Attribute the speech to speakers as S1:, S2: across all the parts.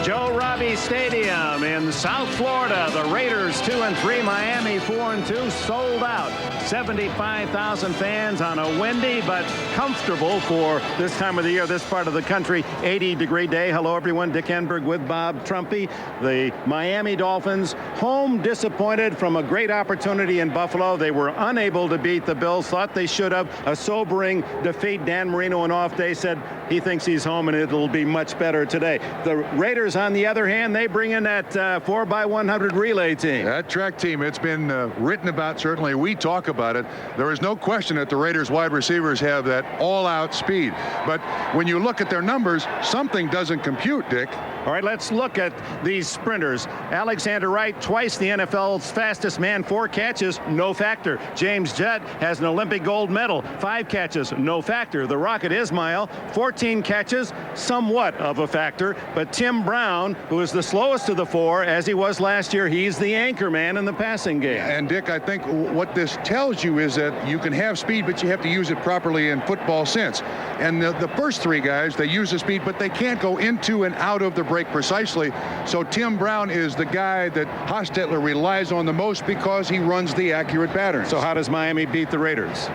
S1: Joe Robbie Stadium in South Florida. The Raiders 2-3, Miami 4-2, sold out. 75,000 fans on a windy but comfortable for this time of the year, this part of the country. 80-degree day. Hello, everyone. Dick Enberg with Bob Trumpy. The Miami Dolphins home disappointed from a great opportunity in Buffalo. They were unable to beat the Bills. Thought they should have. A sobering defeat. Dan Marino, an off day, said he thinks he's home and it'll be much better today. The Raiders, on the other hand, they bring in that 4x100 relay team.
S2: That track team, it's been written about. Certainly we talk about it. There is no question that the Raiders wide receivers have that all-out speed. But when you look at their numbers, something doesn't compute, Dick.
S1: All right, let's look at these sprinters. Alexander Wright, twice the NFL's fastest man, 4 catches, no factor. James Jett has an Olympic gold medal, 5 catches, no factor. The Rocket Ismail, 14 catches, somewhat of a factor. But Tim Brown, who is the slowest of the 4, as he was last year, he's the anchor man in the passing game.
S2: And Dick, I think what this tells you is that you can have speed, but you have to use it properly in football sense. And the first 3 guys, they use the speed, but they can't go into and out of the break precisely. So Tim Brown is the guy that Hostetler relies on the most because he runs the accurate patterns.
S1: So how does Miami beat the Raiders?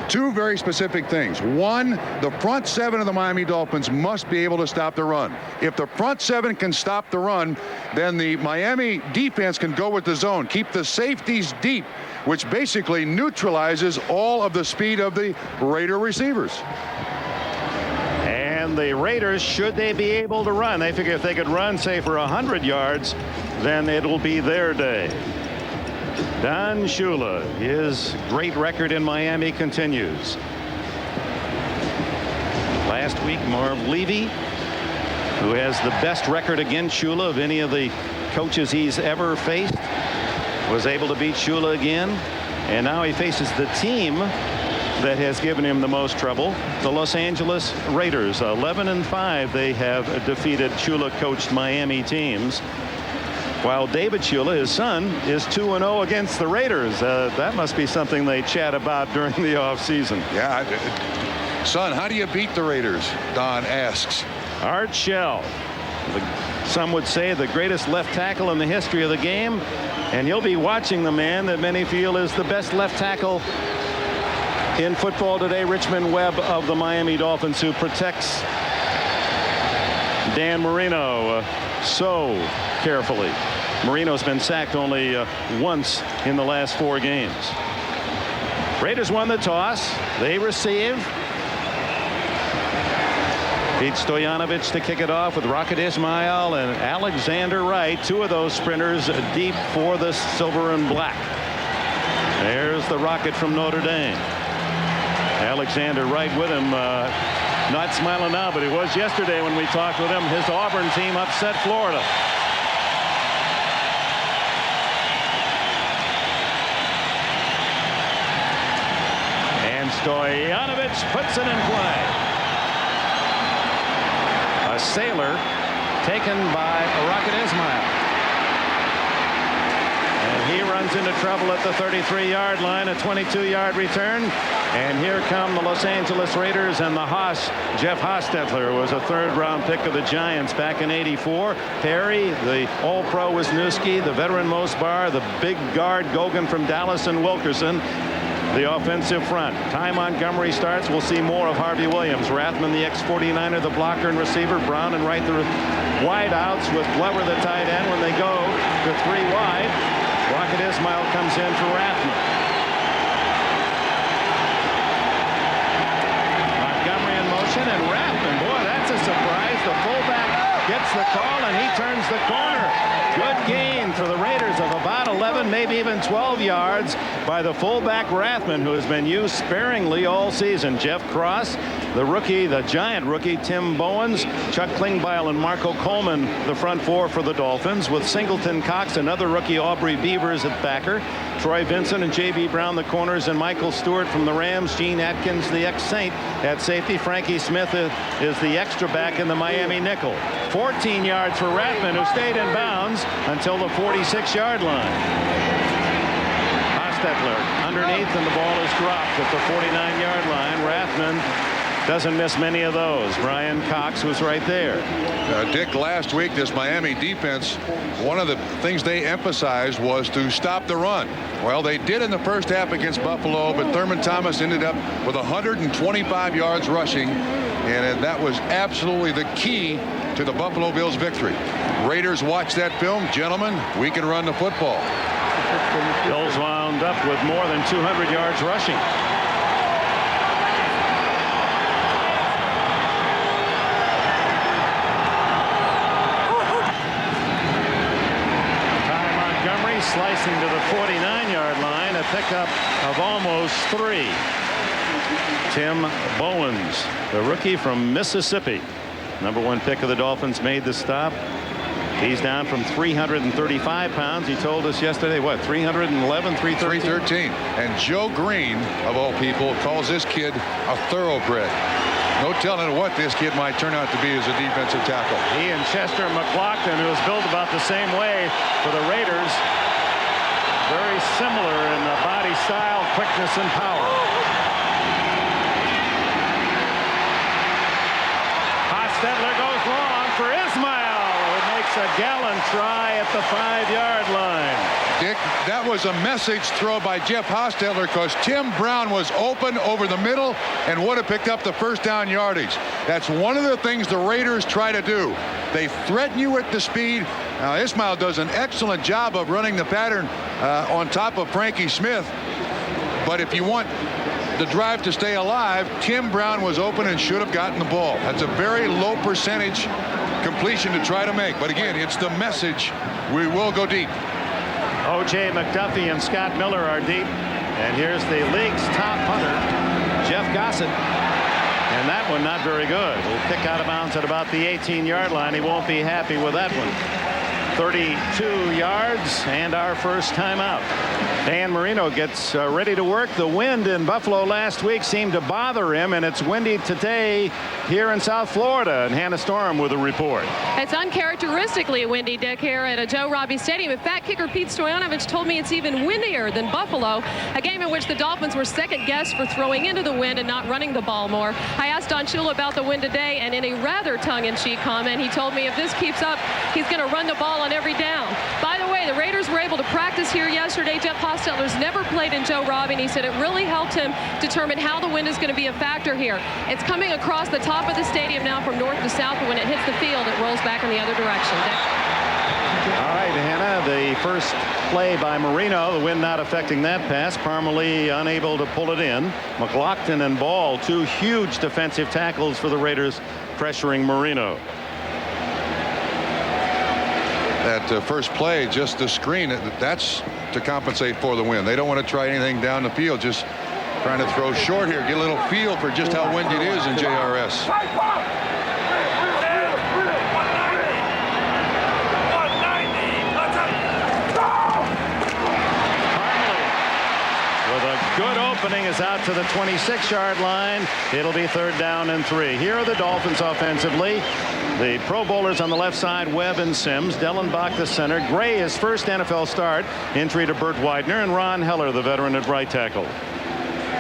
S2: 2 very specific things. One, the front 7 of the Miami Dolphins must be able to stop the run. If the front 7 can stop the run, then the Miami defense can go with the zone. Keep the safeties deep, which basically neutralizes all of the speed of the Raider receivers.
S1: And the Raiders, should they be able to run, they figure if they could run, say, for 100 yards, then it'll be their day. Don Shula, his great record in Miami continues. Last week, Marv Levy, who has the best record against Shula of any of the coaches he's ever faced, was able to beat Shula again. And now he faces the team that has given him the most trouble, the Los Angeles Raiders. 11-5 they have defeated Shula-coached Miami teams, while David Shula, his son, is 2-0 against the Raiders. That must be something they chat about during the offseason.
S2: Yeah, son, how do you beat the Raiders? Don asks.
S1: Art Shell, some would say the greatest left tackle in the history of the game, and you'll be watching the man that many feel is the best left tackle in football today, Richmond Webb of the Miami Dolphins, who protects Dan Marino so carefully. Marino's been sacked only once in the last 4 games. Raiders won the toss. They receive. Pete Stoyanovich to kick it off with Rocket Ismail and Alexander Wright, 2 of those sprinters deep for the silver and black. There's the Rocket from Notre Dame. Alexander Wright with him, not smiling now, but he was yesterday when we talked with him. His Auburn team upset Florida. And Stoyanovich puts it in play. A sailor taken by Rocket Ismail. And he runs into trouble at the 33-yard line, a 22-yard return. And here come the Los Angeles Raiders and the Haas. Jeff Hostetler was a 3rd-round pick of the Giants back in '84. Perry, the All-Pro Wisniewski, the veteran Mosbar, the big guard Gogan from Dallas, and Wilkerson, the offensive front. Ty Montgomery starts. We'll see more of Harvey Williams. Rathman, the ex-49er, the blocker and receiver. Brown and Wright, the wide outs, with Glover, the tight end. When they go to 3 wide, Rocket Ismail comes in for Rathman. And Rathman, boy, that's a surprise. The fullback gets the call and he turns the corner. Good gain for the Raiders of about 11, maybe even 12 yards by the fullback Rathman, who has been used sparingly all season. Jeff Cross, the rookie, the Giant rookie, Tim Bowens, Chuck Klingbeil, and Marco Coleman, the front 4 for the Dolphins, with Singleton Cox, another rookie, Aubrey Beavers at backer, Troy Vincent and J.B. Brown, the corners, and Michael Stewart from the Rams, Gene Atkins, the ex-Saint, at safety. Frankie Smith is the extra back in the Miami nickel. 14 yards for Rathman, who stayed in bounds until the 46-yard line. Hostetler underneath, and the ball is dropped at the 49-yard line. Rathman doesn't miss many of those. Brian Cox was right there.
S2: Dick, last week, this Miami defense, one of the things they emphasized was to stop the run. Well, they did in the first half against Buffalo, but Thurman Thomas ended up with 125 yards rushing, and that was absolutely the key to the Buffalo Bills' victory. Raiders watch that film. Gentlemen, we can run the football.
S1: Bills wound up with more than 200 yards rushing. Slicing to the 49-yard line, a pickup of almost 3. Tim Bowens, the rookie from Mississippi, #1 pick of the Dolphins, made the stop. He's down from 335 pounds. He told us yesterday, what, 311,
S2: 313. And Joe Green, of all people, calls this kid a thoroughbred. No telling what this kid might turn out to be as a defensive tackle.
S1: He and Chester McLaughlin, who was built about the same way for the Raiders, very similar in the body style, quickness, and power. Hostetler goes long for Ismail, who makes a gallant try at the 5-yard line.
S2: Dick, that was a message throw by Jeff Hostetler because Tim Brown was open over the middle and would have picked up the first down yardage. That's one of the things the Raiders try to do. They threaten you with the speed. Now, Ismail does an excellent job of running the pattern on top of Frankie Smith. But if you want the drive to stay alive, Tim Brown was open and should have gotten the ball. That's a very low percentage completion to try to make. But again, it's the message. We will go deep.
S1: O.J. McDuffie and Scott Miller are deep. And here's the league's top punter, Jeff Gossett. And that one not very good. Will pick out of bounds at about the 18-yard line. He won't be happy with that one. 32 yards and our first timeout. Dan Marino gets ready to work. The wind in Buffalo last week seemed to bother him, and it's windy today here in South Florida. And Hannah Storm with a report.
S3: It's uncharacteristically windy, Dick, here at Joe Robbie Stadium. In fact, kicker Pete Stoyanovich told me it's even windier than Buffalo, a game in which the Dolphins were second guessed for throwing into the wind and not running the ball more. I asked Don Shula about the wind today, and in a rather tongue-in-cheek comment, he told me if this keeps up, he's going to run the ball on every down. By the way, the Raiders were able to practice here yesterday. Jeff Hostetler's never played in Joe Robbie, and he said it really helped him determine how the wind is going to be a factor here. It's coming across the top of the stadium now from north to south, but when it hits the field, it rolls back in the other direction.
S1: All right, Hannah, the first play by Marino, the wind not affecting that pass. Parmalee unable to pull it in. McLaughlin and Ball, two huge defensive tackles for the Raiders, pressuring Marino.
S2: That first play, just the screen, that's to compensate for the wind. They don't want to try anything down the field, just trying to throw short here, get a little feel for just how windy it is in JRS.
S1: With a good opening is out to the 26-yard line. It'll be 3rd down and 3. Here are the Dolphins offensively. The Pro Bowlers on the left side, Webb and Sims. Dellenbach the center. Gray, his first NFL start. Injury to Burt Widener. And Ron Heller, the veteran at right tackle.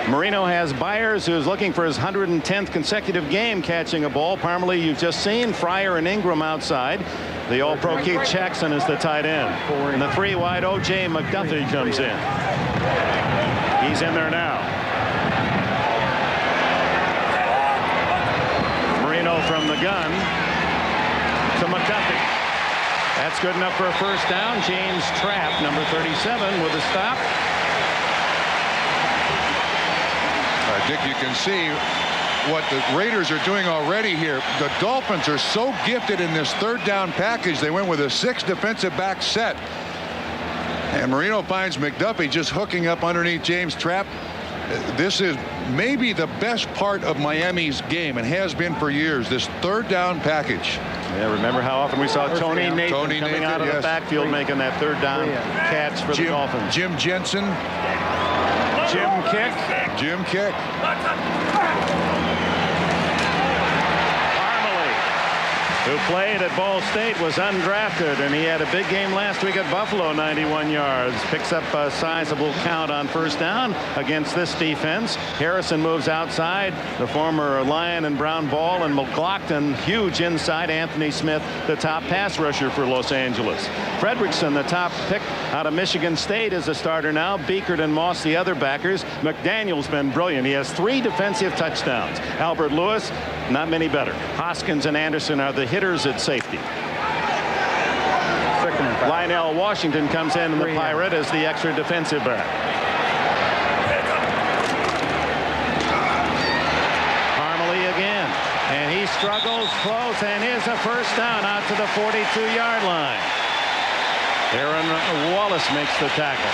S1: Marino has Byers, who's looking for his 110th consecutive game catching a ball. Parmalee, you've just seen. Fryer and Ingram outside. The All-Pro Keith Jackson is the tight end. And the 3-wide O.J. McDuffie comes in. He's in there now. Marino from the gun to McDuffie. That's good enough for a first down. James Trapp, number 37, with a stop.
S2: Dick, you can see what the Raiders are doing already here. The Dolphins are so gifted in this 3rd down package. They went with a 6 defensive back set. And Marino finds McDuffie just hooking up underneath James Trapp. This is maybe the best part of Miami's game and has been for years, this 3rd down package.
S1: Yeah, remember how often we saw Tony Nathan coming out of the backfield making that 3rd down catch for the Dolphins.
S2: Jim Jensen.
S1: Jim Kick.
S2: Jim Kick.
S1: Parmalee. who played at Ball State, was undrafted, and he had a big game last week at Buffalo, 91 yards. Picks up a sizable count on first down against this defense. Harrison moves outside. The former Lion and Brown ball, and McLaughlin huge inside. Anthony Smith, the top pass rusher for Los Angeles. Fredrickson, the top pick out of Michigan State, is a starter now. Beekert and Moss, the other backers. McDaniel's been brilliant. He has 3 defensive touchdowns. Albert Lewis, not many better. Hoskins and Anderson are the hitters at safety. Lionel Washington comes in the Pirate as the extra defensive back. Parmalee again, and he struggles close, and here's a first down out to the 42-yard line. Aaron Wallace makes the tackle.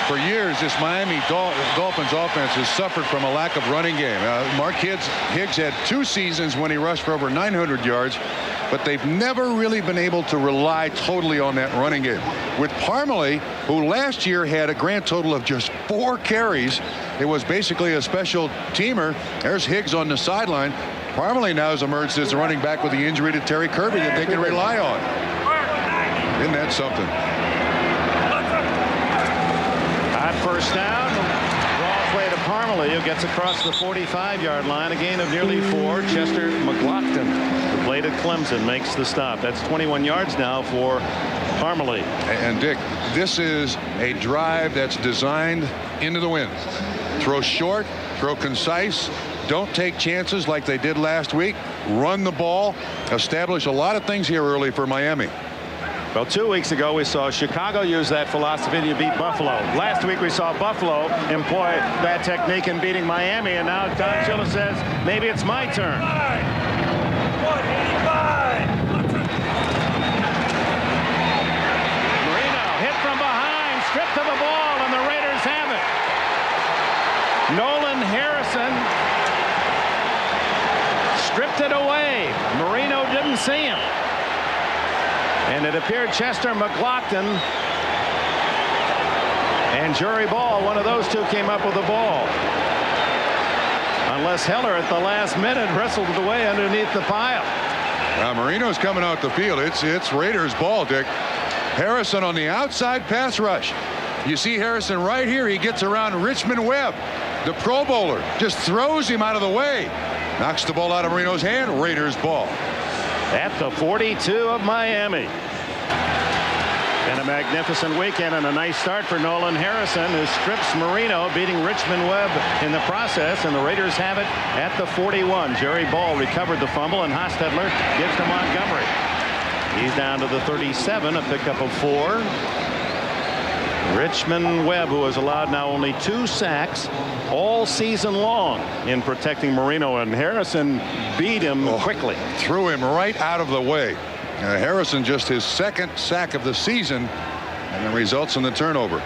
S2: For years, this Miami Dolphins offense has suffered from a lack of running game. Mark Higgs had 2 seasons when he rushed for over 900 yards, but they've never really been able to rely totally on that running game. With Parmalee, who last year had a grand total of just 4 carries, it was basically a special teamer. There's Higgs on the sideline. Parmalee now has emerged as a running back with the injury to Terry Kirby that they can rely on. Isn't that something?
S1: First down, draw play to Parmalee, who gets across the 45-yard line. A gain of nearly 4. Chester McLaughlin, who played at Clemson, makes the stop. That's 21 yards now for Parmalee.
S2: And Dick, this is a drive that's designed into the wind. Throw short, throw concise, don't take chances like they did last week. Run the ball, establish a lot of things here early for Miami.
S1: Well, 2 weeks ago we saw Chicago use that philosophy to beat Buffalo. Last week we saw Buffalo employ that technique in beating Miami, and now Don Shula says maybe it's my turn. 185. Marino hit from behind, stripped of the ball, and the Raiders have it. Nolan Harrison stripped it away. Marino didn't see him. And it appeared Chester McLaughlin and Jerry Ball, one of those two, came up with the ball. Unless Heller at the last minute wrestled it away underneath the pile.
S2: Marino's coming out the field. It's Raiders ball, Dick. Harrison on the outside pass rush. You see Harrison right here. He gets around Richmond Webb, the Pro Bowler. Just throws him out of the way. Knocks the ball out of Marino's hand. Raiders ball.
S1: At the 42 of Miami. And a magnificent weekend and a nice start for Nolan Harrison, who strips Marino, beating Richmond Webb in the process, and the Raiders have it at the 41. Jerry Ball recovered the fumble, and Hostetler gives to Montgomery. He's down to the 37, a pickup of 4. Richmond Webb, who has allowed now only 2 sacks all season long in protecting Marino, and Harrison beat him quickly.
S2: Threw him right out of the way. Harrison just his 2nd sack of the season, and it results in the turnover.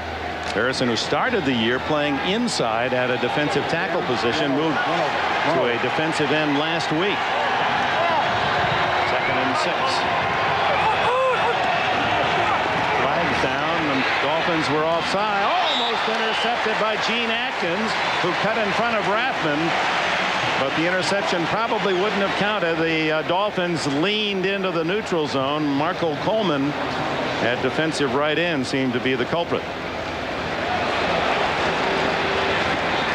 S1: Harrison, who started the year playing inside at a defensive tackle position, moved to a defensive end last week. 2nd and 6. Flags down. The Dolphins were offside. Almost intercepted by Gene Atkins, who cut in front of Rathman. But the interception probably wouldn't have counted. The Dolphins leaned into the neutral zone. Marco Coleman at defensive right end seemed to be the culprit.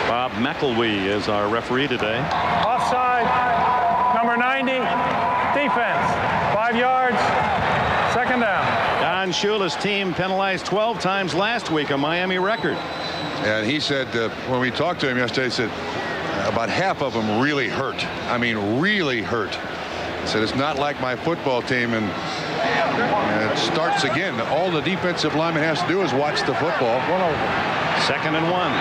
S1: Bob McElwee is our referee today.
S4: Offside, number 90, defense, 5 yards, 2nd down.
S1: Don Shula's team penalized 12 times last week, a Miami record.
S2: And he said when we talked to him yesterday, he said about half of them really hurt. I mean, really hurt. He said it's not like my football team, and it starts again. All the defensive lineman has to do is watch the football.
S1: 2nd and 1.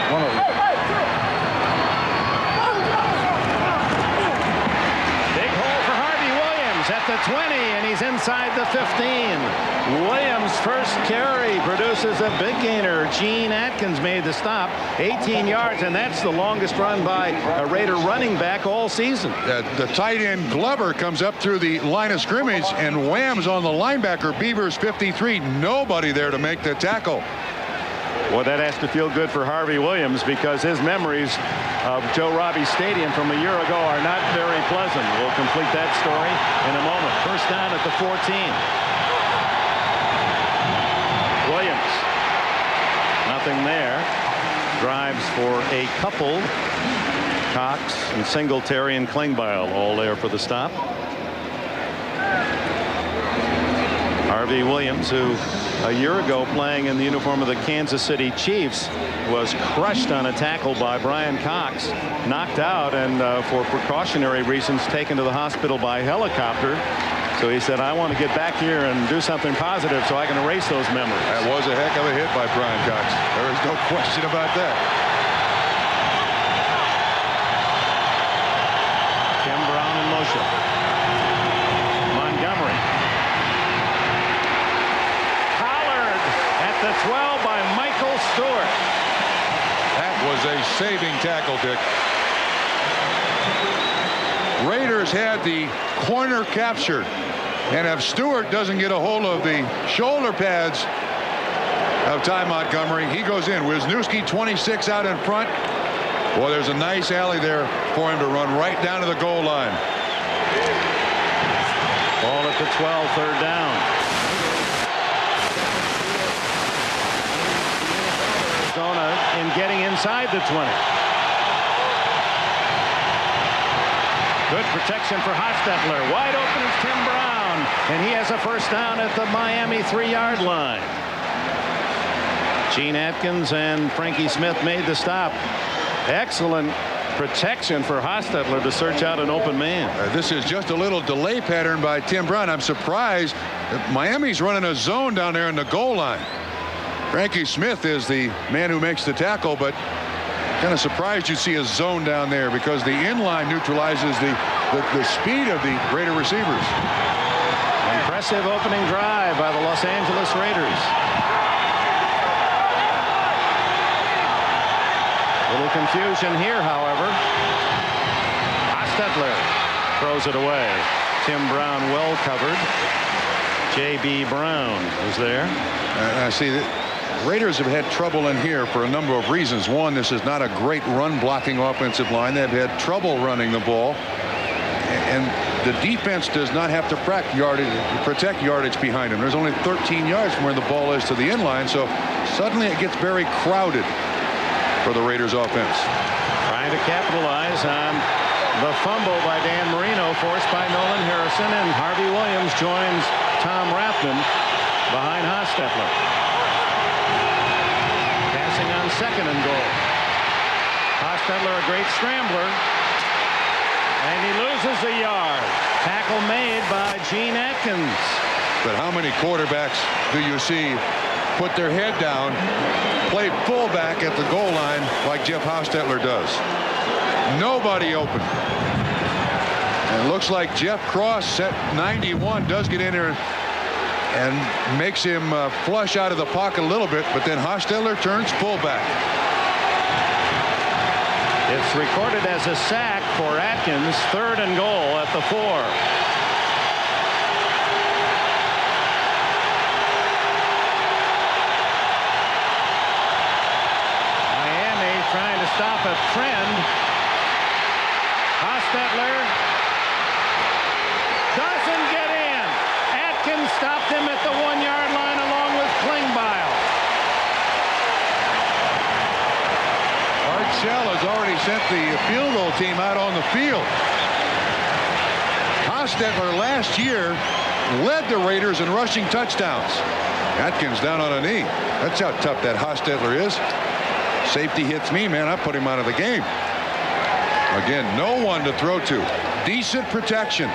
S1: Big hole for Harvey Williams at the 20, and he's inside the 15. Williams' first carry produces a big gainer. Gene Atkins made the stop, 18 yards, and that's the longest run by a Raider running back all season.
S2: The tight end Glover comes up through the line of scrimmage and whams on the linebacker, Beavers 53. Nobody there to make the tackle.
S1: Well, that has to feel good for Harvey Williams because his memories of Joe Robbie Stadium from a year ago are not very pleasant. We'll complete that story in a moment. First down at the 14. Williams. Nothing there. Drives for a couple. Cox and Singletary and Klingbeil all there for the stop. Harvey Williams, who a year ago playing in the uniform of the Kansas City Chiefs, was crushed on a tackle by Brian Cox, knocked out, and for precautionary reasons taken to the hospital by helicopter. So he said, I want to get back here and do something positive so I can erase those memories.
S2: That was a heck of a hit by Brian Cox. There is no question about that.
S1: Tim Brown in motion. Montgomery. Collared at the 12 by Michael Stewart.
S2: That was a saving tackle, Dick. Raiders had the corner captured, and if Stewart doesn't get a hold of the shoulder pads of Ty Montgomery, he goes in. Wisniewski 26 out in front. Boy, there's a nice alley there for him to run right down to the goal line.
S1: Ball at the 12, third down. Arizona in getting inside the 20. Good protection for Hostetler. Wide open is Tim Brown, and he has a first down at the Miami 3-yard line. Gene Atkins and Frankie Smith made the stop. Excellent protection for Hostetler to search out an open man.
S2: This is just a little delay pattern by Tim Brown. I'm surprised that Miami's running a zone down there in the goal line. Frankie Smith is the man who makes the tackle, but kind of surprised you see a zone down there because the inline neutralizes the speed of the Raider receivers.
S1: Impressive opening drive by the Los Angeles Raiders. Little confusion here, however. Hostetler throws it away. Tim Brown well covered. J.B. Brown is there.
S2: I see that Raiders have had trouble in here for a number of reasons. One, this is not a great run blocking offensive line. They've had trouble running the ball, and the defense does not have to protect yardage behind them. There's only 13 yards from where the ball is to the inline, so suddenly it gets very crowded for the Raiders offense.
S1: Trying to capitalize on the fumble by Dan Marino, forced by Nolan Harrison, and Harvey Williams joins Tom Rathman behind Hostetler. On second and goal. Hostetler, a great scrambler, and he loses a yard. Tackle made by Gene Atkins.
S2: But how many quarterbacks do you see put their head down, play fullback at the goal line like Jeff Hostetler does? Nobody open. And it looks like Jeff Cross, set 91, does get in there and makes him flush out of the pocket a little bit, but then Hostetler turns fullback.
S1: It's recorded as a sack for Atkins. Third and goal at the 4. Miami trying to stop a trend. Hostetler doesn't get in. Atkins stopped him at the 1-yard line along with Klingbeil.
S2: Art Shell has already sent the field goal team out on the field. Hostetler last year led the Raiders in rushing touchdowns. Atkins down on a knee. That's how tough that Hostetler is. Safety hits me, man, I put him out of the game. Again, no one to throw to. Decent protection.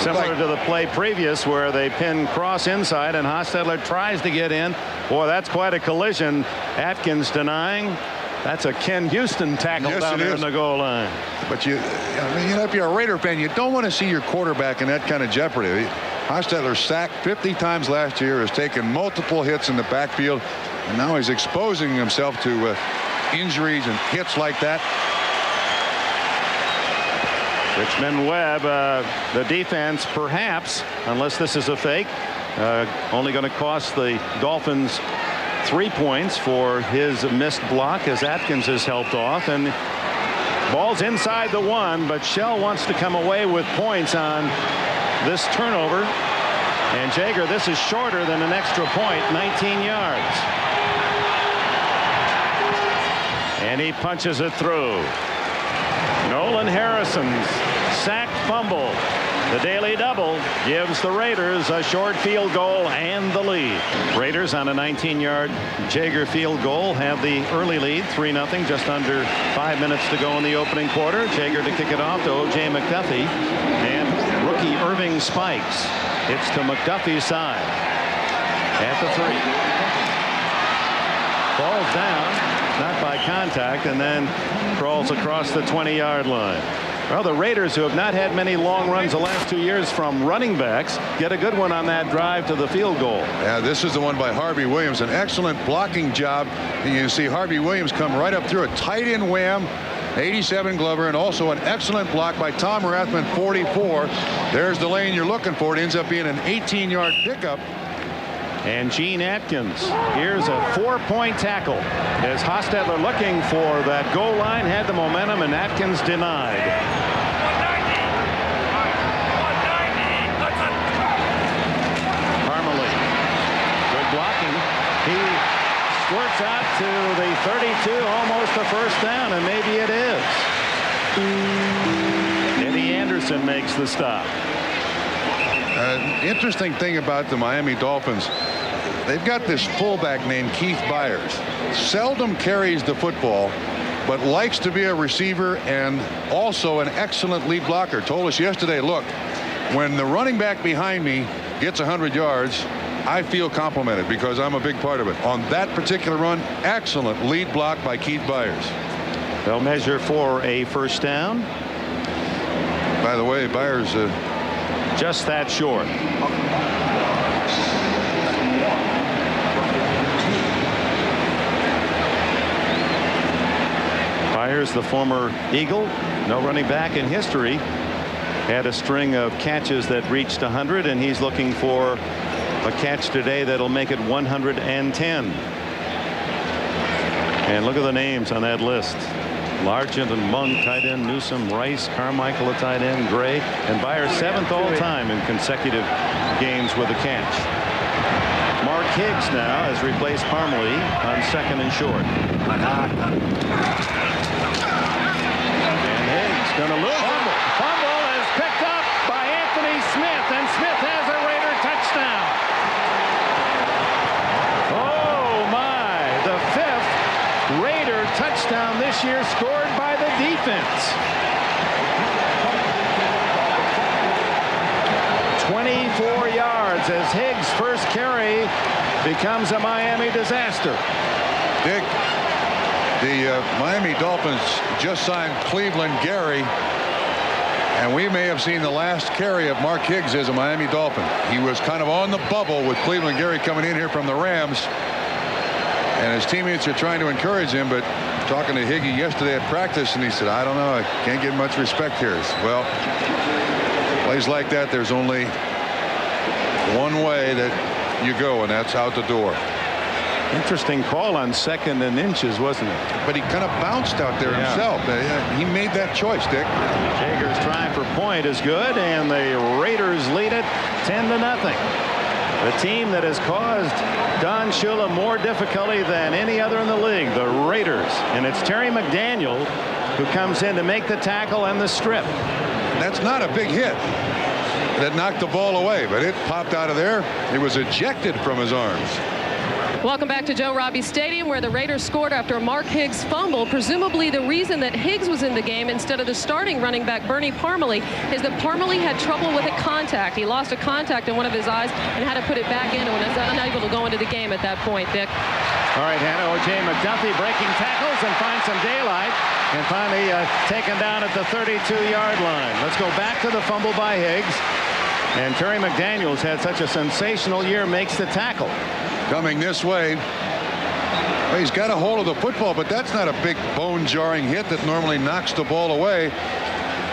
S1: Similar to the play previous where they pin Cross inside and Hostetler tries to get in. Boy, that's quite a collision. Atkins denying. That's a Ken Houston tackle down there in the goal line.
S2: But you know, if you're a Raider fan, you don't want to see your quarterback in that kind of jeopardy. Hostetler sacked 50 times last year, has taken multiple hits in the backfield, and now he's exposing himself to injuries and hits like that.
S1: Richmond Webb, the defense, perhaps, unless this is a fake, Only going to cost the Dolphins 3 points for his missed block as Atkins is helped off, and ball's inside the 1, but Shell wants to come away with points on this turnover. And Jaeger, this is shorter than an extra point, 19 yards. And he punches it through. Nolan Harrison's sacked fumble. The daily double gives the Raiders a short field goal and the lead. Raiders on a 19-yard Jaeger field goal have the early lead, 3-0, just under 5 minutes to go in the opening quarter. Jaeger to kick it off to O.J. McDuffie, and rookie Irving Spikes. It's to McDuffie's side at the 3. Falls down, not by contact, and then crawls across the 20-yard line. Well, the Raiders, who have not had many long runs the last 2 years from running backs, get a good one on that drive to the field goal.
S2: Yeah, this is the one by Harvey Williams. An excellent blocking job. And you see Harvey Williams come right up through a tight end wham. 87 Glover, and also an excellent block by Tom Rathman, 44. There's the lane you're looking for. It ends up being an 18-yard pickup.
S1: And Gene Atkins, here's a 4-point tackle as Hostetler, looking for that goal line, had the momentum, and Atkins denied. Parmalee, good blocking. He squirts out to the 32, almost a first down, and maybe it is. Eddie Anderson makes the stop.
S2: Interesting thing about the Miami Dolphins, they've got this fullback named Keith Byers. Seldom carries the football, but likes to be a receiver and also an excellent lead blocker. Told us yesterday, look, when the running back behind me gets 100 yards, I feel complimented because I'm a big part of it. On that particular run, excellent lead block by Keith Byers.
S1: They'll measure for a first down.
S2: By the way, Byers
S1: just that short. Byers, the former Eagle, no running back in history, had a string of catches that reached 100, and he's looking for a catch today that'll make it 110. And look at the names on that list. Largent and Monk, tight end. Newsom, Rice, Carmichael, a tight end. Gray, and Byers 7th all-time in consecutive games with a catch. Mark Higgs now has replaced Parmalee on 2nd and short. And Higgs going to lose. Fumble is picked up by Anthony Smith, and Smith has a Raider touchdown. Oh my, the 5th Raider touchdown this year, scored by the defense. 24 yards as Higgs' first carry becomes a Miami disaster.
S2: Dick, the Miami Dolphins just signed Cleveland Gary, and we may have seen the last carry of Mark Higgs as a Miami Dolphin. He was kind of on the bubble with Cleveland Gary coming in here from the Rams, and his teammates are trying to encourage him, but talking to Higgy yesterday at practice, and he said, I don't know, I can't get much respect here. Well, plays like that, there's only one way that you go, and that's out the door.
S1: Interesting call on 2nd and inches, wasn't it?
S2: But he kind of bounced out there himself. He made that choice, Dick.
S1: Jaeger's try for point is good, and the Raiders lead it 10-0. The team that has caused Don Shula more difficulty than any other in the league, the Raiders. And it's Terry McDaniel who comes in to make the tackle and the strip.
S2: That's not a big hit that knocked the ball away, but it popped out of there. It was ejected from his arms.
S3: Welcome back to Joe Robbie Stadium, where the Raiders scored after a Mark Higgs fumble. Presumably the reason that Higgs was in the game instead of the starting running back Bernie Parmalee is that Parmalee had trouble with a contact. He lost a contact in one of his eyes and had to put it back in and was unable to go into the game at that point, Dick.
S1: All right, Hannah, O.J. McDuffie breaking tackles and finds some daylight, and finally taken down at the 32-yard line. Let's go back to the fumble by Higgs. And Terry McDaniel's had such a sensational year, makes the tackle.
S2: Coming this way. Well, he's got a hold of the football, but that's not a big bone-jarring hit that normally knocks the ball away.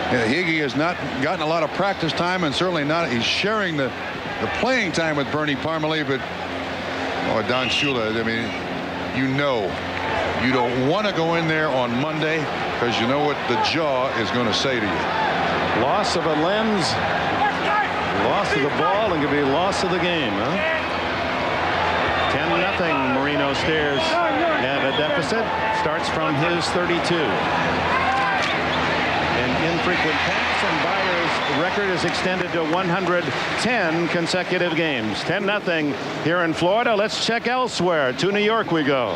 S2: Higgy has not gotten a lot of practice time, and certainly not. He's sharing the the playing time with Bernie Parmalee, but Don Shula, I mean, you don't want to go in there on Monday because you know what the jaw is going to say to you.
S1: Loss of a lens, loss of the ball, and could be loss of the game, huh? 10-0. Marino stares at a deficit. Starts from his 32. An infrequent pass, and Byers' record is extended to 110 consecutive games. 10-0 here in Florida. Let's check elsewhere. To New York we go.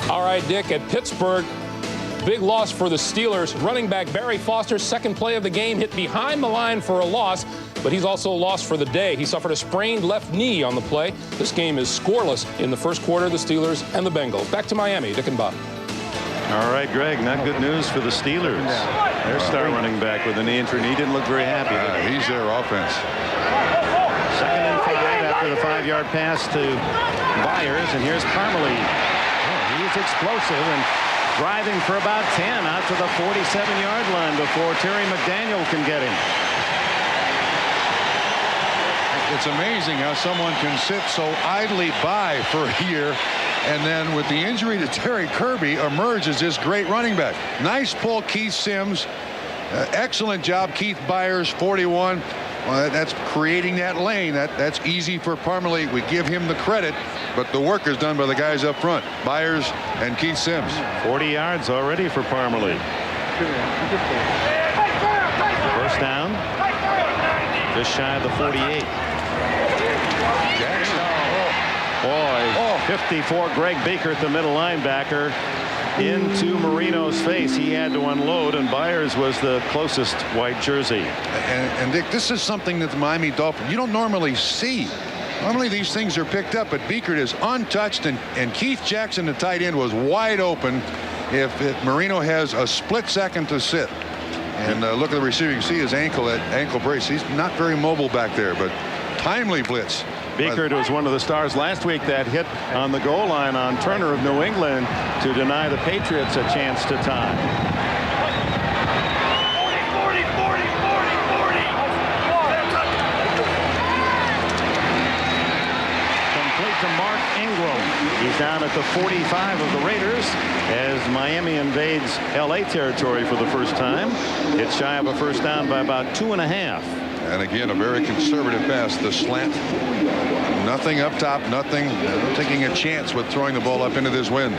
S5: All right, Dick, at Pittsburgh, big loss for the Steelers. Running back Barry Foster's second play of the game hit behind the line for a loss, but he's also lost for the day. He suffered a sprained left knee on the play. This game is scoreless in the first quarter, the Steelers and the Bengals. Back to Miami, Dick and Bob.
S1: All right, Greg, not good news for the Steelers. Their star running back with a knee injury, and he didn't look very happy.
S2: He's their offense.
S1: 2nd and 5 after the 5-yard pass to Byers, and here's Parmalee. Oh, he's explosive and driving for about 10 out to the 47-yard line before Terry McDaniel can get him.
S2: It's amazing how someone can sit so idly by for a year and then with the injury to Terry Kirby emerge as this great running back. Nice pull, Keith Sims. Excellent job, Keith Byers, 41. That's creating that lane. That's easy for Parmalee. We give him the credit, but the work is done by the guys up front, Byers and Keith Sims.
S1: 40 yards already for Parmalee. First down, just shy of the 48.
S2: Jackson.
S1: Boy, 54, Greg Baker, the middle linebacker, into Marino's face. He had to unload, and Byers was the closest white jersey.
S2: And Dick, this is something that the Miami Dolphins, you don't normally see. Normally these things are picked up, but Beekert is untouched, and Keith Jackson, the tight end, was wide open. If Marino has a split second to sit. And look at the receiver. You can see his ankle, that ankle brace. He's not very mobile back there, but timely blitz.
S1: Beekert was one of the stars last week that hit on the goal line on Turner of New England to deny the Patriots a chance to tie.
S6: 40, 40, 40, 40.
S1: Complete to Mark Ingram. He's down at the 45 of the Raiders as Miami invades LA territory for the first time. It's shy of a first down by about 2.5.
S2: And again, a very conservative pass, the slant. Nothing up top, nothing. Taking a chance with throwing the ball up into this wind.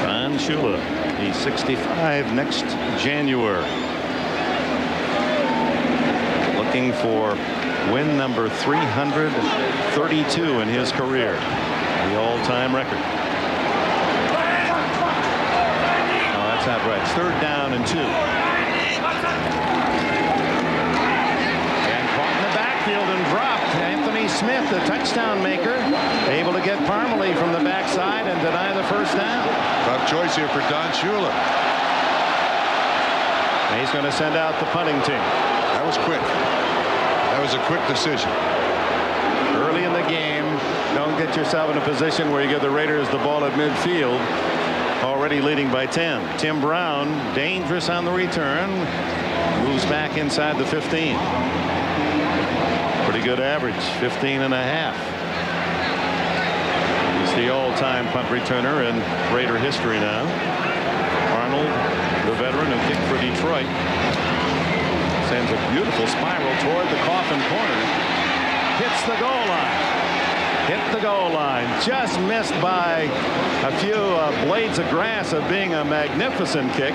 S1: Don Shula, he's 65 next January. Looking for win number 332 in his career. The all-time record. Oh, that's not right. It's 3rd down and 2. And dropped. Anthony Smith, the touchdown maker, able to get Parmalee from the backside and deny the first down.
S2: Tough choice here for Don Shula.
S1: And he's going to send out the punting team.
S2: That was quick. That was a quick decision.
S1: Early in the game, don't get yourself in a position where you give the Raiders the ball at midfield. Already leading by 10. Tim Brown, dangerous on the return, moves back inside the 15. Pretty good average, 15.5. He's the all-time punt returner in Raider history now. Arnold, the veteran who kicked for Detroit, sends a beautiful spiral toward the coffin corner. Hits the goal line. Hit the goal line. Just missed by a few blades of grass of being a magnificent kick.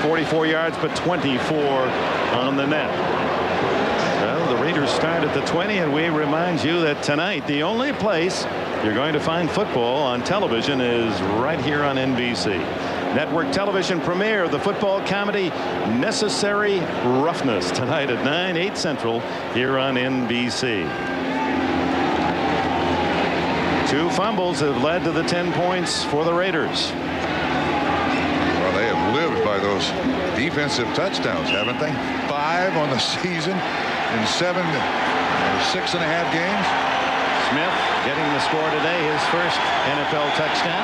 S1: 44 yards, but 24 on the net. Well, the Raiders start at the 20, and we remind you that tonight the only place you're going to find football on television is right here on NBC. Network television premiere of the football comedy Necessary Roughness tonight at 9, 8 Central here on NBC. 2 fumbles have led to the 10 points for the Raiders.
S2: Well, they have lived by those defensive touchdowns, haven't they? 5 on the season. In 6.5 games.
S1: Smith getting the score today, his first NFL touchdown.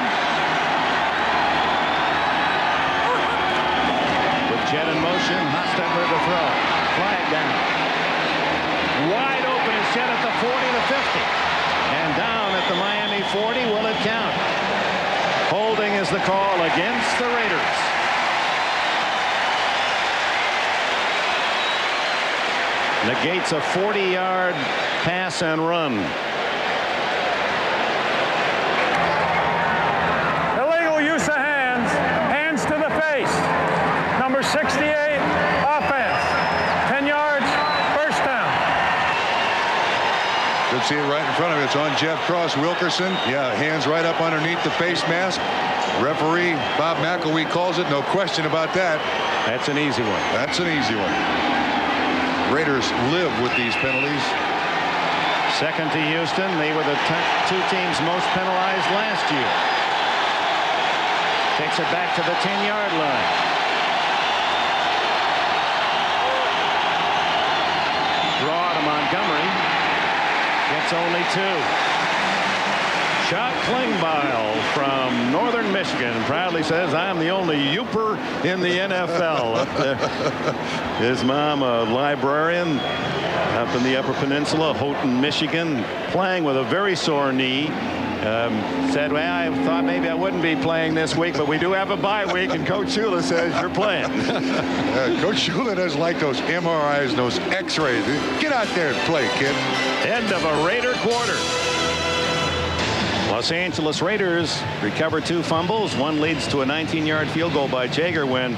S1: With Jet in motion, Hostetler to throw. Flag down. Wide open is Chet at the 40 to 50. And down at the Miami 40. Will it count? Holding is the call against the Raiders. Negates a 40-yard pass and run.
S4: Illegal use of hands. Hands to the face. Number 68, offense. 10 yards, first down.
S2: Could see it right in front of it. It's on Jeff Cross. Wilkerson. Yeah, hands right up underneath the face mask. Referee Bob McElwee calls it. No question about that.
S1: That's an easy one.
S2: That's an easy one. Raiders live with these penalties.
S1: Second to Houston. They were the two teams most penalized last year. Takes it back to the 10-yard line. Draw to Montgomery. Gets only 2. Chuck Klingbeil from Northern Michigan proudly says, I'm the only Youper in the NFL. Up there. His mom, a librarian up in the Upper Peninsula, Houghton, Michigan, playing with a very sore knee. Said, well, I thought maybe I wouldn't be playing this week, but we do have a bye week, and Coach Shula says you're playing.
S2: Coach Shula doesn't like those MRIs, those X-rays. Get out there and play, kid.
S1: End of a Raider quarter. Los Angeles Raiders recover 2 fumbles. One leads to a 19-yard field goal by Jaeger when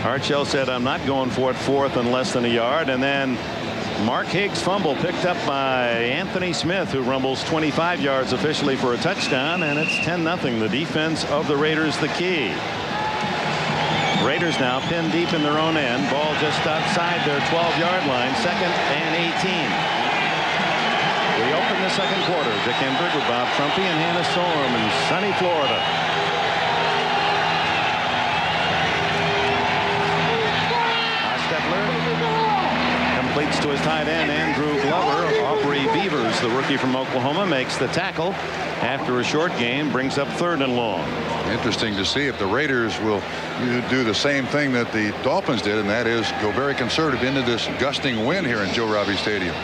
S1: Archell said, I'm not going for it 4th and less than a yard. And then Mark Higgs' fumble picked up by Anthony Smith, who rumbles 25 yards officially for a touchdown, and it's 10-0. The defense of the Raiders the key. Raiders now pinned deep in their own end. Ball just outside their 12-yard line. 2nd and 18. We open the second quarter. Dick Enberg with Bob Trumpy and Hannah Storm in sunny Florida. Hostetler completes to his tight end, Andrew Glover. Aubrey Beavers, the rookie from Oklahoma, makes the tackle after a short gain, brings up 3rd and long. Interesting to see if the Raiders will do the same thing that the Dolphins did, and that is go very conservative into this gusting wind here in Joe Robbie Stadium.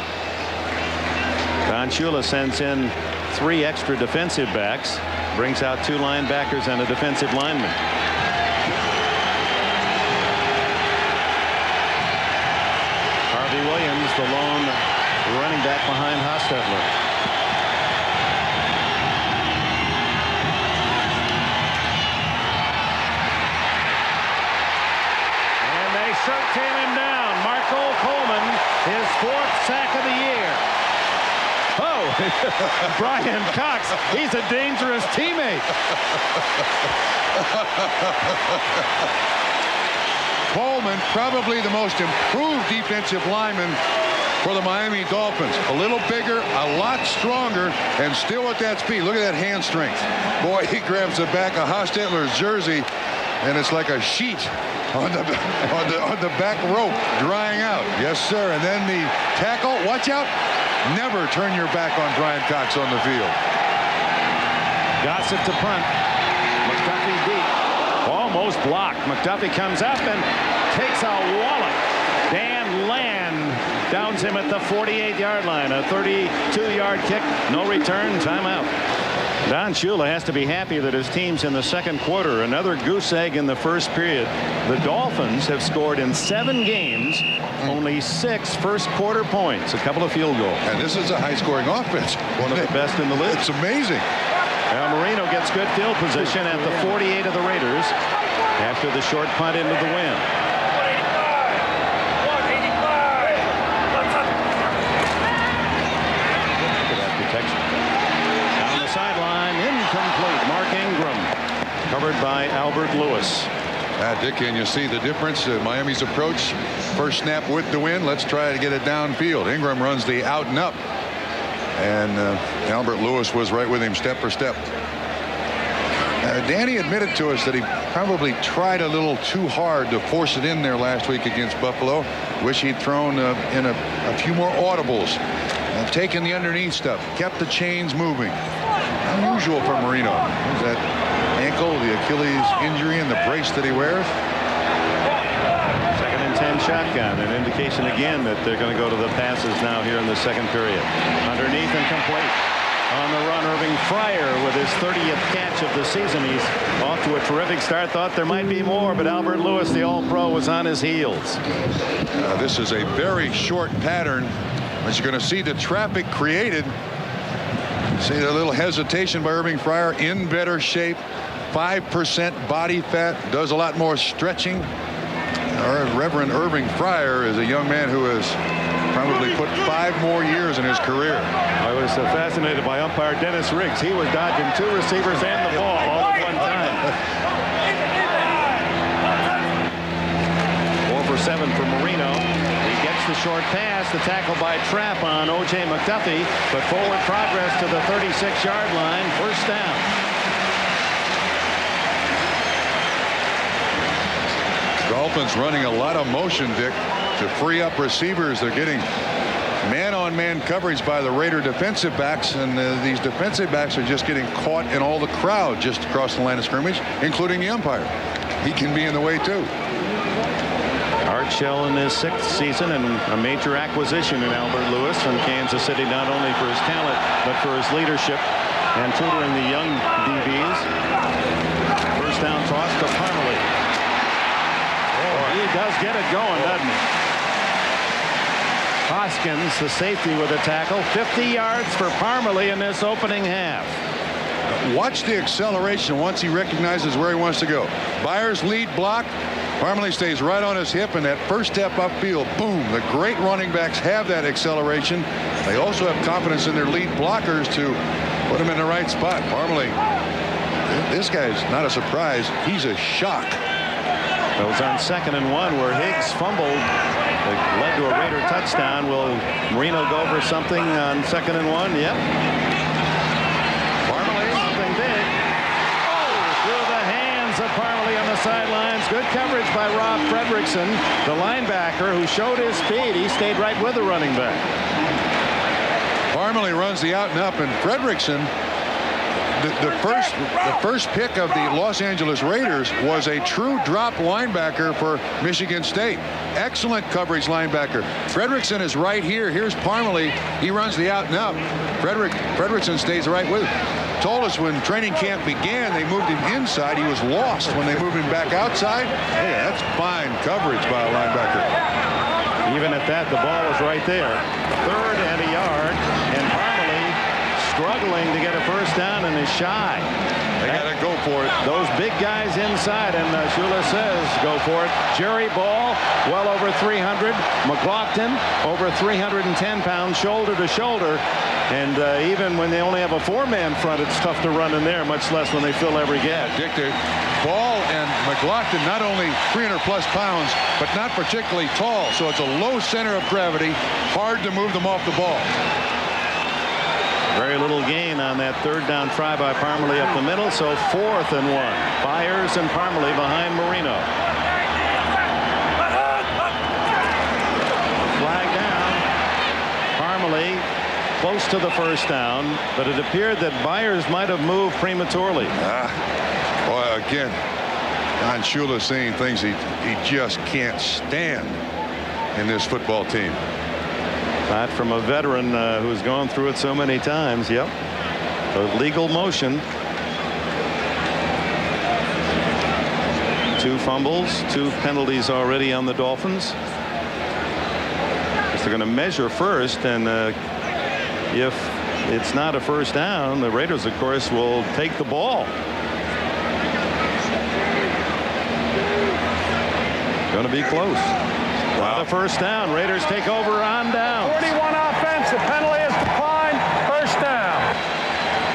S1: Don Shula sends in 3 extra defensive backs, brings out 2 linebackers and a defensive lineman. Harvey Williams, the lone running back behind Hostetler. And they sure tail him down. Marco Coleman, his 4th sack of the year. Oh, Brian Cox, he's a dangerous teammate. Coleman, probably the most improved defensive lineman for the Miami Dolphins. A little bigger, a lot stronger, and still at that speed. Look at that hand strength. Boy, he grabs the back of Hostetler's jersey, and it's like a sheet on the back rope drying out. Yes, sir. And then the tackle. Watch out. Never turn your back on Brian Cox on the field. Gossett to punt. McDuffie deep. Almost blocked. McDuffie comes up and takes a wallop. Dan Land downs him at the 48-yard line. A 32-yard kick. No return. Timeout. Don Shula has to be happy that his team's in the second quarter. Another goose egg in the first period. The Dolphins have scored in 7 games. Only 6 first quarter points. A couple of field goals. And this is a high-scoring offense. One of the best in the league. It's amazing. Now Marino gets good field position at the 48 of the Raiders after the short punt into the wind.
S6: 185.
S1: Look at that protection. Down the sideline, incomplete. Mark Ingram, covered by Albert Lewis. Dick, and you see the difference. Miami's approach. First snap with the wind. Let's try to get it downfield. Ingram runs the out and up. And Albert Lewis was right with him step for step. Danny admitted to us that he probably tried a little too hard to force it in there last week against Buffalo. Wish he'd thrown in a few more audibles. Taken the underneath stuff. Kept the chains moving. Unusual for Marino. Is that ankle, the Achilles injury, and the brace that he wears? 2nd and 10 and shotgun. An indication again that they're going to go to the passes now here in the second period. Underneath and complete. On the run, Irving Fryer with his 30th catch of the season. He's off to a terrific start. Thought there might be more, but Albert Lewis, the All-Pro, was on his heels.
S2: This is a very short pattern. As you're going to see the traffic created. See a little hesitation by Irving Fryer. In better shape. 5% body fat. Does a lot more stretching. Our Reverend Irving Fryer is a young man who has probably put 5 more years in his career.
S1: I was fascinated by umpire Dennis Riggs. He was dodging 2 receivers and the ball all at one time. 4 for 7 for Marino. He gets the short pass. The tackle by Trapp on O.J. McDuffie, but forward progress to the 36-yard line. First down.
S2: Dolphins running a lot of motion, Dick, to free up receivers. They're getting man-on-man coverage by the Raider defensive backs, and these defensive backs are just getting caught in all the crowd just across the line of scrimmage, including the umpire. He can be in the way too.
S1: Art Shell in his 6th season, and a major acquisition in Albert Lewis from Kansas City, not only for his talent but for his leadership and tutoring the young DBs. First down toss to Parmalee. He does get it going, doesn't he? Hoskins, the safety, with a tackle. 50 yards for Parmalee in this opening half.
S2: Watch the acceleration once he recognizes where he wants to go. Byers lead block. Parmalee stays right on his hip, and that first step upfield, boom. The great running backs have that acceleration. They also have confidence in their lead blockers to put them in the right spot. Parmalee, this guy's not a surprise. He's a shock.
S1: It was on 2nd and 1 where Higgs fumbled. It led to a Raider touchdown. Will Marino go for something on 2nd and 1? Yep. Parmalee, something big. Oh, through the hands of Parmalee on the sidelines. Good coverage by Rob Fredrickson, the linebacker, who showed his speed. He stayed right with the running back.
S2: Parmalee runs the out and up, and Fredrickson, the first pick of the Los Angeles Raiders, was a true drop linebacker for Michigan State. Excellent coverage linebacker. Fredrickson is right here. Here's Parmalee. He runs the out and up. Fredrickson stays right with him. Told us when training camp began, they moved him inside. He was lost when they moved him back outside. Hey, that's fine coverage by a linebacker.
S1: Even at that, the ball was right there. 3rd and a yard, and Parmalee struggling to get a first down and is shy.
S2: They got to go for it.
S1: Those big guys inside, and Shula says go for it. Jerry Ball, well over 300. McLaughlin, over 310 pounds, shoulder to shoulder. And even when they only have a 4-man front, it's tough to run in there, much less when they fill every gap.
S2: Dick, Ball and McLaughlin not only 300-plus pounds, but not particularly tall. So it's a low center of gravity, hard to move them off the ball.
S1: Very little gain on that 3rd down try by Parmalee up the middle, so 4th and 1. Byers and Parmalee behind Marino. Flag down. Parmalee close to the first down, but it appeared that Byers might have moved prematurely.
S2: Boy, again, Don Shula saying things he just can't stand in this football team.
S1: That from a veteran who's gone through it so many times. Yep. A legal motion. 2 fumbles, 2 penalties already on the Dolphins. They're going to measure first, and if it's not a first down, the Raiders, of course, will take the ball. Going to be close. Wow. The first down. Raiders take over on down.
S4: 41 offense. The penalty is declined. First down.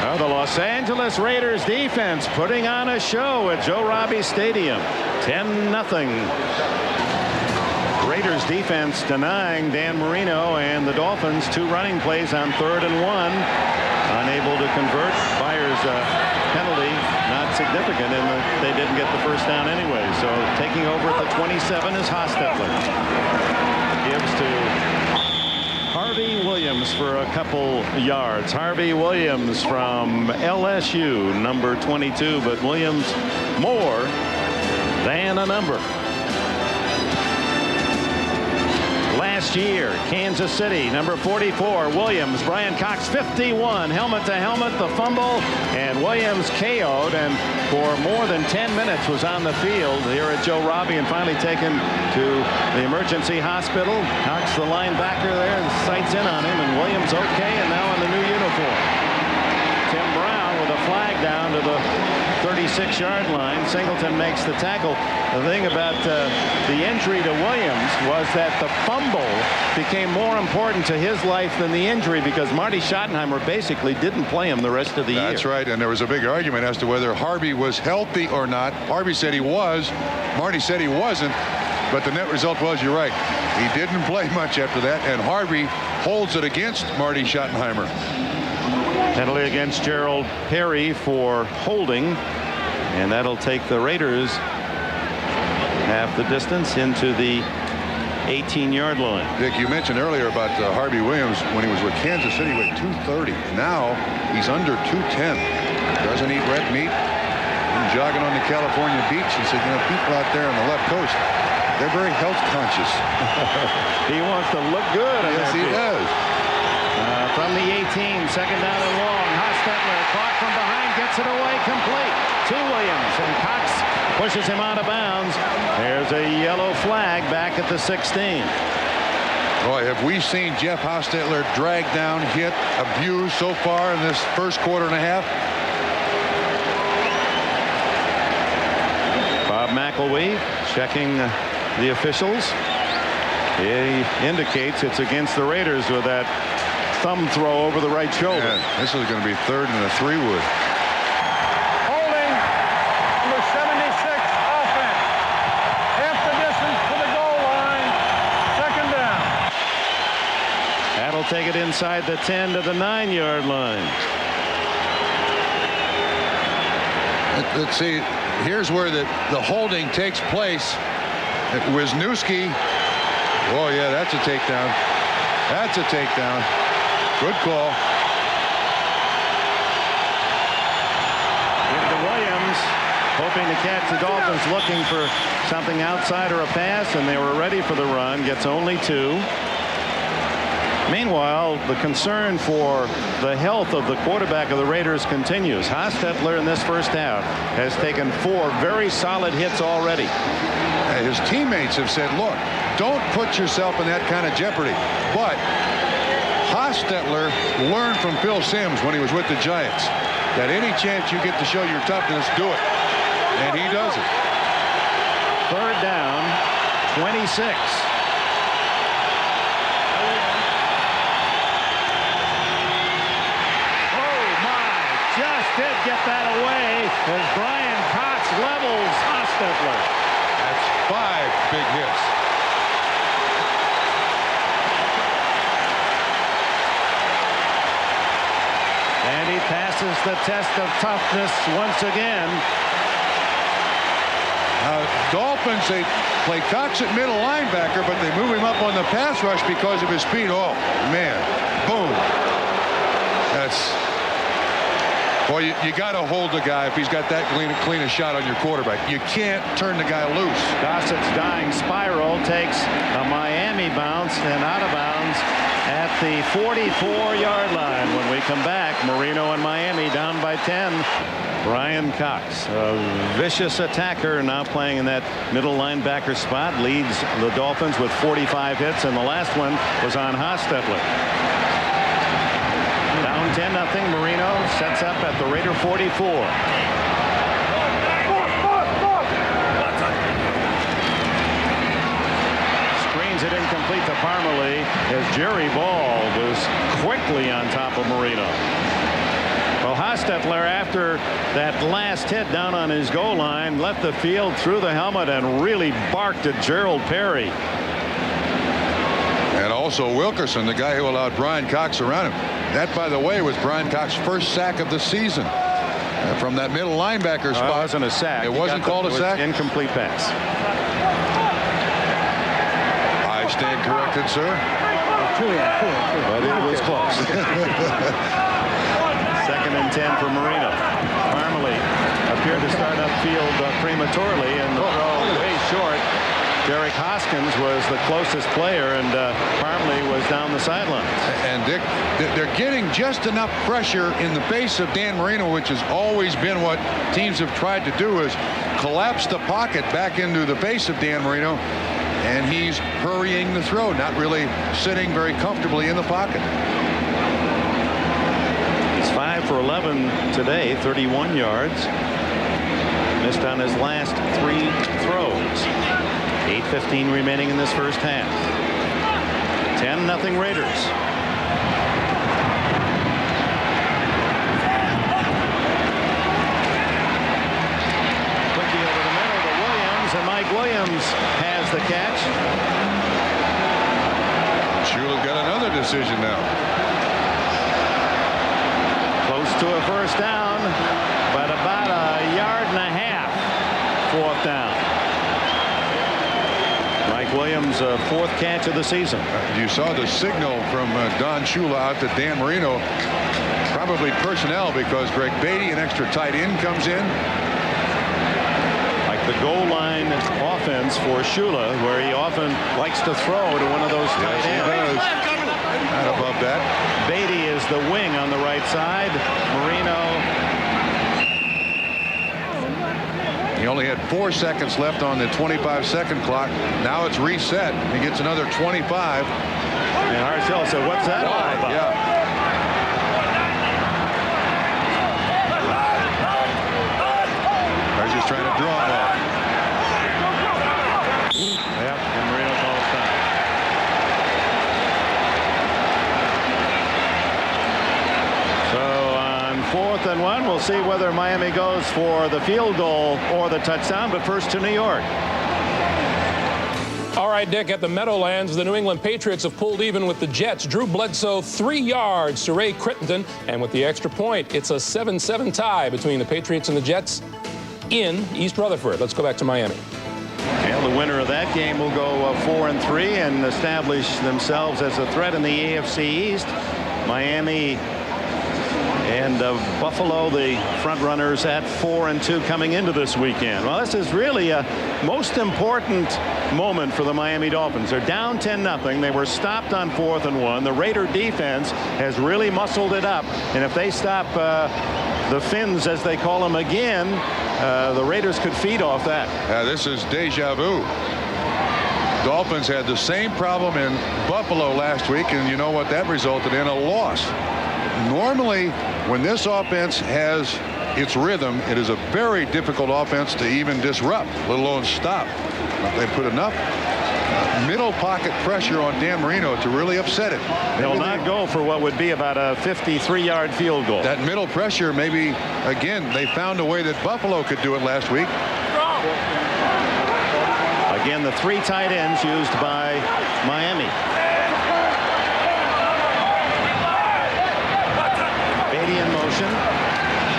S1: Well, the Los Angeles Raiders defense putting on a show at Joe Robbie Stadium. 10-0. Raiders defense denying Dan Marino and the Dolphins 2 running plays on 3rd and 1. Unable to convert. Byers penalty not significant, and they didn't get the first down anyway. So taking over at the 27 is Hostetler. Gives to Harvey Williams for a couple yards. Harvey Williams from LSU, number 22, but Williams more than a number. last year. Kansas City, number 44, Williams. Brian Cox, 51, helmet to helmet, the fumble, and Williams KO'd, and for more than 10 minutes was on the field here at Joe Robbie, and finally taken to the emergency hospital. Cox, the linebacker there, sights in on him, and Williams okay, and now in the new uniform. Tim Brown with a flag down to the 36-yard line. Singleton makes the tackle. The thing about the injury to Williams was that the fumble became more important to his life than the injury, because Marty Schottenheimer basically didn't play him the rest of the year.
S2: That's right, and there was a big argument as to whether Harvey was healthy or not. Harvey said he was. Marty said he wasn't. But the net result was, you're right, he didn't play much after that, and Harvey holds it against Marty Schottenheimer.
S1: Penalty against Gerald Perry for holding, and that'll take the Raiders half the distance into the 18-yard line.
S2: Dick, you mentioned earlier about Harvey Williams when he was with Kansas City with 230. Now he's under 210. Doesn't eat red meat. Been jogging on the California beach. He said, you know, people out there on the left coast, they're very health conscious.
S1: He wants to look good.
S2: Yes, he does.
S1: From the 18, second down and long. Hostetler caught from behind, gets it away, complete to Williams, and Cox pushes him out of bounds. There's a yellow flag back at the 16.
S2: Boy, have we seen Jeff Hostetler drag down, hit, abuse so far in this first quarter and a half?
S1: Bob McElwee checking the officials. He indicates it's against the Raiders with that thumb throw over the right shoulder.
S2: Yeah, this is going to be 3rd and a 3-wood.
S4: Holding, number 76, offense. Half the distance to the goal line. Second down.
S1: That'll take it inside the 10 to the 9-yard line.
S2: Let's see. Here's where the holding takes place. Wisniewski. Oh, yeah, that's a takedown. That's a takedown. Good call.
S1: Into Williams, hoping to catch the Dolphins, looking for something outside or a pass, and they were ready for the run. Gets only 2. Meanwhile, the concern for the health of the quarterback of the Raiders continues. Hostetler in this first half has taken 4 very solid hits already.
S2: His teammates have said, look, don't put yourself in that kind of jeopardy. But Hostetler learned from Phil Simms when he was with the Giants that any chance you get to show your toughness, do it. And he does it.
S1: 3rd down, 26. Did get that away as Brian Cox levels Hostetler.
S2: That's 5 big hits.
S1: And he passes the test of toughness once again.
S2: Dolphins, they play Cox at middle linebacker, but they move him up on the pass rush because of his speed. Oh, man. Boom. That's... Well, you got to hold the guy if he's got that clean a shot on your quarterback. You can't turn the guy loose.
S1: Gossett's dying spiral takes a Miami bounce and out of bounds at the 44-yard line. When we come back, Marino and Miami down by 10. Brian Cox, a vicious attacker, now playing in that middle linebacker spot, leads the Dolphins with 45 hits, and the last one was on Hostetler. Down 10-0. Marino sets up at the Raider 44. Screens it incomplete to Parmalee as Jerry Ball was quickly on top of Marino. Well, Hostetler, after that last hit down on his goal line, left the field, threw the helmet, and really barked at Gerald Perry.
S2: And also Wilkerson, the guy who allowed Brian Cox around him. That, by the way, was Brian Cox's first sack of the season from that middle linebacker spot.
S1: It wasn't a sack.
S2: It wasn't called a sack?
S1: Incomplete pass.
S2: I stand corrected, sir.
S1: But it was close. 2nd and 10 for Marino. Parmalee appeared to start upfield prematurely, and the throw way short. Derek Hoskins was the closest player, and Parmalee was down the sideline.
S2: And Dick, they're getting just enough pressure in the face of Dan Marino, which has always been what teams have tried to do, is collapse the pocket back into the face of Dan Marino, and he's hurrying the throw, not really sitting very comfortably in the pocket.
S1: He's 5 for 11 today, 31 yards. Missed on his last 3 throws. 8:15 remaining in this first half. 10-0 Raiders. Quickie over the middle to Williams, and Mike Williams has the catch.
S2: Shula's got another decision now.
S1: Close to a first down, but about a yard and a half. 4th down. Mike Williams, 4th catch of the season.
S2: You saw the signal from Don Shula out to Dan Marino. Probably personnel, because Greg Beatty, an extra tight end, comes in.
S1: Like the goal line offense for Shula, where he often likes to throw to one of those tight ends.
S2: Not above that.
S1: Beatty is the wing on the right side. Marino.
S2: He only had 4 seconds left on the 25-second clock. Now it's reset. He gets another 25.
S1: And Hartzell said, "What's that all about?"
S2: Yeah. They're just trying to draw him off.
S1: Yep, and Marino calls time. So on 4th and 1, we'll see whether Miami goes for the field goal or the touchdown, but first to New York.
S5: All right, Dick, at the Meadowlands, the New England Patriots have pulled even with the Jets. Drew Bledsoe 3 yards to Ray Crittenden, and with the extra point, it's a 7-7 tie between the Patriots and the Jets in East Rutherford. Let's go back to Miami.
S1: Well, the winner of that game will go 4-3 and establish themselves as a threat in the AFC East. Miami and Buffalo, the front runners, at 4-2 coming into this weekend. Well, this is really a most important moment for the Miami Dolphins. They're down 10-0. They were stopped on 4th and 1. The Raider defense has really muscled it up, and if they stop the Finns, as they call them, again, the Raiders could feed off that.
S2: This is deja vu. Dolphins had the same problem in Buffalo last week, and you know what that resulted in? A loss. Normally, when this offense has its rhythm, it is a very difficult offense to even disrupt, let alone stop. But they put enough middle pocket pressure on Dan Marino to really upset it.
S1: They'll not go for what would be about a 53-yard field goal.
S2: That middle pressure, maybe, again, they found a way that Buffalo could do it last week.
S1: Again, the 3 tight ends used by Miami. Beatty in motion.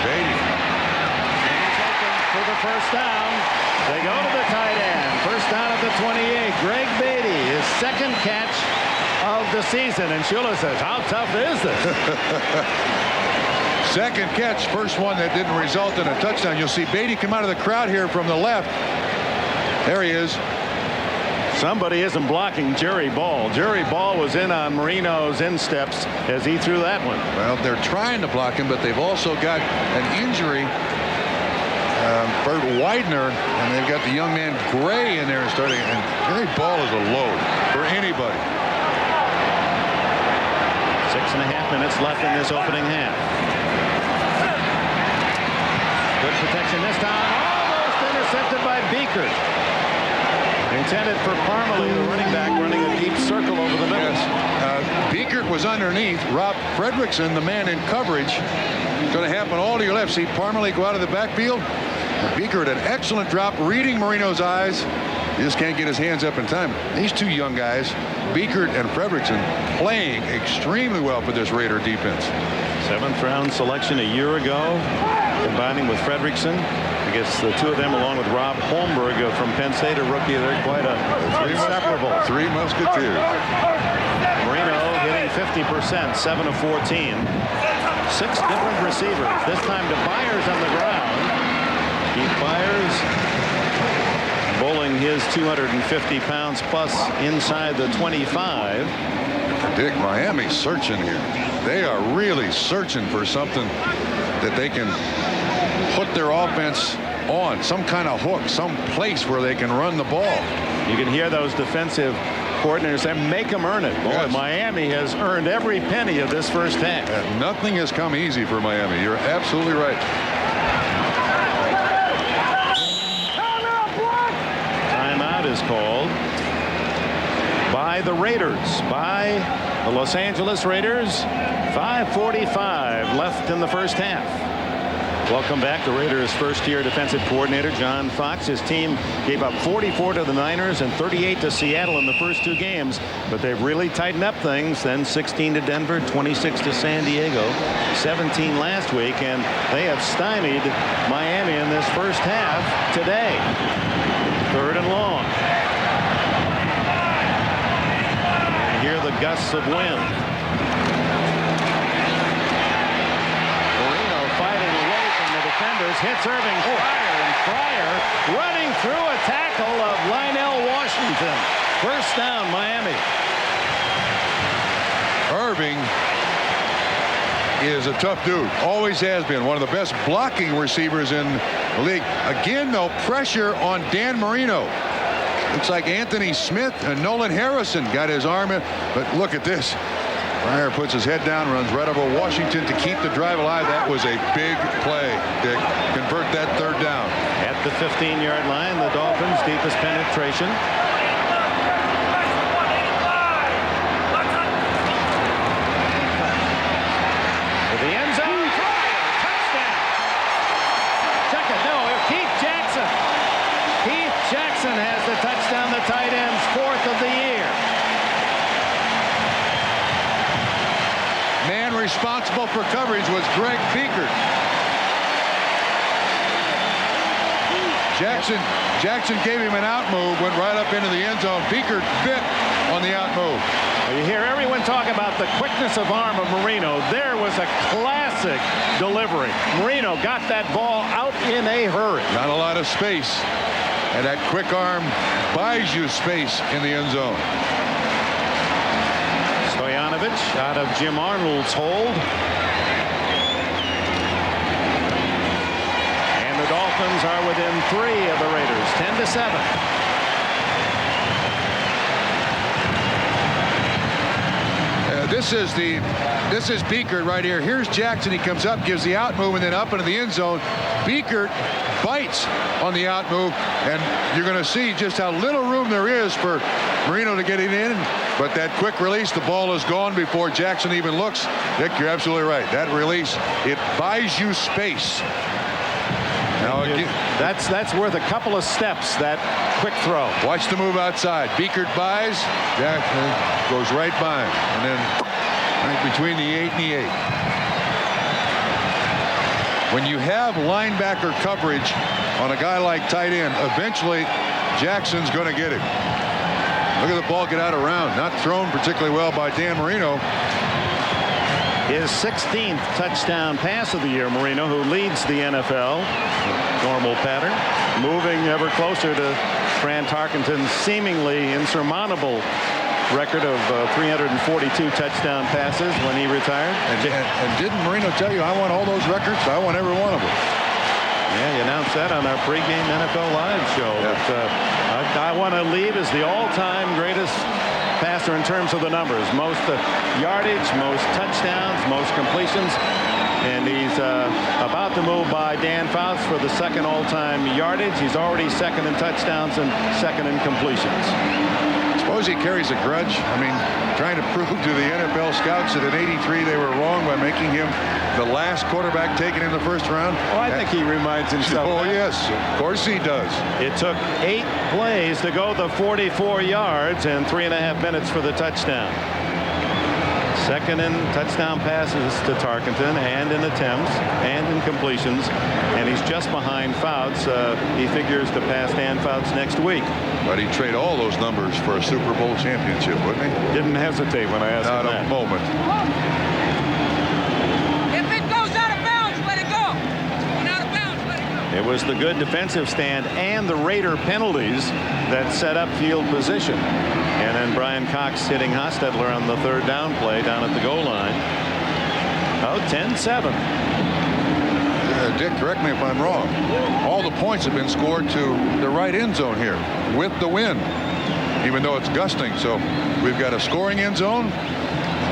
S2: Beatty.
S1: For the first down. They go to the tight end. First down at the 28. Greg Beatty, his 2nd catch of the season. And Shula says, "How tough is this?"
S2: 2nd catch, first one that didn't result in a touchdown. You'll see Beatty come out of the crowd here from the left. There he is.
S1: Somebody isn't blocking Jerry Ball. Jerry Ball was in on Marino's insteps as he threw that one.
S2: Well, they're trying to block him, but they've also got an injury. Bert Widener, and they've got the young man Gray in there starting. And Jerry Ball is a load for anybody.
S1: 6.5 minutes left in this opening half. Good protection this time. Almost intercepted by Beaker. Intended for Parmalee, the running back, running a deep circle over the middle.
S2: Yes. Beaker was underneath. Rob Fredrickson, the man in coverage. It's going to happen all to your left. See Parmalee go out of the backfield. Beaker had an excellent drop, reading Marino's eyes. He just can't get his hands up in time. These 2 young guys, Beaker and Fredrickson, playing extremely well for this Raider defense.
S1: 7th round selection a year ago, combining with Fredrickson. I guess the 2 of them, along with Rob Holmberg from Penn State, a rookie, they're quite inseparable.
S2: 3 musketeers.
S1: Marino hitting 50%, 7 of 14. 6 different receivers. This time to Byers on the ground. Keith Byers bowling his 250 pounds plus inside the 25.
S2: Dick, Miami's searching here. They are really searching for something that they can put their offense on, some kind of hook, some place where they can run the ball.
S1: You can hear those defensive coordinators say, make them earn it. Boy, yes. Miami has earned every penny of this first half.
S2: Nothing has come easy for Miami. You're absolutely right.
S1: Timeout is called by the Raiders, by the Los Angeles Raiders. 5:45 left in the first half. Welcome back to Raiders first-year defensive coordinator John Fox. His team gave up 44 to the Niners and 38 to Seattle in the first two games, but they've really tightened up things. Then 16 to Denver, 26 to San Diego, 17 last week, and they have stymied Miami in this first half today. 3rd and long. You hear the gusts of wind. Hits Irving Fryer, and Fryer running through a tackle of Lionel Washington. First down, Miami.
S2: Irving is a tough dude. Always has been. One of the best blocking receivers in the league. Again, though, pressure on Dan Marino. Looks like Anthony Smith and Nolan Harrison got his arm in. But look at this. Fryer puts his head down, runs right over Washington to keep the drive alive. That was a big play, Dick. Convert that 3rd down.
S1: At the 15-yard line, the Dolphins' deepest penetration. To the end zone. Touchdown. Check it. No, Keith Jackson. Keith Jackson has the touchdown. The tight end's 4th of the year.
S2: Man responsible for coverage was Greg Beekert. Jackson gave him an out move, went right up into the end zone. Beekert bit on the out move.
S1: Well, you hear everyone talk about the quickness of arm of Marino. There was a classic delivery. Marino got that ball out in a hurry.
S2: Not a lot of space, and that quick arm buys you space in the end zone.
S1: Out of Jim Arnold's hold. And the Dolphins are within 3 of the Raiders, 10-7.
S2: This is Beekert right here. Here's Jackson. He comes up, gives the out move, and then up into the end zone. Beekert bites on the out move, and you're going to see just how little room there is for Marino to get it in. But that quick release, the ball is gone before Jackson even looks. Dick, you're absolutely right. That release, it buys you space. Now again,
S1: that's worth a couple of steps, that quick throw.
S2: Watch the move outside. Beekert buys. Jackson goes right by him. And then right between the 8 and the 8. When you have linebacker coverage on a guy like tight end, eventually Jackson's going to get it. Look at the ball get out of round. Not thrown particularly well by Dan Marino.
S1: His 16th touchdown pass of the year, Marino, who leads the NFL. Normal pattern. Moving ever closer to Fran Tarkenton's seemingly insurmountable record of 342 touchdown passes when he retired.
S2: And didn't Marino tell you, I want all those records? I want every one of them.
S1: Yeah, he announced that on our pregame NFL Live show.
S2: Yeah.
S1: But, I want to lead as the all-time greatest passer in terms of the numbers. Most yardage, most touchdowns, most completions. And he's about to move by Dan Fouts for the 2nd all-time yardage. He's already 2nd in touchdowns and 2nd in completions.
S2: Suppose he carries a grudge. I mean, trying to prove to the NFL scouts that in '83 they were wrong by making him the last quarterback taken in the 1st round.
S1: Well, I think he reminds himself.
S2: Oh, yes, of course he does.
S1: It took 8 plays to go the 44 yards and 3.5 minutes for the touchdown. 2nd in touchdown passes to Tarkenton, and in attempts, and in completions, and he's just behind Fouts. He figures to pass Dan Fouts next week.
S2: But he'd trade all those numbers for a Super Bowl championship, wouldn't he?
S1: Didn't hesitate when I asked him that.
S2: Not a moment.
S7: If it goes out of bounds, let it go. Going out of bounds, let it go.
S1: It was the good defensive stand and the Raider penalties that set up field position. And then Brian Cox hitting Hostetler on the third down play down at the goal line. Oh, 10-7.
S2: Dick, correct me if I'm wrong. All the points have been scored to the right end zone here with the wind, even though it's gusting. So we've got a scoring end zone.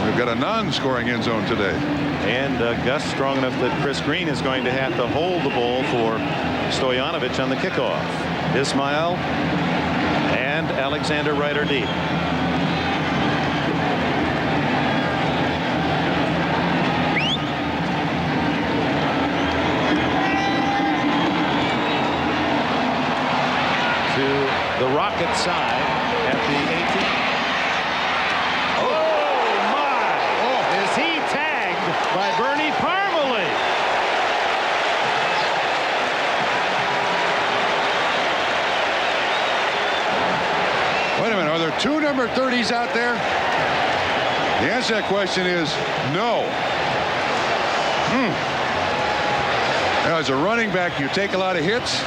S2: We've got a non-scoring end zone today.
S1: And gust strong enough that Chris Green is going to have to hold the ball for Stoyanovich on the kickoff. Ismail and Alexander Ryder deep. To the Rocket side at the 18. Oh my! Is he tagged by Bernie Parmalee?
S2: Wait a minute, are there two number 30s out there? The answer to that question is no. As a running back, you take a lot of hits.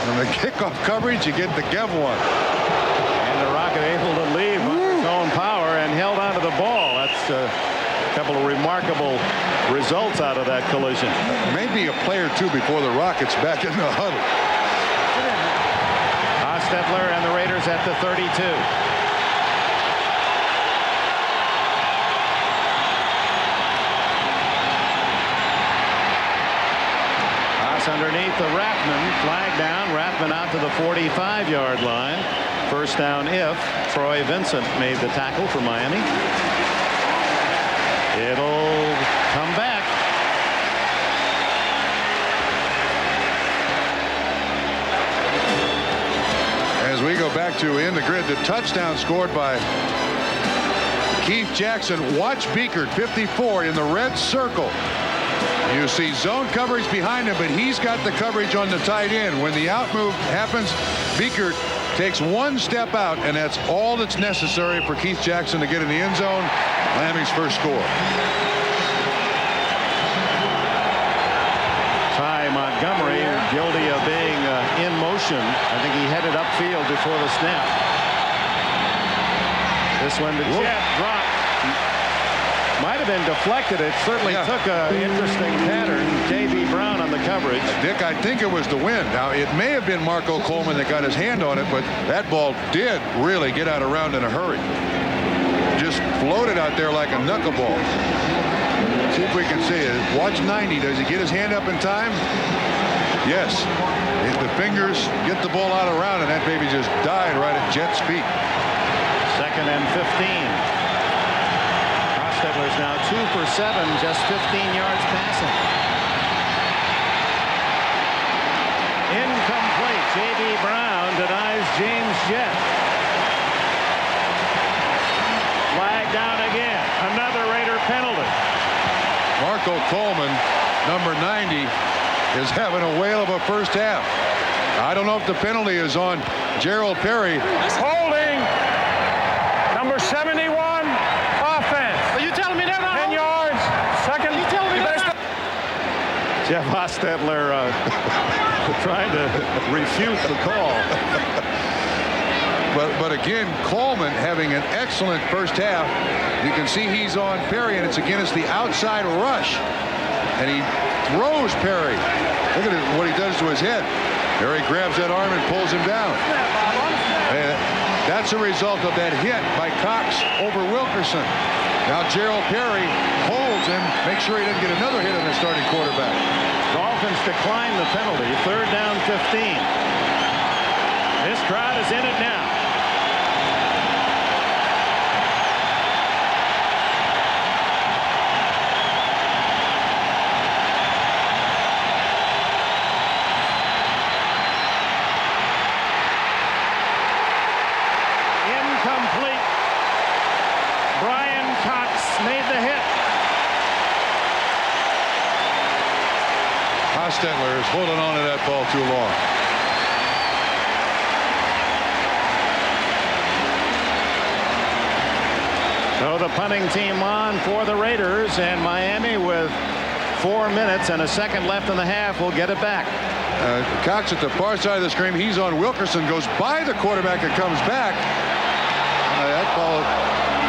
S2: From the kickoff coverage, you get the Gev one.
S1: And the Rocket able to leave on its own power and held onto the ball. That's a couple of remarkable results out of that collision.
S2: Maybe a play or two before the Rockets back in the huddle.
S1: Hostetler and the Raiders at the 32. Underneath the Rathman, flag down. Rathman out to the 45-yard line. First down if Troy Vincent made the tackle for Miami. It'll come back.
S2: As we go back to in the grid, the touchdown scored by Keith Jackson. Watch Beekert, 54, in the red circle. You see zone coverage behind him, but he's got the coverage on the tight end. When the out move happens, Beekert takes one step out, and that's all that's necessary for Keith Jackson to get in the end zone. Miami's first score.
S1: Ty Montgomery, guilty of being in motion. I think he headed upfield before the snap. This one to Jet, drop. Might have been deflected. It certainly took an interesting pattern. J.B. Brown on the coverage.
S2: Dick, I think it was the wind. Now, it may have been Marco Coleman that got his hand on it, but that ball did really get out of round in a hurry. Just floated out there like a knuckleball. See if we can see it. Watch 90. Does he get his hand up in time? Yes. If the fingers get the ball out of round, and that baby just died right at Jet's feet.
S1: 2nd and 15. Hostetler's now 2 for 7, just 15 yards passing. Incomplete. J.B. Brown denies James Jett. Flag down again. Another Raider penalty.
S2: Marco Coleman, number 90, is having a whale of a first half. I don't know if the penalty is on Gerald Perry.
S4: Holding. Number 71. Offense.
S6: Are you telling me they're not
S4: 10 yards. Second.
S6: You telling me they're not?
S1: Jeff Hostetler trying to refute the call.
S2: But again, Coleman having an excellent first half. You can see he's on Perry, and it's against the outside rush. And he throws Perry. Look at what he does to his head. Perry grabs that arm and pulls him down. And that's a result of that hit by Cox over Wilkerson. Now Gerald Perry holds him, makes sure he doesn't get another hit on the starting quarterback.
S1: Dolphins decline the penalty. 3rd down 15. This crowd is in it now. Incomplete. Brian Cox made the hit.
S2: Hostetler is holding on to that ball too long.
S1: So the punting team on for the Raiders, and Miami with 4 minutes and a second left in the half will get it back.
S2: Cox at the far side of the screen. He's on Wilkerson, goes by the quarterback and comes back. That ball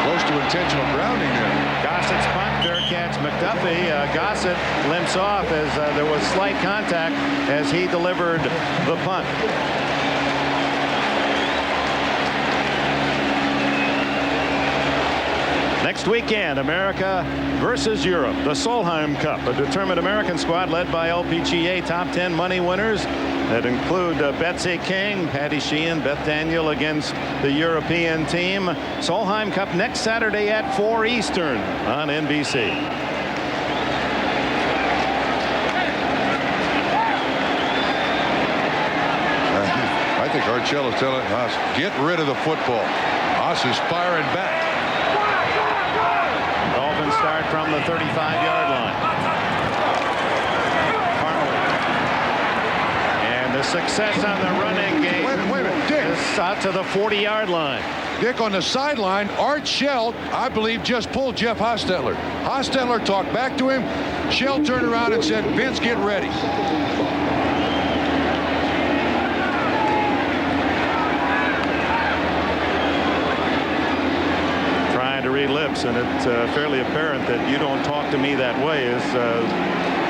S2: close to intentional grounding there.
S1: Gossett's punt, fair catch. McDuffie. Gossett limps off as there was slight contact as he delivered the punt. Next weekend, America versus Europe, the Solheim Cup, a determined American squad led by LPGA top 10 money winners that include Betsy King, Patty Sheehan, Beth Daniel against the European team. Solheim Cup next Saturday at 4 Eastern on NBC.
S2: I think Arcello's telling us, get rid of the football. Haas is firing back.
S1: Dolphins start from the 35-yard line. And the success on the running game.
S2: Wait a minute, Dick.
S1: Is out to the 40-yard line.
S2: Dick, on the sideline, Art Shell, I believe, just pulled Jeff Hostetler. Hostetler talked back to him. Shell turned around and said, Vince, get ready.
S1: To read lips, and it's fairly apparent that you don't talk to me that way is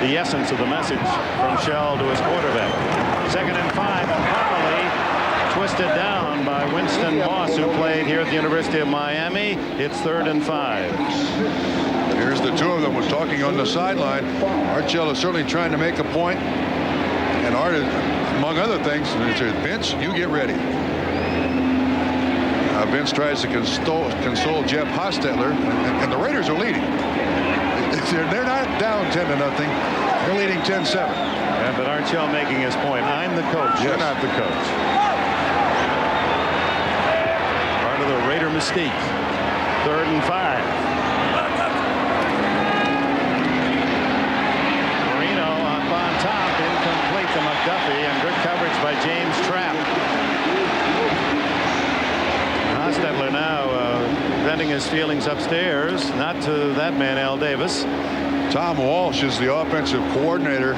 S1: the essence of the message from Shell to his quarterback. 2nd and 5, and properly twisted down by Winston Moss, who played here at the University of Miami. It's 3rd and 5.
S2: Here's the two of them was talking on the sideline. Art Shell is certainly trying to make a point, and Art, among other things, said, Vince, you get ready. Vince tries to console Jeff Hostetler, and the Raiders are leading. They're not down 10-0. They're leading 10-7.
S1: Yeah, but Art Shell making his point. I'm the coach.
S2: Yes.
S1: You're not the coach. Part of the Raider mystique. 3rd and 5. Marino up on top, incomplete to McDuffie, and good coverage by James Trapp. Hostetler now venting his feelings upstairs, not to that man, Al Davis.
S2: Tom Walsh is the offensive coordinator.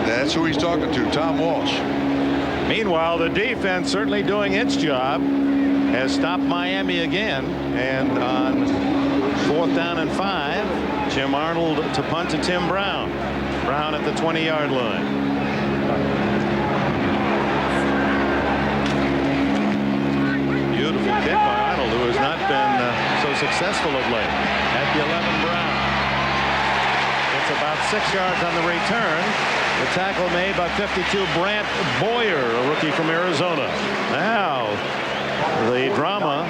S2: That's who he's talking to, Tom Walsh.
S1: Meanwhile, the defense certainly doing its job, has stopped Miami again, and on 4th down and 5, Jim Arnold to punt to Tim Brown. Brown at the 20-yard line. Beautiful kick by Arnold, who has not been so successful of late. At the 11, Brown. It's about 6 yards on the return. The tackle made by 52, Brant Boyer, a rookie from Arizona. Now, the drama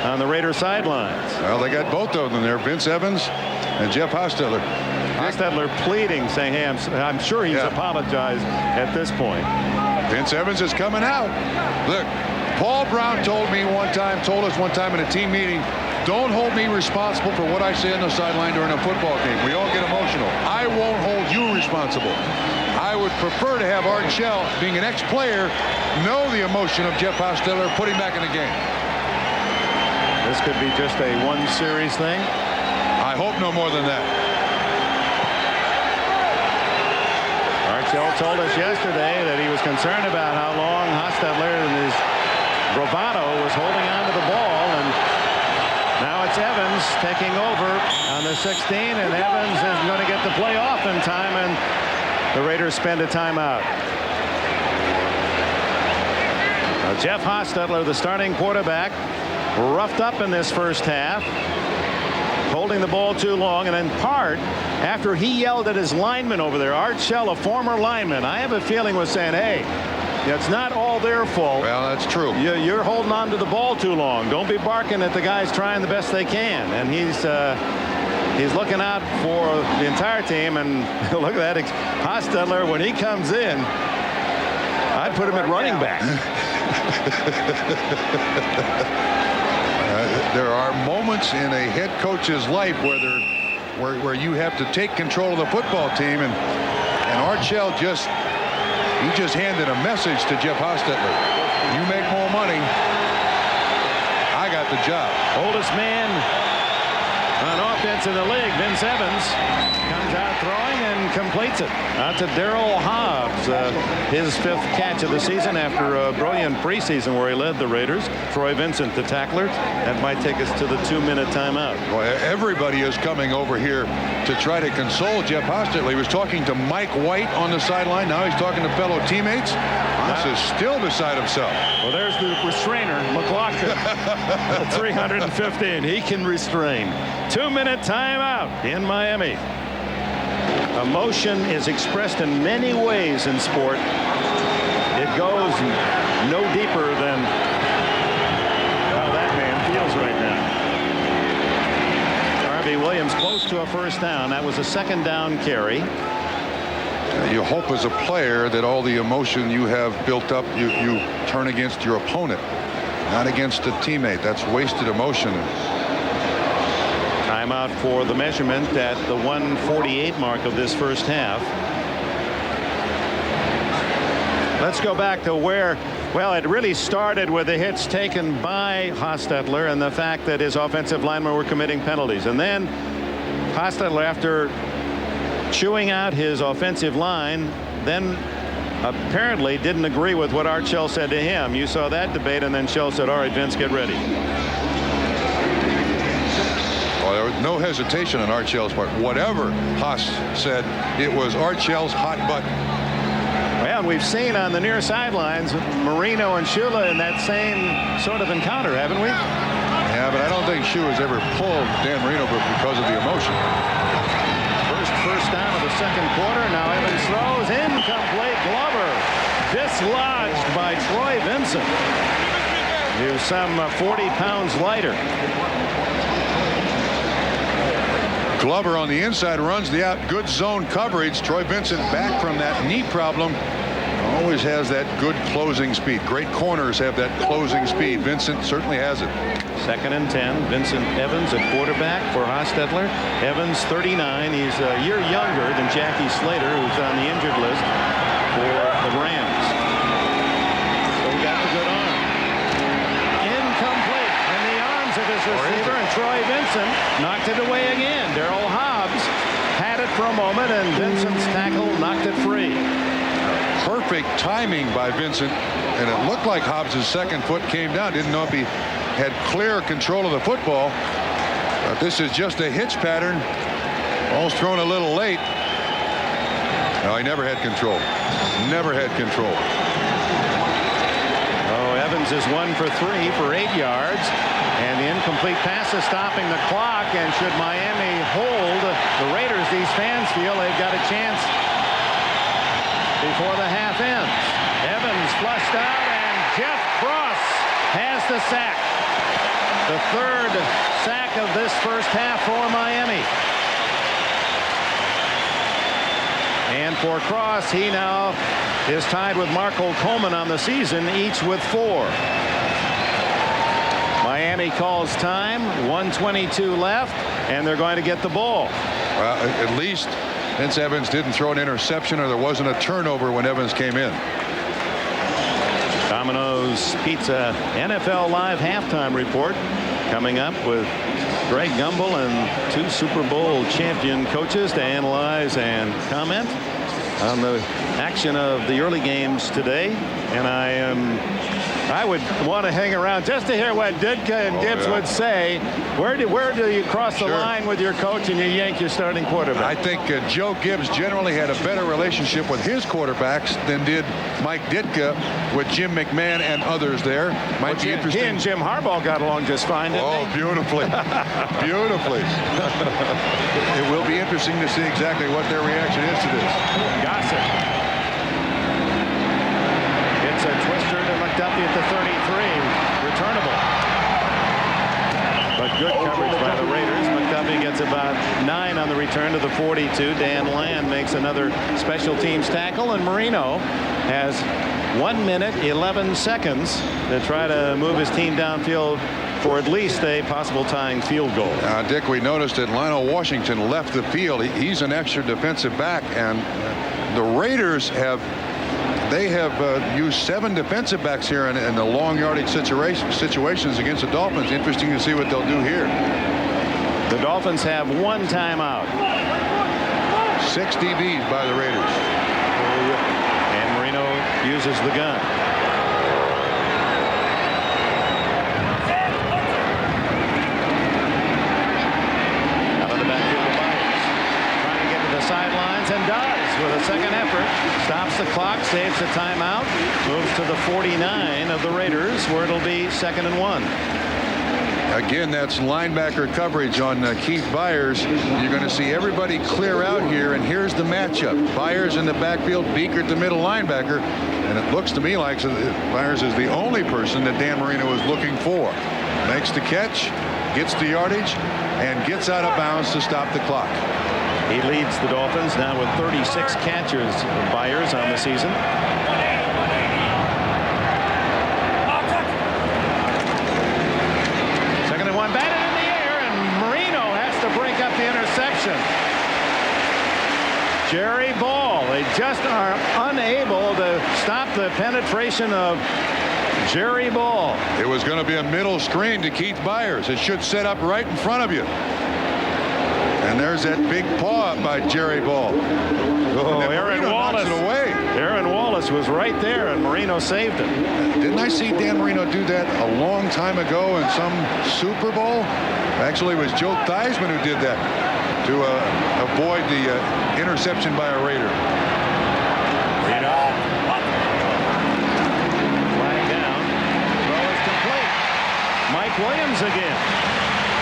S1: on the Raider sidelines.
S2: Well, they got both of them there, Vince Evans and Jeff Hostetler.
S1: Hostetler pleading, saying, hey, I'm sure he's apologized at this point.
S2: Vince Evans is coming out. Look. Paul Brown told us one time in a team meeting, don't hold me responsible for what I say on the sideline during a football game. We all get emotional. I won't hold you responsible. I would prefer to have Art Shell, being an ex-player, know the emotion of Jeff Hostetler, put him back in the game.
S1: This could be just a one-series thing.
S2: I hope no more than that.
S1: Art Shell told us yesterday that he was concerned about how long Hostetler and his bravado was holding on to the ball, and now it's Evans taking over on the 16, and Evans is going to get the play off in time, and the Raiders spend a timeout. Now Jeff Hostetler, the starting quarterback, roughed up in this first half, holding the ball too long, and in part after he yelled at his lineman over there. Art Shell, a former lineman, I have a feeling was saying, hey, it's not all their fault.
S2: Well, that's true.
S1: You're holding on to the ball too long. Don't be barking at the guys trying the best they can. And he's looking out for the entire team. And look at that, Hostetler, when he comes in, I'd put him at running back.
S2: There are moments in a head coach's life where you have to take control of the football team, and Art Shell just handed a message to Jeff Hostetler. You make more money, I got the job.
S1: Oldest man on offense in the league, Vince Evans, comes out throwing and completes it out to Darryl Hobbs. His 5th catch of the season after a brilliant preseason where he led the Raiders. Troy Vincent, the tackler. That might take us to the 2-minute timeout.
S2: Well, everybody is coming over here to try to console Jeff Hostetler. He was talking to Mike White on the sideline. Now he's talking to fellow teammates. Haas is still beside himself.
S1: Well, there's the restrainer, McLaughlin. 315. He can restrain. 2-minute timeout in Miami. Emotion is expressed in many ways in sport. It goes no deeper than how that man feels right now. Harvey Williams close to a first down. That was a 2nd down carry.
S2: You hope as a player that all the emotion you have built up, you turn against your opponent, not against a teammate. That's wasted emotion.
S1: Timeout for the measurement at the 1:48 mark of this first half. Let's go back to where, well, it really started with the hits taken by Hostetler and the fact that his offensive linemen were committing penalties. And then Hostetler, after chewing out his offensive line, then apparently didn't agree with what Art Shell said to him. You saw that debate, and then Shell said, all right, Vince, get ready.
S2: Well, there was no hesitation on Art Shell's part. Whatever Haas said, it was Art Shell's hot button.
S1: Well, we've seen on the near sidelines Marino and Shula in that same sort of encounter, haven't we?
S2: Yeah, but I don't think Shula has ever pulled Dan Marino because of the emotion.
S1: First down of the 2nd quarter. Now Evans throws incomplete. Glover dislodged by Troy Vincent, who's some 40 pounds lighter.
S2: Glover on the inside runs the out. Good zone coverage. Troy Vincent back from that knee problem. Always has that good closing speed. Great corners have that closing speed. Vincent certainly has it.
S1: 2nd and 10. Vincent Evans at quarterback for Hostetler. Evans 39. He's a year younger than Jackie Slater, who's on the injured list for the Rams. So he got the good arm. Incomplete in the arms of his receiver, and Troy Vincent knocked it away again. Darryl Hobbs had it for a moment, and Vincent's tackle knocked it free.
S2: Perfect timing by Vincent, and it looked like Hobbs' 2nd foot came down. Didn't know if he had clear control of the football, but this is just a hitch pattern. Ball's thrown a little late. No, he never had control. Never had control.
S1: Oh, Evans is 1 for 3 for 8 yards, and the incomplete pass is stopping the clock. And should Miami hold the Raiders, these fans feel they've got a chance before the half ends. Evans flushed out, and Jeff Cross has the sack. The 3rd sack of this first half for Miami. And for Cross, he now is tied with Marco Coleman on the season, each with 4. Miami calls time, 1:22 left, and they're going to get the ball.
S2: Well, at least Vince Evans didn't throw an interception, or there wasn't a turnover when Evans came in.
S1: Domino's Pizza NFL Live halftime report coming up with Greg Gumbel and 2 Super Bowl champion coaches to analyze and comment on the action of the early games today. And I would want to hang around just to hear what Ditka and Gibbs would say. Where do you cross the line with your coach and you yank your starting quarterback?
S2: I think Joe Gibbs generally had a better relationship with his quarterbacks than did Mike Ditka with Jim McMahon and others there. Might be interesting.
S1: He and Jim Harbaugh got along just fine, didn't they?
S2: Beautifully. Beautifully. It will be interesting to see exactly what their reaction is to this.
S1: Gossett. It's a twister to McDuffie at the 33. Returnable. But good coverage by the Raiders. McDuffie gets about 9 on the return to the 42. Dan Land makes another special teams tackle, and Marino has 1 minute 11 seconds to try to move his team downfield for at least a possible tying field goal.
S2: Dick, we noticed that Lionel Washington left the field. He's an extra defensive back, and the Raiders have used 7 defensive backs here in the long yardage situations against the Dolphins. Interesting to see what they'll do here.
S1: The Dolphins have 1 timeout.
S2: 6 DBs by the Raiders.
S1: And Marino uses the gun. Out of the backfield of Byers. Trying to get to the sidelines and does with a second effort. Stops the clock, saves the timeout, moves to the 49 of the Raiders, where it'll be 2nd and 1.
S2: Again, that's linebacker coverage on Keith Byers. You're going to see everybody clear out here, and here's the matchup. Byers in the backfield, Beekert the middle linebacker, and it looks to me like Byers is the only person that Dan Marino is looking for. Makes the catch, gets the yardage, and gets out of bounds to stop the clock.
S1: He leads the Dolphins now with 36 catches. Byers on the season. Batted in the air, and Marino has to break up the interception. Jerry Ball. They just are unable to stop the penetration of Jerry Ball.
S2: It was going to be a middle screen to Keith Byers. It should set up right in front of you. And there's that big paw by Jerry Ball.
S1: Oh, Aaron Wallace.
S2: Knocks it away.
S1: Aaron Wallace was right there, and Marino saved it.
S2: Didn't I see Dan Marino do that a long time ago in some Super Bowl? Actually, it was Joe Theismann who did that to avoid the interception by a Raider.
S1: Marino. Flag down. Throw is complete. Mike Williams again.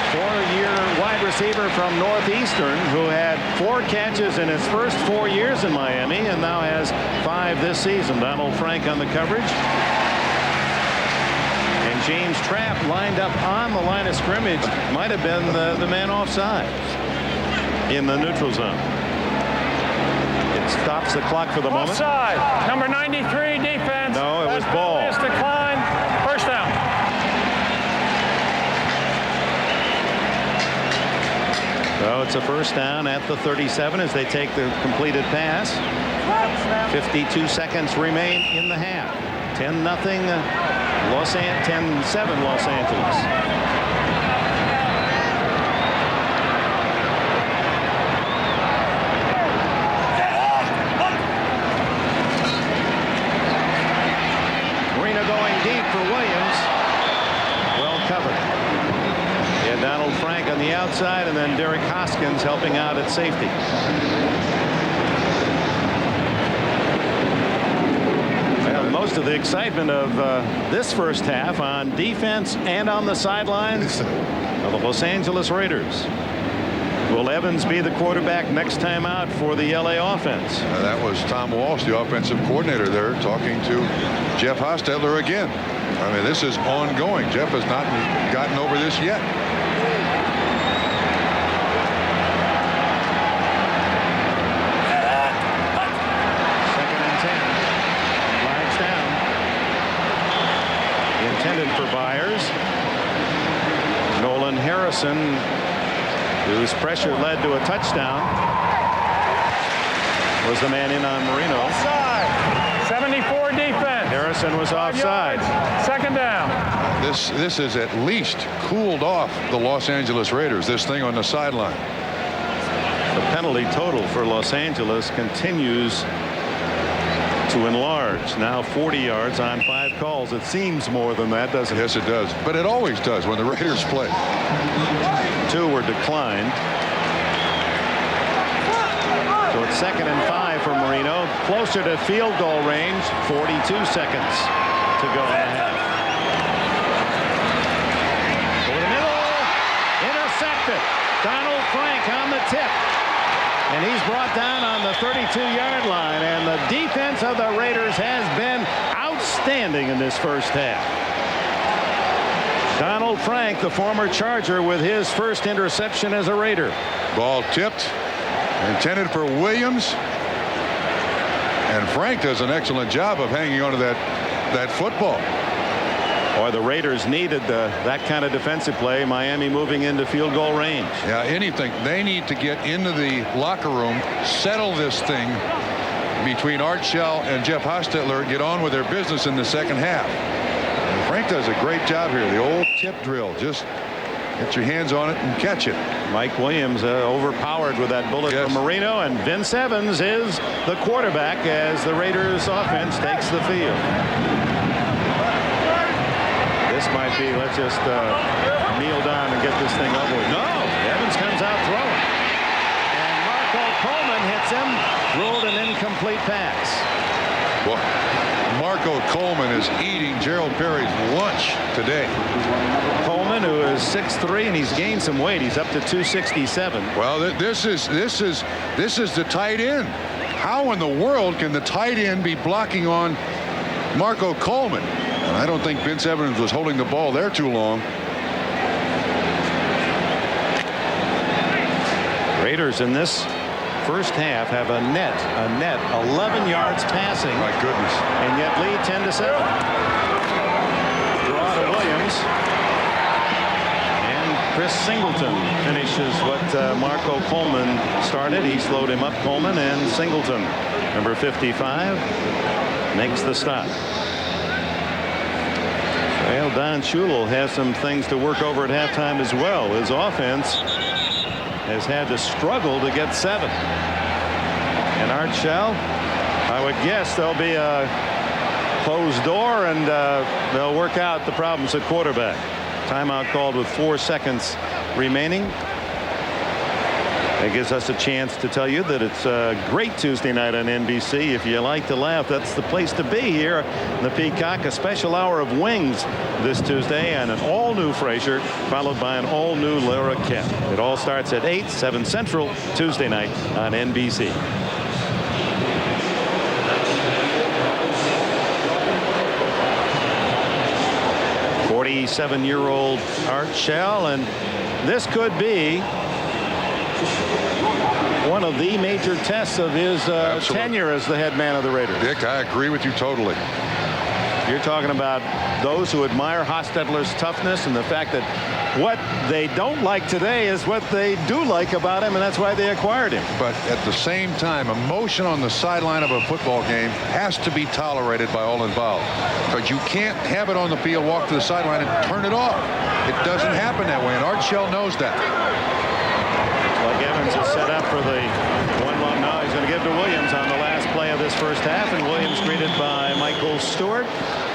S1: 4-year wide receiver from Northeastern who had 4 catches in his first 4 years in Miami and now has 5 this season. Donald Frank on the coverage. And James Trapp lined up on the line of scrimmage. Might have been the man offside in the neutral zone. It stops the clock for the moment.
S4: Offside. Number 93 defense.
S1: No, it was Ball.
S4: Decline. First down.
S1: So it's a first down at the 37 as they take the completed pass. 52 seconds remain in the half. 10-0 10-7 Los Angeles. Marino going deep for Williams. Well covered. Yeah, Donald Frank on the outside, and then Derek Hoskins helping out at safety. Well, most of the excitement of this first half on defense and on the sidelines of the Los Angeles Raiders. Will Evans be the quarterback next time out for the LA offense?
S2: That was Tom Walsh, the offensive coordinator there, talking to Jeff Hostetler again. I mean, this is ongoing. Jeff has not gotten over this yet.
S1: Intended for Byers. Nolan Harrison, whose pressure led to a touchdown, was the man in on Marino.
S4: Offside. 74 defense.
S1: Harrison was offside.
S4: Second down.
S2: This is at least cooled off the Los Angeles Raiders. This thing on the sideline.
S1: The penalty total for Los Angeles continues to enlarge. Now 40 yards on 5 calls. It seems more than that, doesn't it?
S2: Yes, it does. But it always does when the Raiders play.
S1: 2 were declined. So it's 2nd and 5 for Marino. Closer to field goal range. 42 seconds to go in the half. Over the middle. Intercepted. Donald Frank on the tip. And he's brought down on the 32-yard line. And the defense of the Raiders has been outstanding in this first half. Donald Frank, the former Charger, with his first interception as a Raider.
S2: Ball tipped. Intended for Williams. And Frank does an excellent job of hanging onto that football.
S1: Boy, the Raiders needed that kind of defensive play. Miami moving into field goal range.
S2: Yeah, anything. They need to get into the locker room, settle this thing between Art Shell and Jeff Hostetler, get on with their business in the second half. And Frank does a great job here. The old tip drill, just Get your hands on it and catch it.
S1: Mike Williams overpowered with that bullet from Marino, and Vince Evans is the quarterback as the Raiders offense takes the field. This might be, let's just kneel down and get this thing over with. No, Evans comes out throwing. And Marco Coleman hits him, ruled an incomplete pass.
S2: Well, Marco Coleman is eating Gerald Perry's lunch today.
S1: Coleman, who is 6'3", and he's gained some weight. He's up to 267.
S2: Well, this is the tight end. How in the world can the tight end be blocking on Marco Coleman? And I don't think Vince Evans was holding the ball there too long.
S1: Raiders in this first half have a net 11 yards passing.
S2: My goodness.
S1: And yet lead 10-7. Draw to Williams. And Chris Singleton finishes what Marco Coleman started. He slowed him up, Coleman, and Singleton, number 55, makes the stop. Well, Don Shula has some things to work over at halftime as well. His offense has had to struggle to get 7. And Art Shell, I would guess there'll be a closed door, and they'll work out the problems at quarterback. Timeout called with 4 seconds remaining. It gives us a chance to tell you that it's a great Tuesday night on NBC. If you like to laugh, that's the place to be here in the Peacock. A special hour of wings this Tuesday, and an all-new Frasier, followed by an all-new Lara Kent. It all starts at 8, 7 Central, Tuesday night on NBC. '47-year-old Art Shell, and this could be one of the major tests of his tenure as the head man of the Raiders.
S2: Dick, I agree with you totally.
S1: You're talking about those who admire Hostetler's toughness and the fact that what they don't like today is what they do like about him, and that's why they acquired him.
S2: But at the same time, emotion on the sideline of a football game has to be tolerated by all involved, because you can't have it on the field, walk to the sideline, and turn it off. It doesn't happen that way, and Art Shell knows that.
S1: Like Evans is set up for the one-long. Now he's going to give to Williams on the last play of this first half, and Williams greeted by Michael Stewart,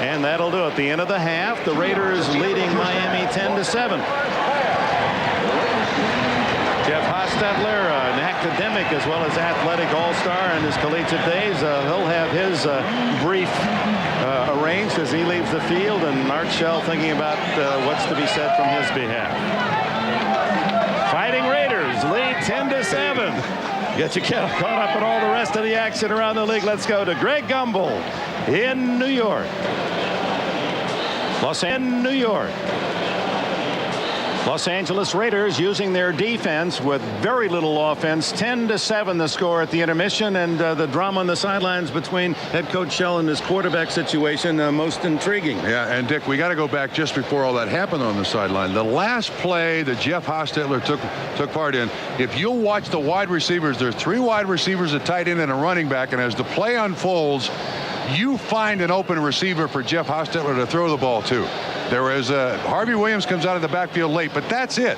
S1: and that'll do it. The end of the half, the Raiders leading Miami 10-7. Jeff Hostetler, an academic as well as athletic all-star in his collegiate days. He'll have his brief arranged as he leaves the field, and Art Shell thinking about what's to be said from his behalf. Fighting Raiders lead 10-7. Get you caught up in all the rest of the action around the league. Let's go to Greg Gumbel in New York. Los Angeles Raiders using their defense with very little offense. 10-7 the score at the intermission, and the drama on the sidelines between head coach Shell and his quarterback situation most intriguing.
S2: Yeah, and Dick, we got to go back just before all that happened on the sideline. The last play that Jeff Hostetler took part in, if you'll watch the wide receivers, there's 3 wide receivers, a tight end, and a running back, and as the play unfolds, you find an open receiver for Jeff Hostetler to throw the ball to. There is Harvey Williams comes out of the backfield late, but that's it.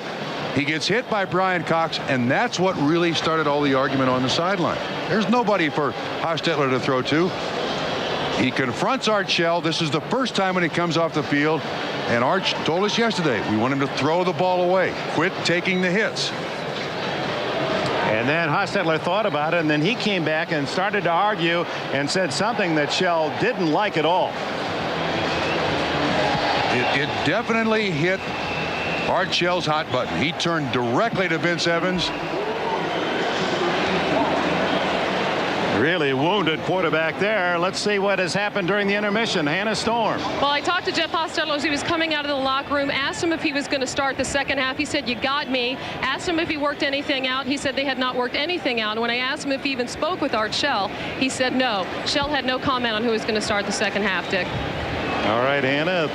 S2: He gets hit by Brian Cox, and that's what really started all the argument on the sideline. There's nobody for Hostetler to throw to. He confronts Art Shell. This is the first time when he comes off the field, and Art told us yesterday, we want him to throw the ball away. Quit taking the hits.
S1: And then Hostetler thought about it, and then he came back and started to argue and said something that Shell didn't like at all.
S2: It definitely hit Art Shell's hot button. He turned directly to Vince Evans.
S1: Really wounded quarterback there. Let's see what has happened during the intermission. Hannah Storm.
S3: Well, I talked to Jeff Hostetler as he was coming out of the locker room, asked him if he was going to start the second half. He said, "You got me." Asked him if he worked anything out. He said they had not worked anything out. And when I asked him if he even spoke with Art Shell, he said no. Shell had no comment on who was going to start the second half, Dick.
S1: All right, Hannah,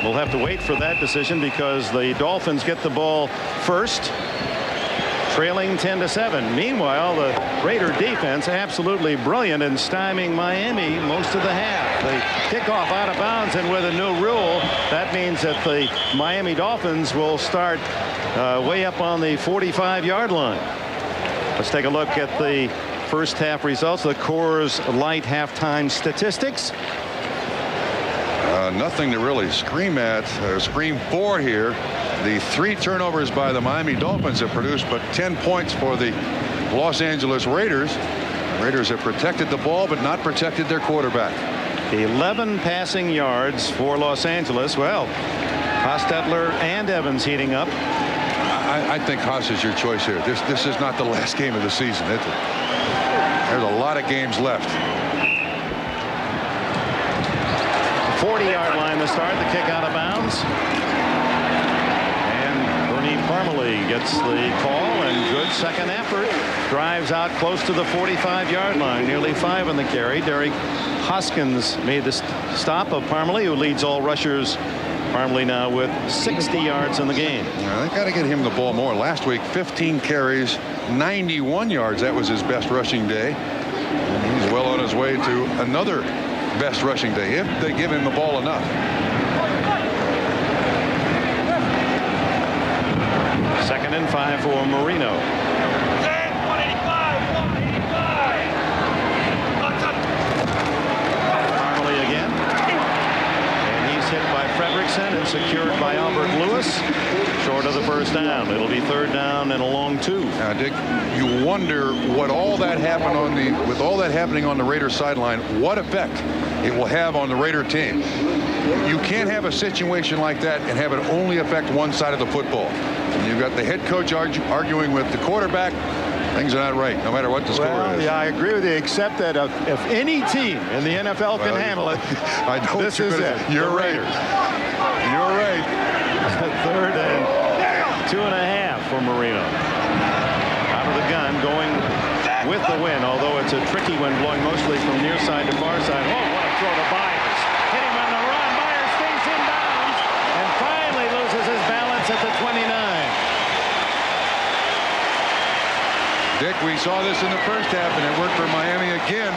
S1: we'll have to wait for that decision because the Dolphins get the ball first. trailing 10-7. Meanwhile, the Raider defense absolutely brilliant in stymieing Miami most of the half. The kickoff out of bounds, and with a new rule, that means that the Miami Dolphins will start way up on the 45-yard line. Let's take a look at the first half results, the Coors Light halftime statistics.
S2: Nothing to really scream at or scream for here. The 3 turnovers by the Miami Dolphins have produced but 10 points for the Los Angeles Raiders. The Raiders have protected the ball but not protected their quarterback. 11
S1: passing yards for Los Angeles. Well, Hostetler and Evans heating up.
S2: I think Haas is your choice here. This is not the last game of the season. There's a lot of games left.
S1: 40-yard line to start. The kick out of bounds. And Bernie Parmalee gets the call, and good second effort. Drives out close to the 45-yard line. Nearly 5 on the carry. Derek Hoskins made the stop of Parmalee, who leads all rushers. Parmalee now with 60 yards in the game.
S2: They've got to get him the ball more. Last week, 15 carries, 91 yards. That was his best rushing day. And he's well on his way to another best rushing day if they give him the ball enough.
S1: Second and 5 for Marino. Parmalee again. And he's hit by Fredrickson and secured by Albert Lewis. Short of the first down. It'll be third down and a long 2.
S2: Now, Dick, you wonder what all that happened on with all that happening on the Raiders sideline, what effect it will have on the Raider team. You can't have a situation like that and have it only affect one side of the football. And you've got the head coach arguing with the quarterback. Things are not right, no matter what the score is.
S1: Yeah, I agree with you, except that if any team in the NFL can handle it, this is it.
S2: You're right. You're right.
S1: Third and 2.5 for Marino. Out of the gun, going with the wind, although it's a tricky one, blowing mostly from near side to far side. Oh, what a throw to Byers. Hit him on the run. Byers stays in bounds and finally loses his balance at the 29.
S2: Dick, we saw this in the first half, and it worked for Miami again.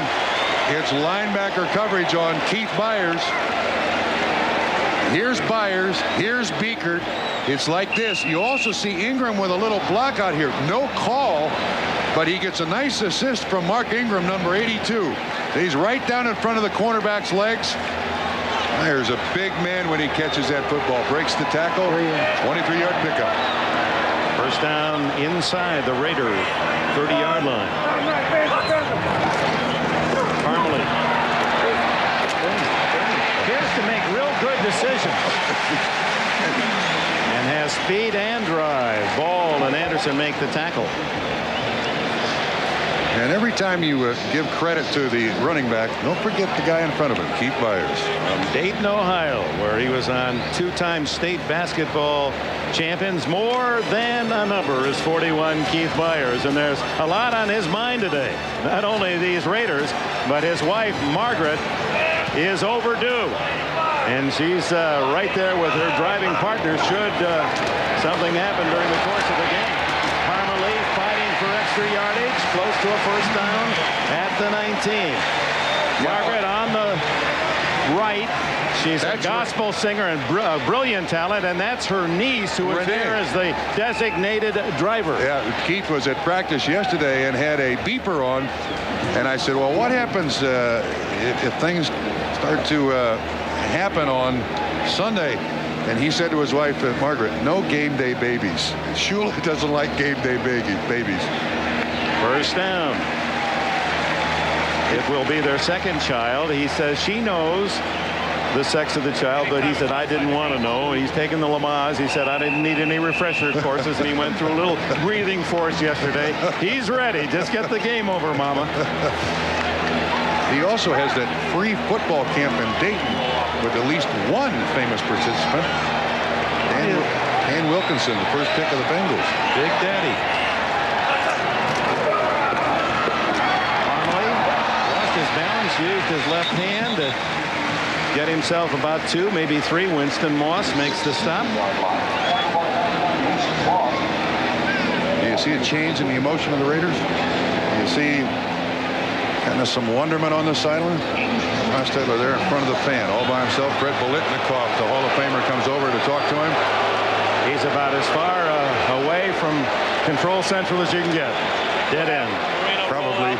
S2: It's linebacker coverage on Keith Byers. Here's Byers. Here's Beekert. It's like this. You also see Ingram with a little block out here. No call, but he gets a nice assist from Mark Ingram, number 82. He's right down in front of the cornerback's legs. Byers a big man when he catches that football. Breaks the tackle. 23-yard pickup.
S1: First down inside the Raider 30-yard line. Parmalee appears to make real good decisions. And has speed and drive. Ball and Anderson make the tackle.
S2: And every time you give credit to the running back, don't forget the guy in front of him, Keith Byers.
S1: From Dayton, Ohio, where he was on 2-time state basketball champions. More than a number is 41, Keith Byers. And there's a lot on his mind today. Not only these Raiders, but his wife, Margaret, is overdue. And she's right there with her driving partner should something happen during the course of the game. Parmalee fighting for extra yardage, close to a first down at the 19. Margaret on the right. She's a gospel singer and brilliant talent, and that's her niece, who was there as the designated driver.
S2: Yeah, Keith was at practice yesterday and had a beeper on, and I said, well, what happens if things start to happen on Sunday? And he said to his wife, Margaret, no game day babies. Shula doesn't like game day babies.
S1: First down. It will be their second child. He says she knows the sex of the child, but he said, I didn't want to know. He's taken the Lamaze. He said, I didn't need any refresher courses, and he went through a little breathing force yesterday. He's ready. Just get the game over, Mama.
S2: He also has that free football camp in Dayton with at least one famous participant. Dan Wilkinson, the first pick of the Bengals.
S1: Big Daddy. Parmalee lost his balance, used his left hand to get himself about 2, maybe 3. Winston Moss makes the stop.
S2: He you see a change in the emotion of the Raiders? You see kind of some wonderment on the sideline. Hostetler there in front of the fan, all by himself. Fred Bolitnikoff, the Hall of Famer, comes over to talk to him.
S1: He's about as far away from control central as you can get. Dead end.
S2: Probably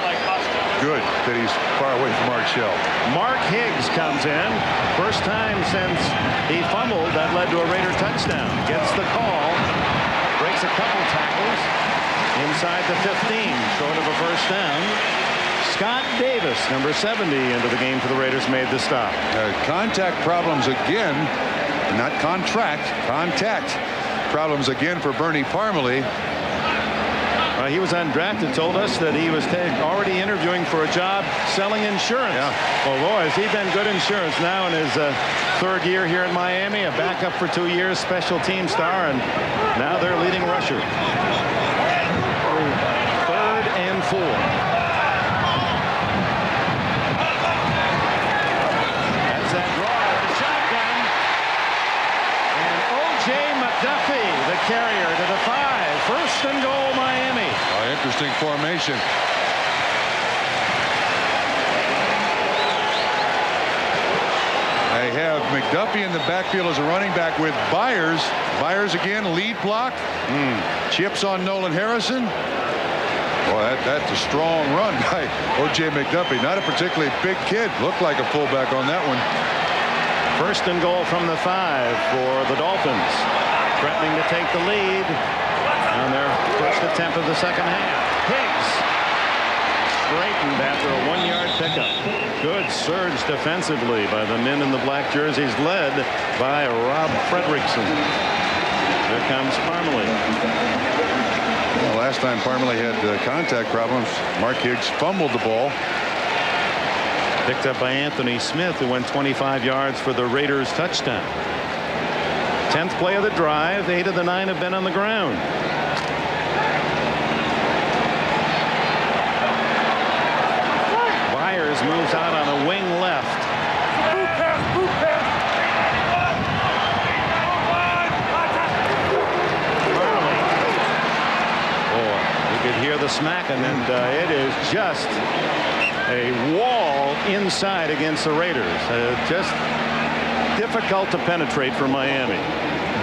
S2: good that he's far away from Art Shell.
S1: Mark Higgs comes in. First time since he fumbled that led to a Raider touchdown. Gets the call. Breaks a couple tackles inside the 15, short of a first down. Scott Davis, number 70, into the game for the Raiders, made the stop.
S2: Contact problems again. Not contract. Contact problems again for Bernie Parmalee.
S1: He was undrafted, told us that he was already interviewing for a job selling insurance.
S2: Yeah.
S1: Well, boy, has he been good insurance now in his third year here in Miami, a backup for 2 years, special team star, and now they're leading rusher. 3rd and 4. That's that draw with the shotgun. And O.J. McDuffie, the carrier, to the 5. 1st and goal, Miami.
S2: Interesting formation. They have McDuffie in the backfield as a running back with Byers. Byers again, lead block. Chips on Nolan Harrison. Boy, that's a strong run by O.J. McDuffie. Not a particularly big kid. Looked like a fullback on that one.
S1: 1st and goal from the 5 for the Dolphins. Threatening to take the lead on their first attempt of the second half. Higgs straightened after a 1-yard pickup. Good surge defensively by the men in the black jerseys, led by Rob Fredrickson. Here comes Parmalee.
S2: Well, last time Parmalee had contact problems, Mark Higgs fumbled the ball.
S1: Picked up by Anthony Smith, who went 25 yards for the Raiders touchdown. 10th play of the drive. 8 of the 9 have been on the ground. Byers moves out on a wing left. Boy, you could hear the smacking, and it is just a wall inside against the Raiders. Just difficult to penetrate for Miami.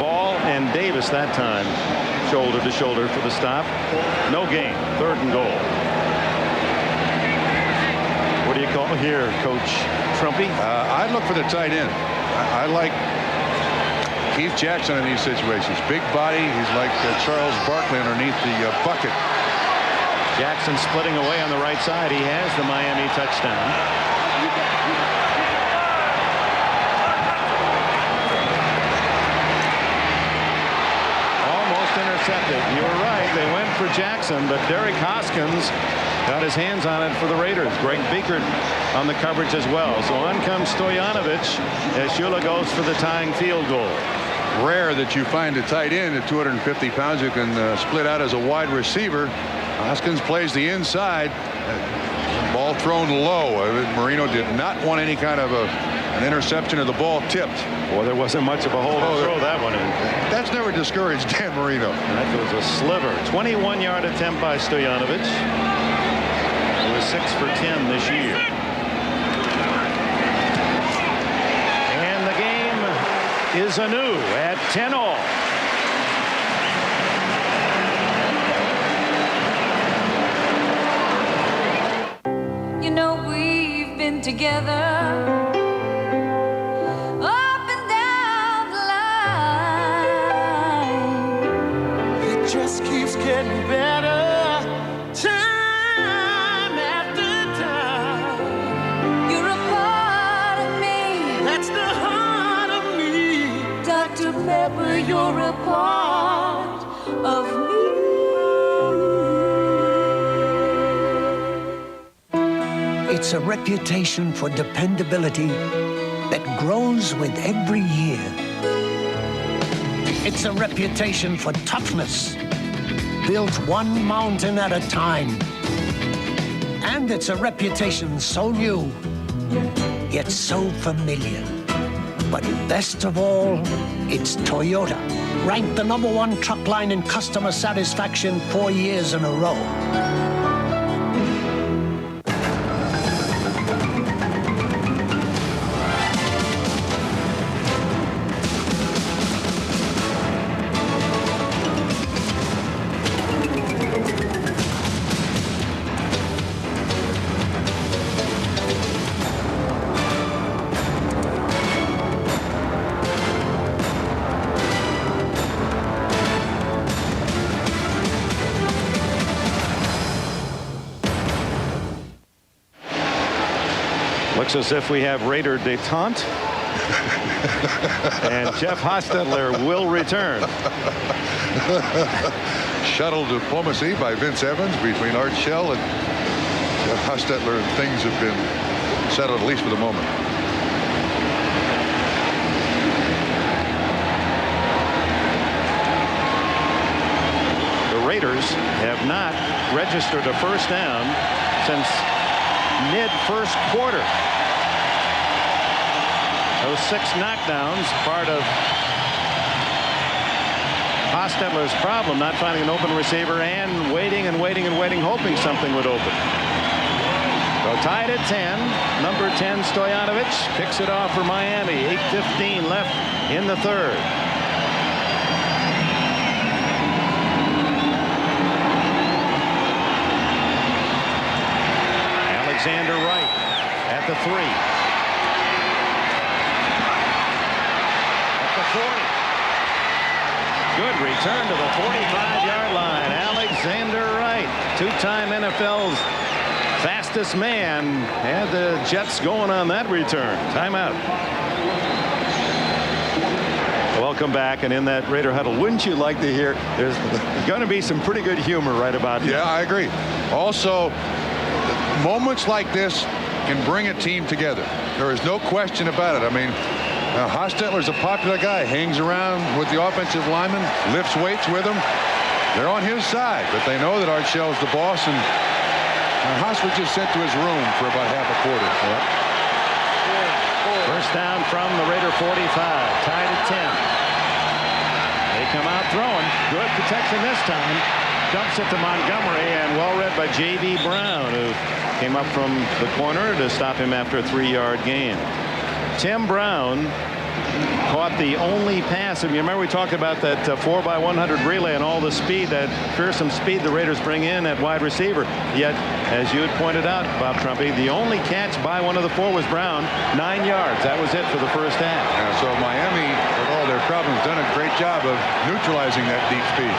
S1: Ball and Davis that time shoulder to shoulder for the stop. No gain. 3rd and goal. What do you call here, Coach Trumpy?
S2: I'd look for the tight end. I like Keith Jackson in these situations. Big body. He's like Charles Barkley underneath the bucket.
S1: Jackson splitting away on the right side. He has the Miami touchdown. Almost intercepted. You were right. They went for Jackson, but Derek Hoskins got his hands on it for the Raiders. Greg Biekert on the coverage as well. So on comes Stoyanovich as Shula goes for the tying field goal.
S2: Rare that you find a tight end at 250 pounds who can split out as a wide receiver. Hoskins plays the inside. Ball thrown low. Marino did not want any kind of an interception of the ball tipped.
S1: Well, there wasn't much of a hole to throw that one in.
S2: That's never discouraged Dan Marino.
S1: That was a sliver. 21-yard attempt by Stoyanovich. He was 6 for 10 this year. And the game is anew at 10-all.
S7: You know we've been together up and down the line.
S8: It just keeps getting better time after time.
S7: You're a part of me.
S8: That's the heart of me.
S7: Dr. Pepper, you're a part of me.
S9: It's a reputation for dependability that grows with every year. It's a reputation for toughness, built one mountain at a time. And it's a reputation so new, yet so familiar. But best of all, it's Toyota, ranked the #1 truck line in customer satisfaction 4 years in a row.
S1: Looks as if we have Raider detente. And Jeff Hostetler will return.
S2: Shuttle diplomacy by Vince Evans between Art Shell and Jeff Hostetler, and things have been settled, at least for the moment.
S1: The Raiders have not registered a first down since mid-first quarter. Those 6 knockdowns, part of Hostetler's problem, not finding an open receiver and waiting and waiting and waiting, hoping something would open. So tied at 10. Number 10, Stoyanovich, kicks it off for Miami. 8:15 left in the third. Alexander Wright at the 3. At the 40. Good return to the 45-yard line. Alexander Wright, 2-time NFL's fastest man, had the Jets going on that return. Timeout. Welcome back, and in that Raider huddle, wouldn't you like to hear there's going to be some pretty good humor right about now?
S2: Yeah, I agree. Also, moments like this can bring a team together. There is no question about it. I mean, Hostetler's a popular guy, hangs around with the offensive lineman, lifts weights with them. They're on his side, but they know that Art Shell's the boss, and Haas was just sent to his room for about half a quarter.
S1: Yep. First down from the Raider 45, tied at 10. They come out throwing. Good protection this time. Dumps it to Montgomery, and well read by J.B. Brown, who came up from the corner to stop him after a 3-yard gain. Tim Brown caught the only pass. And you remember we talked about that 4x100 relay and all the speed, that fearsome speed the Raiders bring in at wide receiver. Yet, as you had pointed out, Bob Trumpy, the only catch by one of the 4 was Brown, 9 yards. That was it for the first half.
S2: Yeah, so Miami, with all their problems, done a great job of neutralizing that deep speed.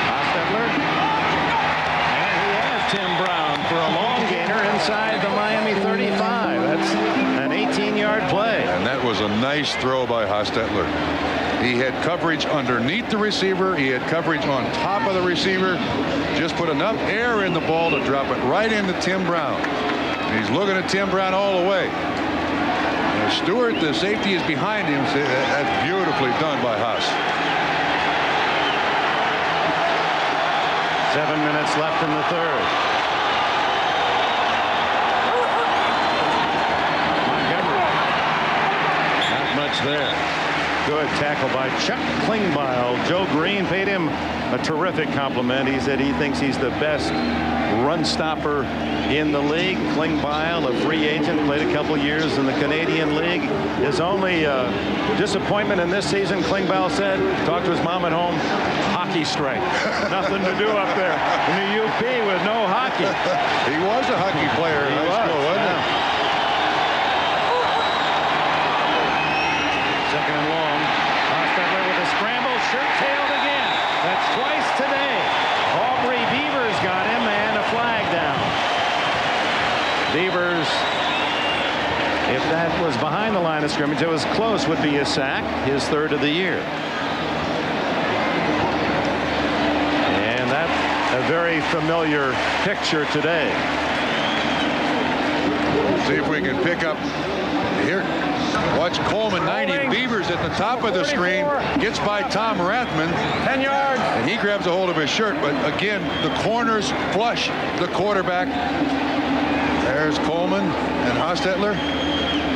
S1: Hostetler. And he has Tim Brown for a long gainer inside the Miami 35. That's an 18-yard play.
S2: And that was a nice throw by Hostetler. He had coverage underneath the receiver. He had coverage on top of the receiver. Just put enough air in the ball to drop it right into Tim Brown. And he's looking at Tim Brown all the way. And Stewart, the safety, is behind him. That's beautifully done by Haas.
S1: 7 minutes left in the third. There. Good tackle by Chuck Klingbeil. Joe Green paid him a terrific compliment. He said he thinks he's the best run stopper in the league. Klingbeil, a free agent, played a couple years in the Canadian League. His only disappointment in this season, Klingbeil said, talked to his mom at home, hockey strike. Nothing to do up there in the UP with no hockey.
S2: He was a hockey player in high school, wasn't he?
S1: Second and long. Hostetler with a scramble, shirt-tailed again. That's twice today. Aubrey Beavers got him, and a flag down. Beavers, if that was behind the line of scrimmage, it was close, would be a sack, his third of the year. And that's a very familiar picture today.
S2: See if we can pick up here. Watch Coleman, 90. Beavers at the top of the screen, gets by Tom Rathman.
S4: 10 yards.
S2: And he grabs a hold of his shirt, but again, the corners flush the quarterback. There's Coleman and Hostetler.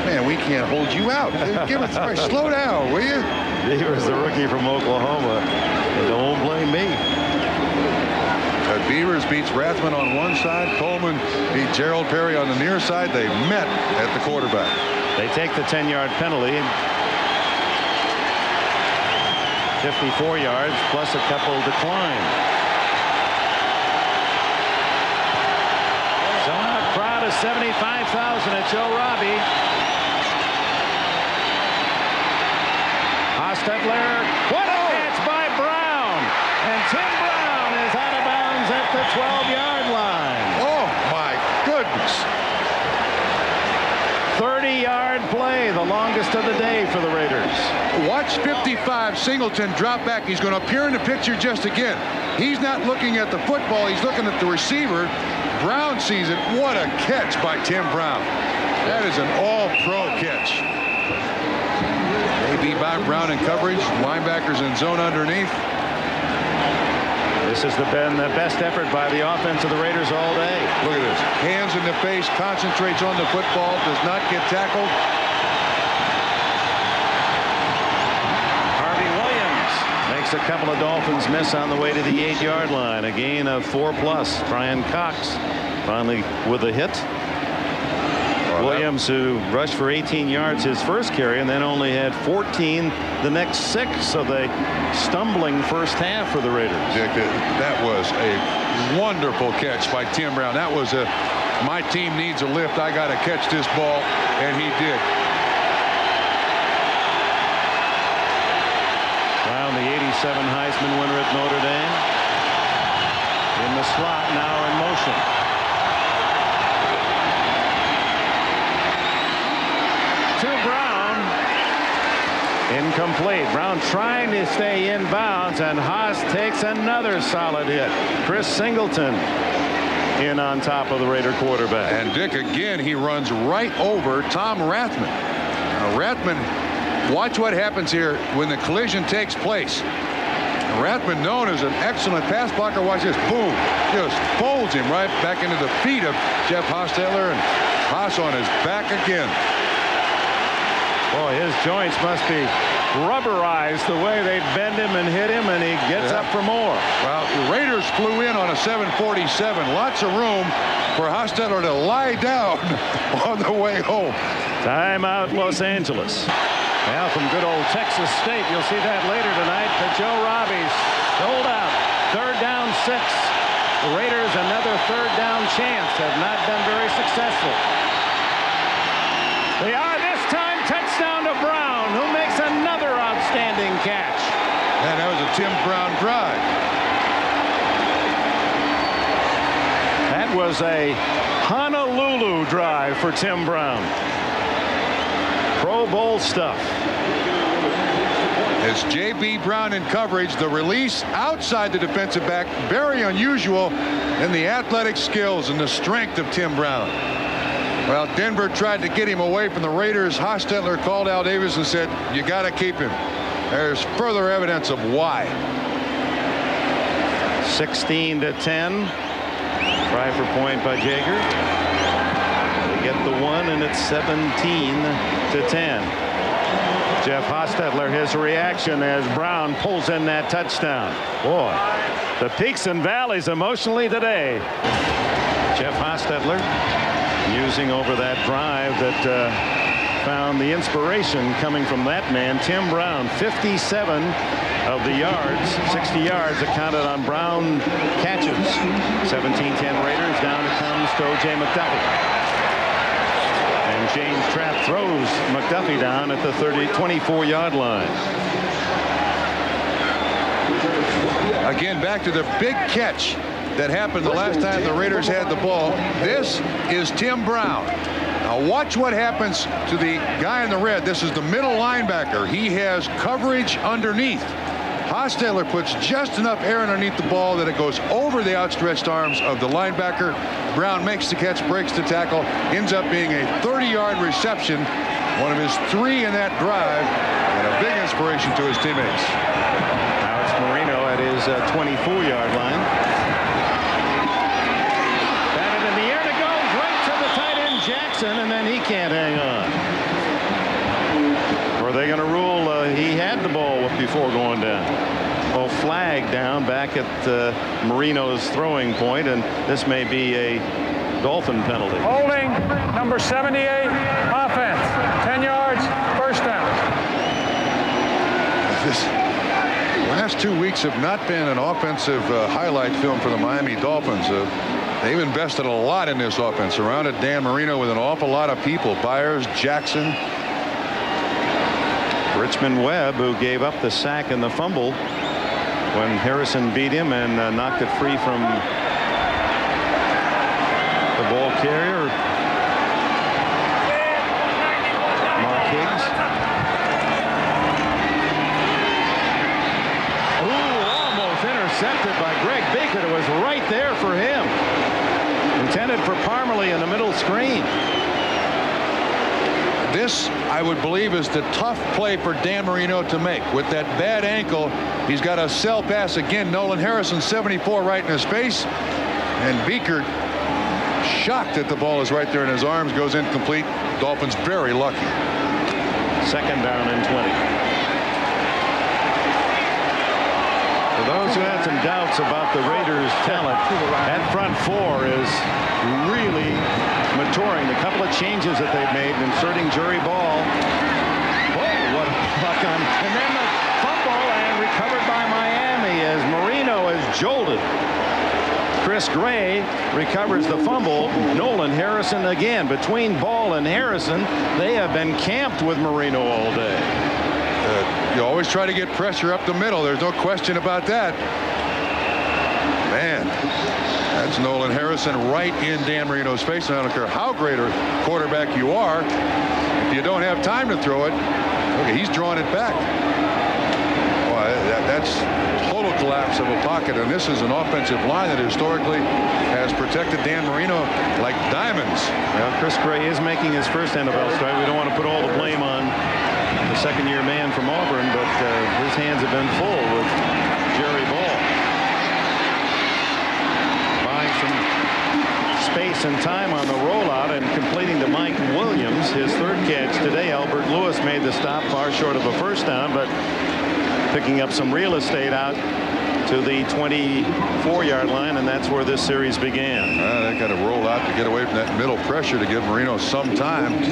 S2: Man, we can't hold you out. Give us slow down, will you?
S1: Beavers, the rookie from Oklahoma. Don't blame me.
S2: Beavers beats Rathman on one side. Coleman beat Gerald Perry on the near side. They met at the quarterback.
S1: They take the 10-yard penalty. 54 yards plus a couple decline. So a crowd of 75,000 at Joe Robbie. Hostetler, what a catch by Brown, and Tim Brown is out of bounds at the 12-yard line.
S2: Oh my goodness.
S1: 30-yard play, the longest of the day for the Raiders.
S2: Watch 55 Singleton drop back. He's going to appear in the picture just again. He's not looking at the football. He's looking at the receiver. Brown sees it. What a catch by Tim Brown. That is an all-pro catch. AB by Brown in coverage. Linebackers in zone underneath.
S1: This has been the best effort by the offense of the Raiders all day.
S2: Look at this. Hands in the face, concentrates on the football, does not get tackled.
S1: Harvey Williams makes a couple of Dolphins miss on the way to the 8-yard line. A gain of 4+. Brian Cox finally with a hit. Williams, who rushed for 18 yards his first carry and then only had 14 the next 6, so they stumbling first half for the Raiders.
S2: Dick, that was a wonderful catch by Tim Brown. That was a my team needs a lift. I got to catch this ball, and he did.
S1: Brown, the 87 Heisman winner at Notre Dame, in the slot now in motion. Incomplete. Brown trying to stay in bounds, and Haas takes another solid hit. Chris Singleton in on top of the Raider quarterback.
S2: And Dick, again, he runs right over Tom Rathman. Now, Rathman, watch what happens here when the collision takes place. Rathman, known as an excellent pass blocker, watch this. Boom. Just folds him right back into the feet of Jeff Hostetler, and Haas on his back again.
S1: Boy, his joints must be rubberized the way they bend him and hit him, and he gets up for more.
S2: Well, the Raiders flew in on a 747. Lots of room for Hostetler to lie down on the way home.
S1: Timeout, Los Angeles. Now from good old Texas State, you'll see that later tonight. But Joe Robbie sold out. 3rd down 6. The Raiders another 3rd down chance. Have not been very successful. They are this time. Touchdown to Brown, who makes another outstanding catch.
S2: And that was a Tim Brown drive.
S1: That was a Honolulu drive for Tim Brown. Pro Bowl stuff.
S2: As J.B. Brown in coverage, the release outside the defensive back, very unusual, and the athletic skills and the strength of Tim Brown. Well, Denver tried to get him away from the Raiders. Hostetler called Al Davis and said, you got to keep him. There's further evidence of why.
S1: 16-10. Try for point by Jaeger. They get the 1, and it's 17-10. Jeff Hostetler, his reaction as Brown pulls in that touchdown. Boy, the peaks and valleys emotionally today. Jeff Hostetler using over that drive that found the inspiration coming from that man, Tim Brown. 57 of the yards, 60 yards accounted on Brown catches. 17-10 Raiders. Down it comes to O.J. McDuffie. And James Trapp throws McDuffie down at the 24-yard line.
S2: Again, back to the big catch that happened the last time the Raiders had the ball. This is Tim Brown. Now watch what happens to the guy in the red. This is the middle linebacker. He has coverage underneath. Hostetler puts just enough air underneath the ball that it goes over the outstretched arms of the linebacker. Brown makes the catch, breaks the tackle, ends up being a 30-yard reception, one of his 3 in that drive, and a big inspiration to his teammates.
S1: Now it's Marino at his 24-yard line. Batted in the air, and it goes right to the tight Harrison, and then he can't hang on. Or are they going to rule he had the ball before going down? Well, flag down back at Marino's throwing point, and this may be a Dolphin penalty.
S4: Holding, number 78, offense. 10 yards, first down.
S2: This last 2 weeks have not been an offensive highlight film for the Miami Dolphins. They've invested a lot in this offense, surrounded Dan Marino with an awful lot of people. Byers, Jackson.
S1: Richmond Webb, who gave up the sack and the fumble when Harrison beat him and knocked it free from the ball carrier, Mark Higgs. Ooh, almost intercepted by Greg Beekert. It was right there for him. Intended for Parmalee in the middle screen.
S2: This, I would believe, is the tough play for Dan Marino to make. With that bad ankle, he's got a sell pass again. Nolan Harrison, 74, right in his face. And Beekert, shocked that the ball is right there in his arms, goes incomplete. Dolphins very lucky.
S1: Second down and 20. For those who had some doubts about the Raiders' talent, that front four is really maturing. The couple of changes that they've made, inserting Jerry Ball. Whoa, what a puck on. And then the fumble, and recovered by Miami as Marino is jolted. Chris Gray recovers the fumble. Nolan Harrison again. Between Ball and Harrison, they have been camped with Marino all day.
S2: You always try to get pressure up the middle. There's no question about that. Man, that's Nolan Harrison right in Dan Marino's face. And I don't care how great a quarterback you are, if you don't have time to throw it, okay, he's drawing it back. Well, that's total collapse of a pocket, and this is an offensive line that historically has protected Dan Marino like diamonds.
S1: Well, Chris Gray is making his first NFL start. We don't want to put all the blame on the second-year man from Auburn, but his hands have been full with Jerry Ball. Buying some space and time on the rollout and completing to Mike Williams, his third catch today. Albert Lewis made the stop far short of a first down, but picking up some real estate out to the 24-yard line, and that's where this series began.
S2: They got to roll out to get away from that middle pressure to give Marino some time.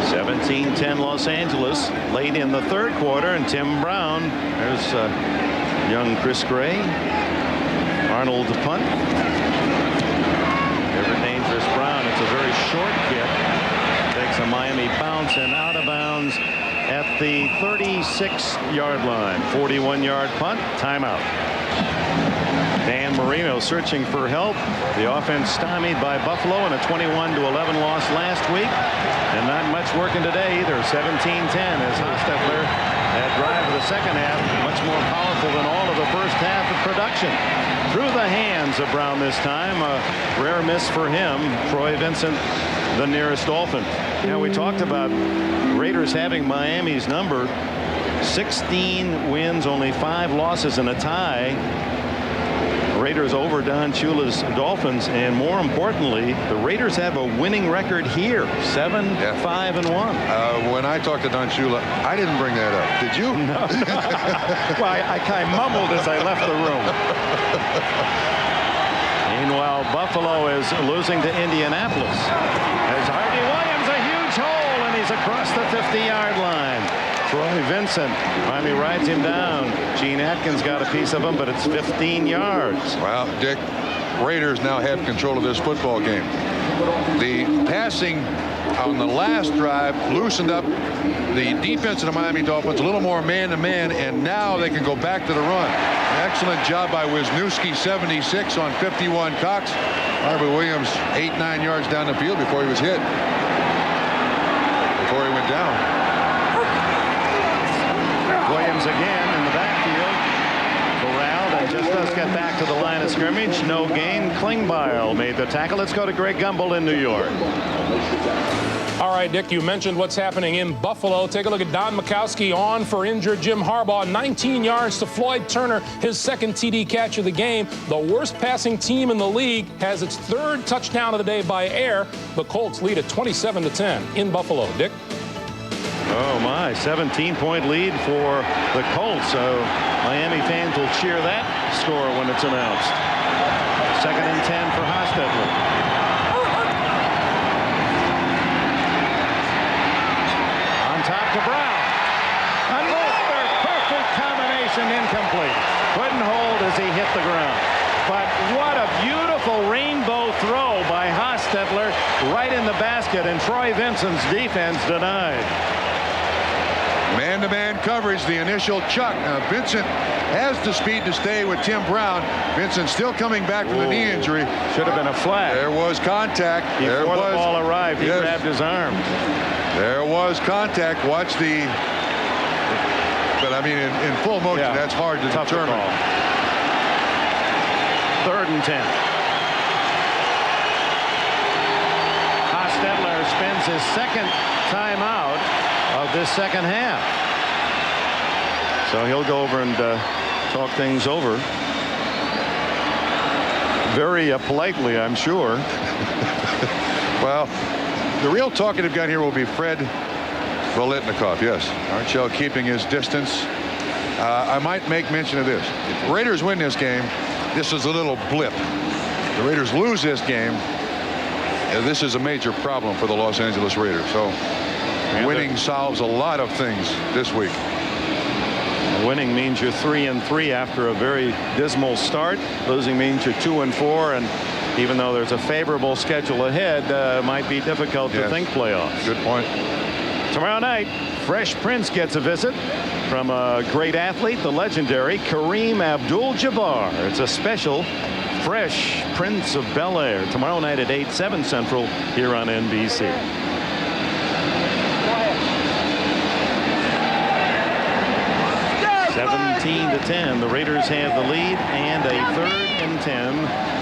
S1: 17-10 Los Angeles late in the third quarter, and Tim Brown, there's young Chris Gray, Arnold to punt. Ever dangerous Brown. It's a very short kick. Takes a Miami bounce and out of bounds at the 36-yard line. 41-yard punt. Timeout. Dan Marino searching for help. The offense stymied by Buffalo in a 21-11 loss last week. And not much working today either. 17-10 as Hostetler, that drive of the second half, much more powerful than all of the first half of production. Through the hands of Brown this time. A rare miss for him. Troy Vincent, the nearest Dolphin. You know, we talked about Raiders having Miami's number. 16 wins, only 5 losses and a tie. Raiders over Don Shula's Dolphins, and more importantly, the Raiders have a winning record here, 7-5-1.
S2: When I talked to Don Shula, I didn't bring that up. Did you?
S1: No. Well, I kind of mumbled as I left the room. Meanwhile, Buffalo is losing to Indianapolis. As Harvey Williams, a huge hole, and he's across the 50-yard line. Troy Vincent finally rides him down. Gene Atkins got a piece of him, but it's 15 yards.
S2: Well, Dick, Raiders now have control of this football game. The passing on the last drive loosened up the defense of the Miami Dolphins, a little more man-to-man, and now they can go back to the run. An excellent job by Wisniewski, 76 on 51 Cox. Harvey Williams, 8-9 yards down the field before he was hit. Before he went down.
S1: Williams again in the backfield. Corralled and just does get back to the line of scrimmage. No gain. Klingbeil made the tackle. Let's go to Greg Gumbel in New York.
S5: All right. right, Dick, you mentioned what's happening in Buffalo. Take a look at Don Majkowski on for injured Jim Harbaugh. 19 yards to Floyd Turner, his second TD catch of the game. The worst passing team in the league has its third touchdown of the day by air. The Colts lead at 27-10 in Buffalo. Dick?
S1: Oh, my. 17-point lead for the Colts. So Miami fans will cheer that score when it's announced. 2nd and 10 for Hostetler. Top to Brown. Another perfect combination, incomplete. Couldn't hold as he hit the ground. But what a beautiful rainbow throw by Hostetler right in the basket, and Troy Vincent's defense denied.
S2: Man-to-man coverage, the initial chuck. Now Vincent has the speed to stay with Tim Brown. Vincent still coming back from the knee injury.
S1: Should have been a flag.
S2: There was contact.
S1: Before the ball arrived, he grabbed his arm.
S2: There was contact. Watch the. But I mean, in full motion, that's hard to determine.
S1: 3rd and 10. Hostetler spends his second timeout of this second half. So he'll go over and talk things over. Very politely, I'm sure.
S2: Well, the real talkative guy here will be Fred Volitnikov. Yes, Archel keeping his distance. I might make mention of this. If the Raiders win this game, this is a little blip. The Raiders lose this game, this is a major problem for the Los Angeles Raiders. So winning solves a lot of things this week.
S1: Winning means you're 3-3 after a very dismal start. Losing means you're 2-4, and even though there's a favorable schedule ahead, might be difficult to think playoffs.
S2: Good point.
S1: Tomorrow night, Fresh Prince gets a visit from a great athlete, the legendary Kareem Abdul-Jabbar. It's a special Fresh Prince of Bel-Air tomorrow night at 8, 7 Central here on NBC. 17-10. The Raiders have the lead, and a 3rd and 10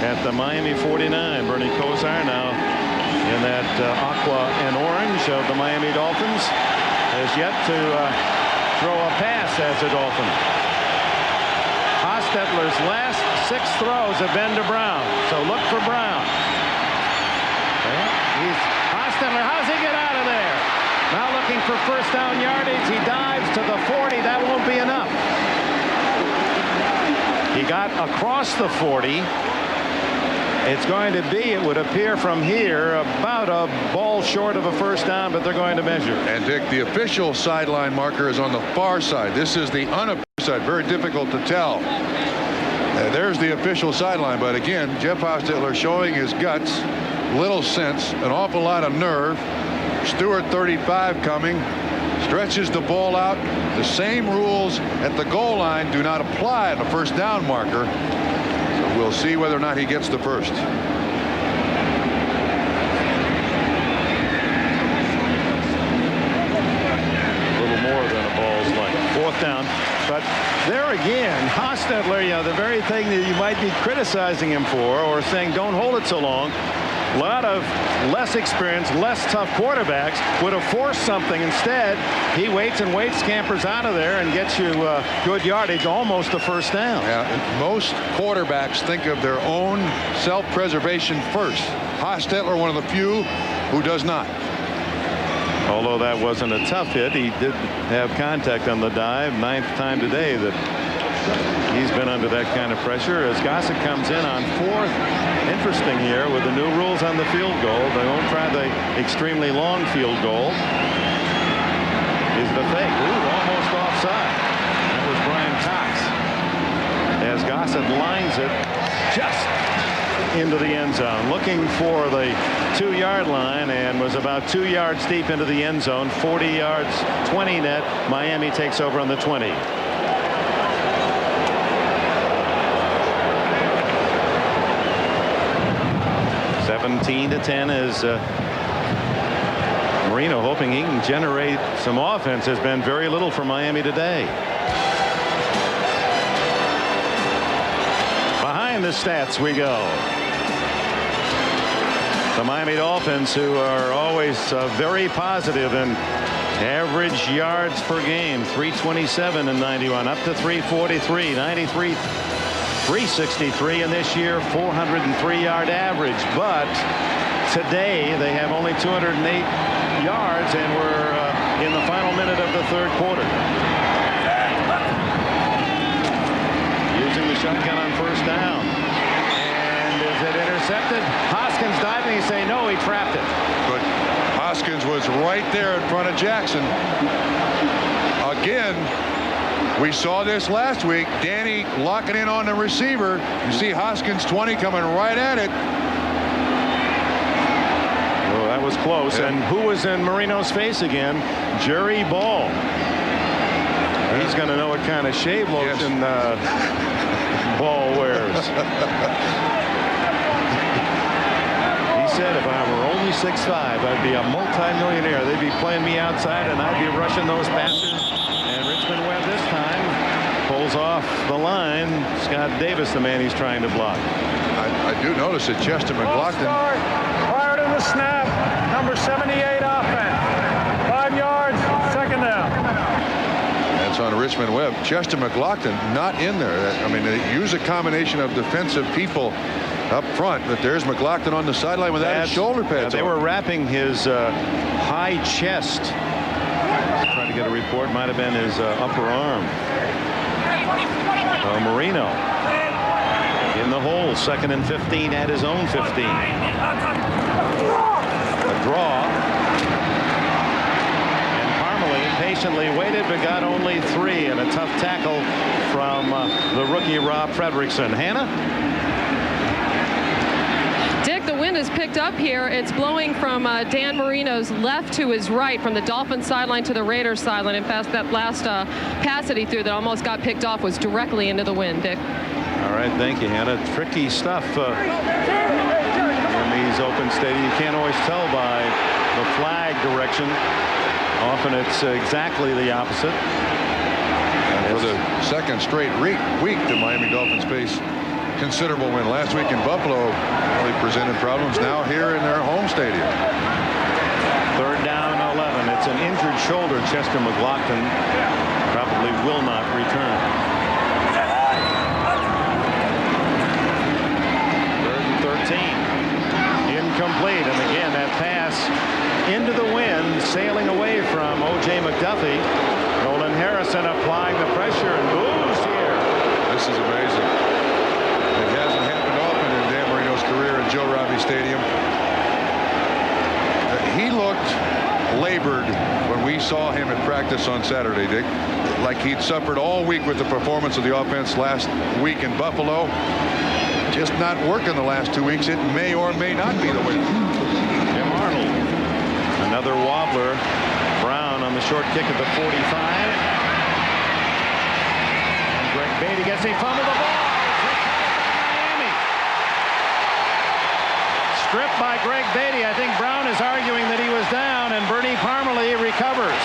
S1: at the Miami 49. Bernie Kosar now in that aqua and orange of the Miami Dolphins has yet to throw a pass as a Dolphin. Hostetler's last 6 throws have been to Brown, so look for Brown. Hostetler, how's he get out of there? Now looking for first down yardage. He dives to the 40. That won't be enough. He got across the 40. It's going to be, it would appear from here, about a ball short of a first down, but they're going to measure.
S2: And Dick, the official sideline marker is on the far side. This is the unofficial side. Very difficult to tell. There's the official sideline, but again, Jeff Hostetler showing his guts, little sense, an awful lot of nerve. Stewart, 35, coming, stretches the ball out. The same rules at the goal line do not apply at the first down marker. So we'll see whether or not he gets the first.
S1: A little more than a ball's length. 4th down. But there again, Hostetler, the very thing that you might be criticizing him for, or saying don't hold it so long. A lot of less experienced, less tough quarterbacks would have forced something. Instead, he waits and waits, scampers out of there, and gets you good yardage, almost a first down.
S2: Yeah, most quarterbacks think of their own self-preservation first. Hostetler, one of the few who does not.
S1: Although that wasn't a tough hit, he did have contact on the dive. 9th time today that he's been under that kind of pressure as Gossett comes in on 4th. Interesting here with the new rules on the field goal. They won't try the extremely long field goal. Is the fake. Ooh, almost offside. That was Brian Cox. As Gossett lines it just into the end zone. Looking for the 2-yard line and was about 2 yards deep into the end zone. 40 yards, 20 net. Miami takes over on the 20. 17-10 as Marino hoping he can generate some offense. Has been very little for Miami today. Behind the stats we go. The The Miami Dolphins, who are always very positive in average yards per game, 327 and 91, up to 343, 93, 363, and this year 403-yard average. But today they have only 208 yards, and we're in the final minute of the third quarter. Using the shotgun on first down. And is it intercepted? Hoskins diving. You say no, he trapped it.
S2: But Hoskins was right there in front of Jackson. Again, we saw this last week. Danny locking in on the receiver. You see Hoskins 20 coming right at it.
S1: Oh, that was close. Yeah. And who was in Marino's face again? Jerry Ball. He's going to know what kind of shave lotion Ball wears. He said if I were only 6'5", I'd be a multi-millionaire. They'd be playing me outside, and I'd be rushing those passes. And Richmond Webb this time pulls off the line. Scott Davis, the man he's trying to block.
S2: I do notice that Chester McLaughlin.
S4: Prior to the snap, number 78 offense. 5 yards, second down.
S2: That's on Richmond Webb. Chester McLaughlin not in there. I mean, they use a combination of defensive people up front, but there's McLaughlin on the sideline without his shoulder pads.
S1: They were wrapping his high chest. Trying to get a report. Might have been his upper arm. Marino in the hole, 2nd and 15 at his own 15. A draw. Patiently waited, but got only 3, and a tough tackle from the rookie Rob Fredrickson. Hannah?
S3: Dick, the wind is picked up here. It's blowing from Dan Marino's left to his right, from the Dolphins sideline to the Raiders sideline. In fact, that last pass that he threw that almost got picked off was directly into the wind, Dick.
S1: All right, thank you, Hannah. Tricky stuff in these open stadiums. You can't always tell by the flag direction. Often it's exactly the opposite.
S2: And for the second straight week, the Miami Dolphins face considerable win. Last week in Buffalo really presented problems. Now here in their home stadium.
S1: 3rd down, 11. It's an injured shoulder. Chester McLaughlin probably will not return. 3rd and 13. Incomplete. And again, that pass into the wind, sailing away from O.J. McDuffie. Nolan Harrison applying the pressure and boost here.
S2: This is amazing. It hasn't happened often in Dan Marino's career at Joe Robbie Stadium. He looked labored when we saw him at practice on Saturday, Dick. Like he'd suffered all week with the performance of the offense last week in Buffalo. Just not working the last 2 weeks. It may or may not be the way.
S1: Jim Arnold. Another wobbler. Brown on the short kick at the 45. And Greg Beatty gets a fumble the ball. Miami. Stripped by Greg Beatty. I think Brown is arguing that he was down, and Bernie Parmalee recovers.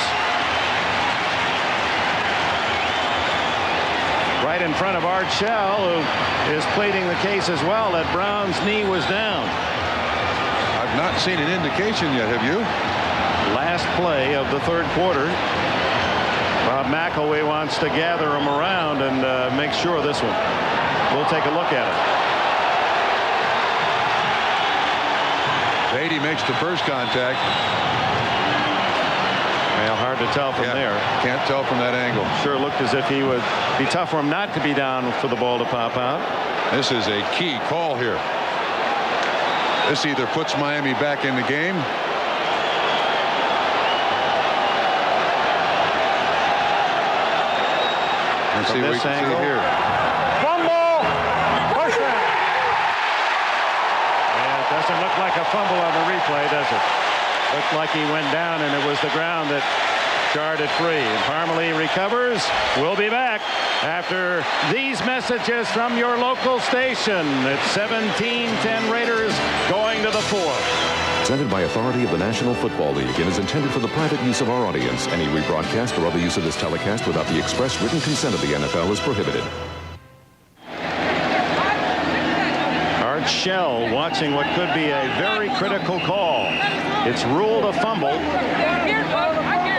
S1: Right in front of Art Shell, who is pleading the case as well that Brown's knee was down.
S2: I've not seen an indication yet, have you?
S1: Last play of the third quarter. Bob McElwee wants to gather him around and make sure of this one. We'll take a look at it.
S2: Beatty makes the first contact.
S1: Well, hard to tell from there.
S2: Can't tell from that angle.
S1: Sure looked as if he would be tough for him not to be down for the ball to pop out.
S2: This is a key call here. This either puts Miami back in the game. Let's see what we can see here.
S4: Fumble! Touchdown!
S1: Yeah, it doesn't look like a fumble on the replay, does it? Looked like he went down and it was the ground that jarred it free. And Parmalee recovers. We'll be back after these messages from your local station. It's 17-10 Raiders going to the fourth.
S10: Presented by authority of the National Football League and is intended for the private use of our audience. Any rebroadcast or other use of this telecast without the express written consent of the NFL is prohibited.
S1: Art Shell watching what could be a very critical call. It's ruled a fumble.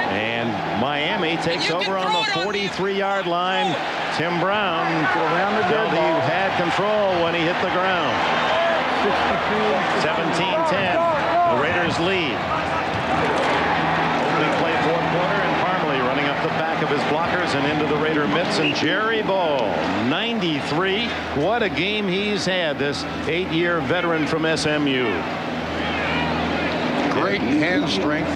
S1: And Miami takes over on the 43-yard line. Tim Brown felt he had control when he hit the ground. 17-10. The Raiders lead. Opening play fourth quarter, and Parmalee running up the back of his blockers and into the Raider mitts, and Jerry Ball, 93. What a game he's had, this 8-year veteran from SMU.
S2: Great hand strength.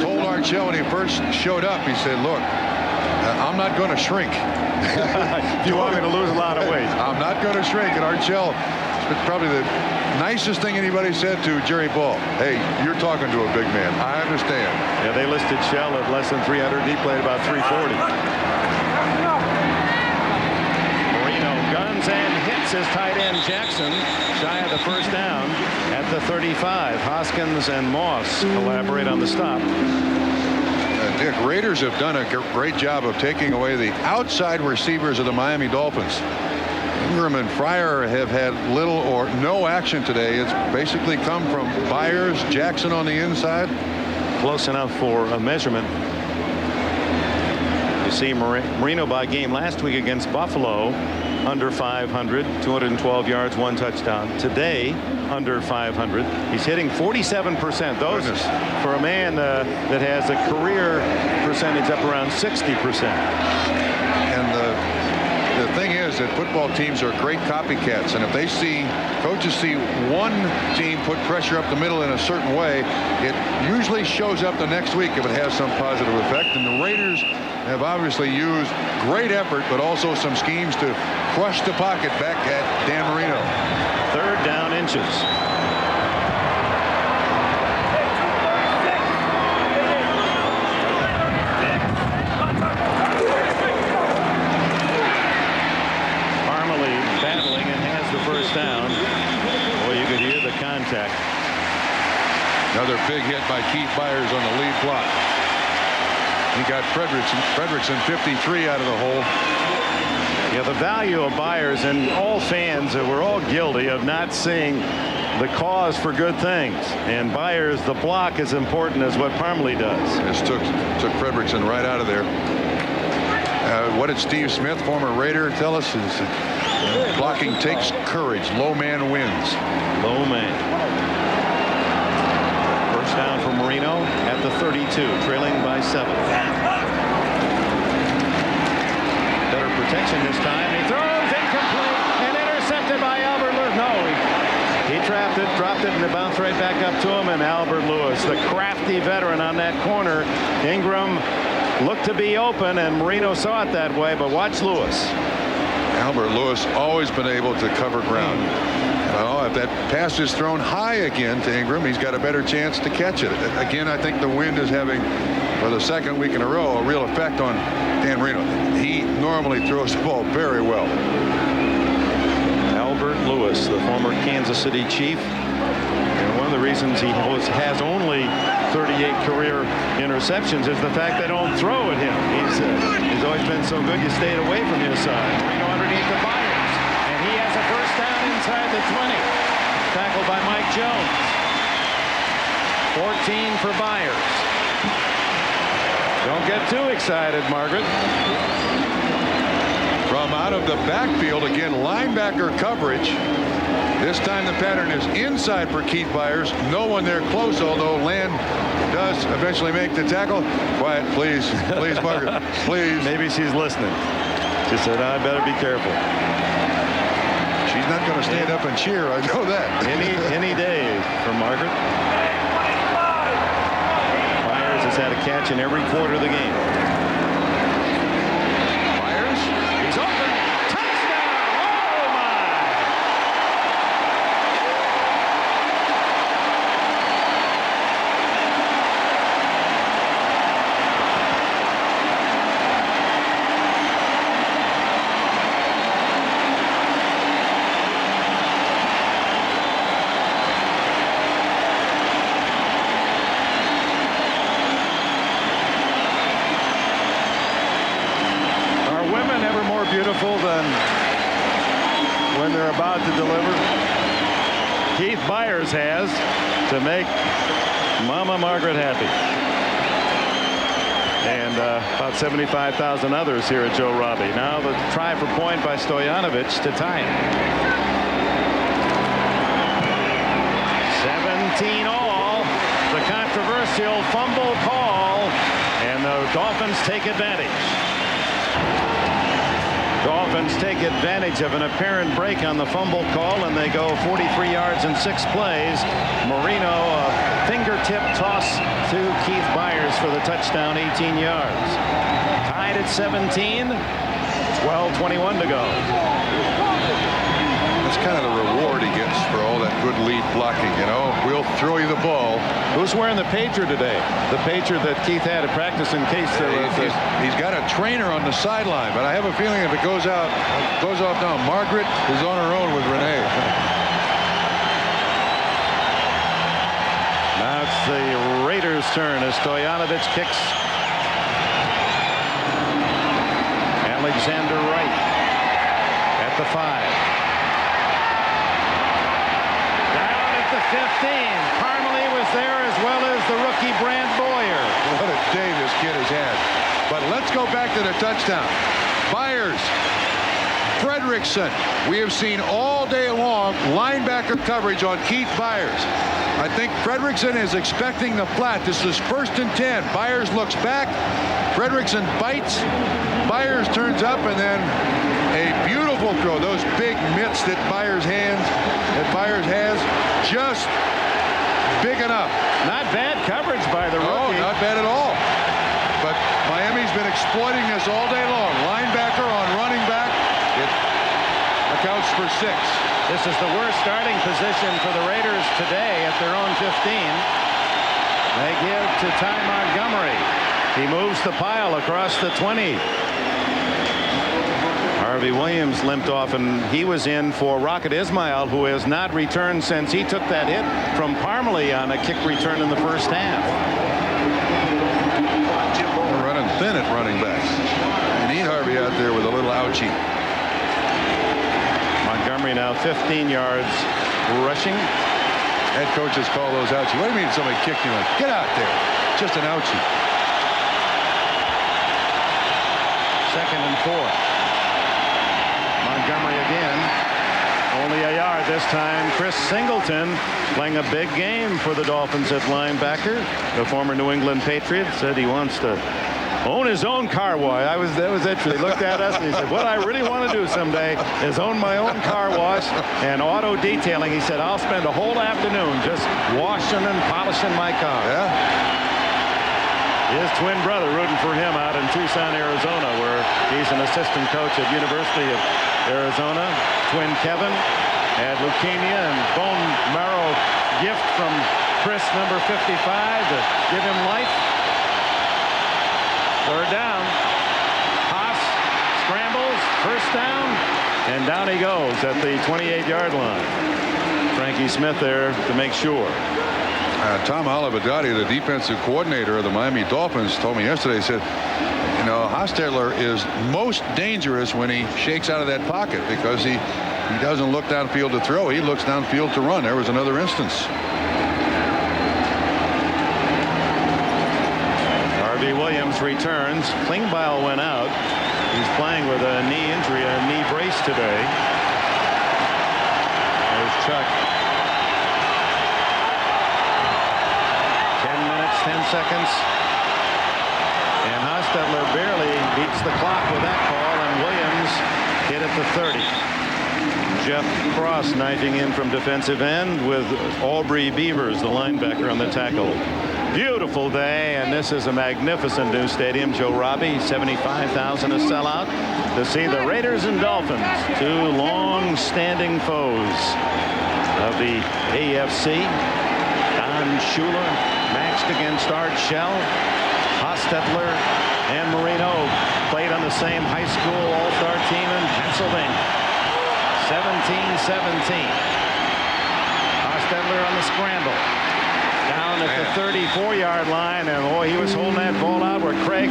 S2: Told Archell when he first showed up, he said, look, I'm not going to shrink.
S1: You want me to lose a lot of weight?
S2: I'm not going to shrink. And Archell, it's probably the nicest thing anybody said to Jerry Ball. Hey, you're talking to a big man. I understand.
S1: Yeah, they listed Shell at less than 300. He played about 340. Marino guns and hits his tight end Jackson shy of the first down at the 35. Hoskins and Moss collaborate on the stop.
S2: Dick, Raiders have done a great job of taking away the outside receivers of the Miami Dolphins. Ingram and Fryer have had little or no action today. It's basically come from Byers, Jackson on the inside.
S1: Close enough for a measurement. You see Marino by game last week against Buffalo, under 500, 212 yards, 1 touchdown. Today, under 500. He's hitting 47%. Those for a man that has a career percentage up around 60%.
S2: And the thing is that football teams are great copycats, and if they see coaches see one team put pressure up the middle in a certain way, it usually shows up the next week if it has some positive effect. And the Raiders have obviously used great effort, but also some schemes to crush the pocket back at Dan Marino.
S1: 3rd down inches. Battling and has the first down. Boy, you could hear the contact.
S2: Another big hit by Keith Byers on the lead block. He got Fredrickson 53 out of the hole.
S1: Yeah, the value of Byers, and all fans, we're all guilty of not seeing the cause for good things. And Byers, the block, is important as what Parmalee does.
S2: This took Fredrickson right out of there. What did Steve Smith, former Raider, tell us? Is blocking takes courage. Low man wins.
S1: Low man. First down for Marino at the 32, trailing by 7. Better protection this time. He throws incomplete and intercepted by Albert Lewis. No, he trapped it, dropped it, and it bounced right back up to him. And Albert Lewis, the crafty veteran on that corner. Ingram looked to be open, and Marino saw it that way, but watch Lewis.
S2: Albert Lewis always been able to cover ground. If that pass is thrown high again to Ingram, he's got a better chance to catch it. Again, I think the wind is having, for the second week in a row, a real effect on Dan Marino. He normally throws the ball very well.
S1: Albert Lewis, the former Kansas City Chief. And one of the reasons he has only 38 career interceptions is the fact they don't throw at him. He's always been so good, you stayed away from his side. Marino underneath the Byers, and he has a first down inside the 20. Tackled by Mike Jones. 14 for Byers. Don't get too excited, Margaret.
S2: From out of the backfield, again, linebacker coverage. This time the pattern is inside for Keith Byers. No one there close, although Land does eventually make the tackle. Quiet, please. Please, Margaret. Please.
S1: Maybe she's listening. She said, I better be careful.
S2: She's not going to stand up and cheer. I know that.
S1: Any day for Margaret. Byers has had a catch in every quarter of the game. Byers, he's open. Touchdown! Oh, my! Beautiful than when they're about to deliver. Keith Byers has to make Mama Margaret happy. And about 75,000 others here at Joe Robbie. Now the try for point by Stojanovic to tie it. 17 all. The controversial fumble call, and the Dolphins take advantage. Dolphins take advantage of an apparent break on the fumble call, and they go 43 yards in 6 plays. Marino, a fingertip toss to Keith Byers for the touchdown, 18 yards. Tied at 17, 12:21 to go.
S2: That's kind of the reward he gets for all that good lead blocking, you know. We'll throw you the ball.
S1: Who's wearing the pager today? The pager that Keith had at practice in case there was
S2: he's got a trainer on the sideline, but I have a feeling if it goes off now, Margaret is on her own with Renee.
S1: Now it's the Raiders' turn as Stojanovic kicks. Alexander Wright at the 5. 15. Parmalee was there, as well as the rookie Brant Boyer.
S2: What a day this kid has had. But let's go back to the touchdown. Byers, Fredrickson. We have seen all day long linebacker coverage on Keith Byers. I think Fredrickson is expecting the flat. This is 1st and 10. Byers looks back. Fredrickson bites. Byers turns up, and then a beautiful throw. Those big mitts that Byers has, just big enough.
S1: Not bad coverage by the rookie.
S2: No, not bad at all. But Miami's been exploiting this all day long. Linebacker on running back. It accounts for 6.
S1: This is the worst starting position for the Raiders today at their own 15. They give to Ty Montgomery. He moves the pile across the 20. Harvey Williams limped off, and he was in for Rocket Ismail, who has not returned since he took that hit from Parmalee on a kick return in the first half.
S2: They're running thin at running backs. You need Harvey out there with a little ouchie.
S1: Montgomery now 15 yards rushing.
S2: Head coaches call those ouchie. What do you mean somebody kicked you? Get out there. Just an ouchie.
S1: 2nd and 4. Montgomery again. Only a yard this time. Chris Singleton playing a big game for the Dolphins at linebacker. The former New England Patriot said he wants to own his own car wash. That was interesting. He looked at us and he said, what I really want to do someday is own my own car wash and auto detailing. He said, I'll spend a whole afternoon just washing and polishing my car.
S2: Yeah.
S1: His twin brother rooting for him out in Tucson, Arizona, where he's an assistant coach at University of Arizona. Twin Kevin had leukemia and bone marrow gift from Chris, number 55, to give him life. 3rd down. Haas scrambles, 1st down, and down he goes at the 28-yard line. Frankie Smith there to make sure.
S2: Tom Olivadotti, the defensive coordinator of the Miami Dolphins, told me yesterday, he said, you know, Hostetler is most dangerous when he shakes out of that pocket because he doesn't look downfield to throw. He looks downfield to run. There was another instance.
S1: Harvey Williams returns. Klingbeil went out. He's playing with a knee injury, a knee brace today. There's Chuck. 10 seconds, and Hostetler barely beats the clock with that call, and Williams hit at the 30. Jeff Cross knifing in from defensive end with Aubrey Beavers, the linebacker, on the tackle. Beautiful day, and this is a magnificent new stadium. Joe Robbie, 75,000 a sellout to see the Raiders and Dolphins, 2 long-standing foes of the AFC. Don Shula matched against Art Shell. Hostetler and Marino played on the same high school all-star team in Pennsylvania. 17-17. Hostetler on the scramble. Down at the 34-yard line, and boy, he was holding that ball out where Craig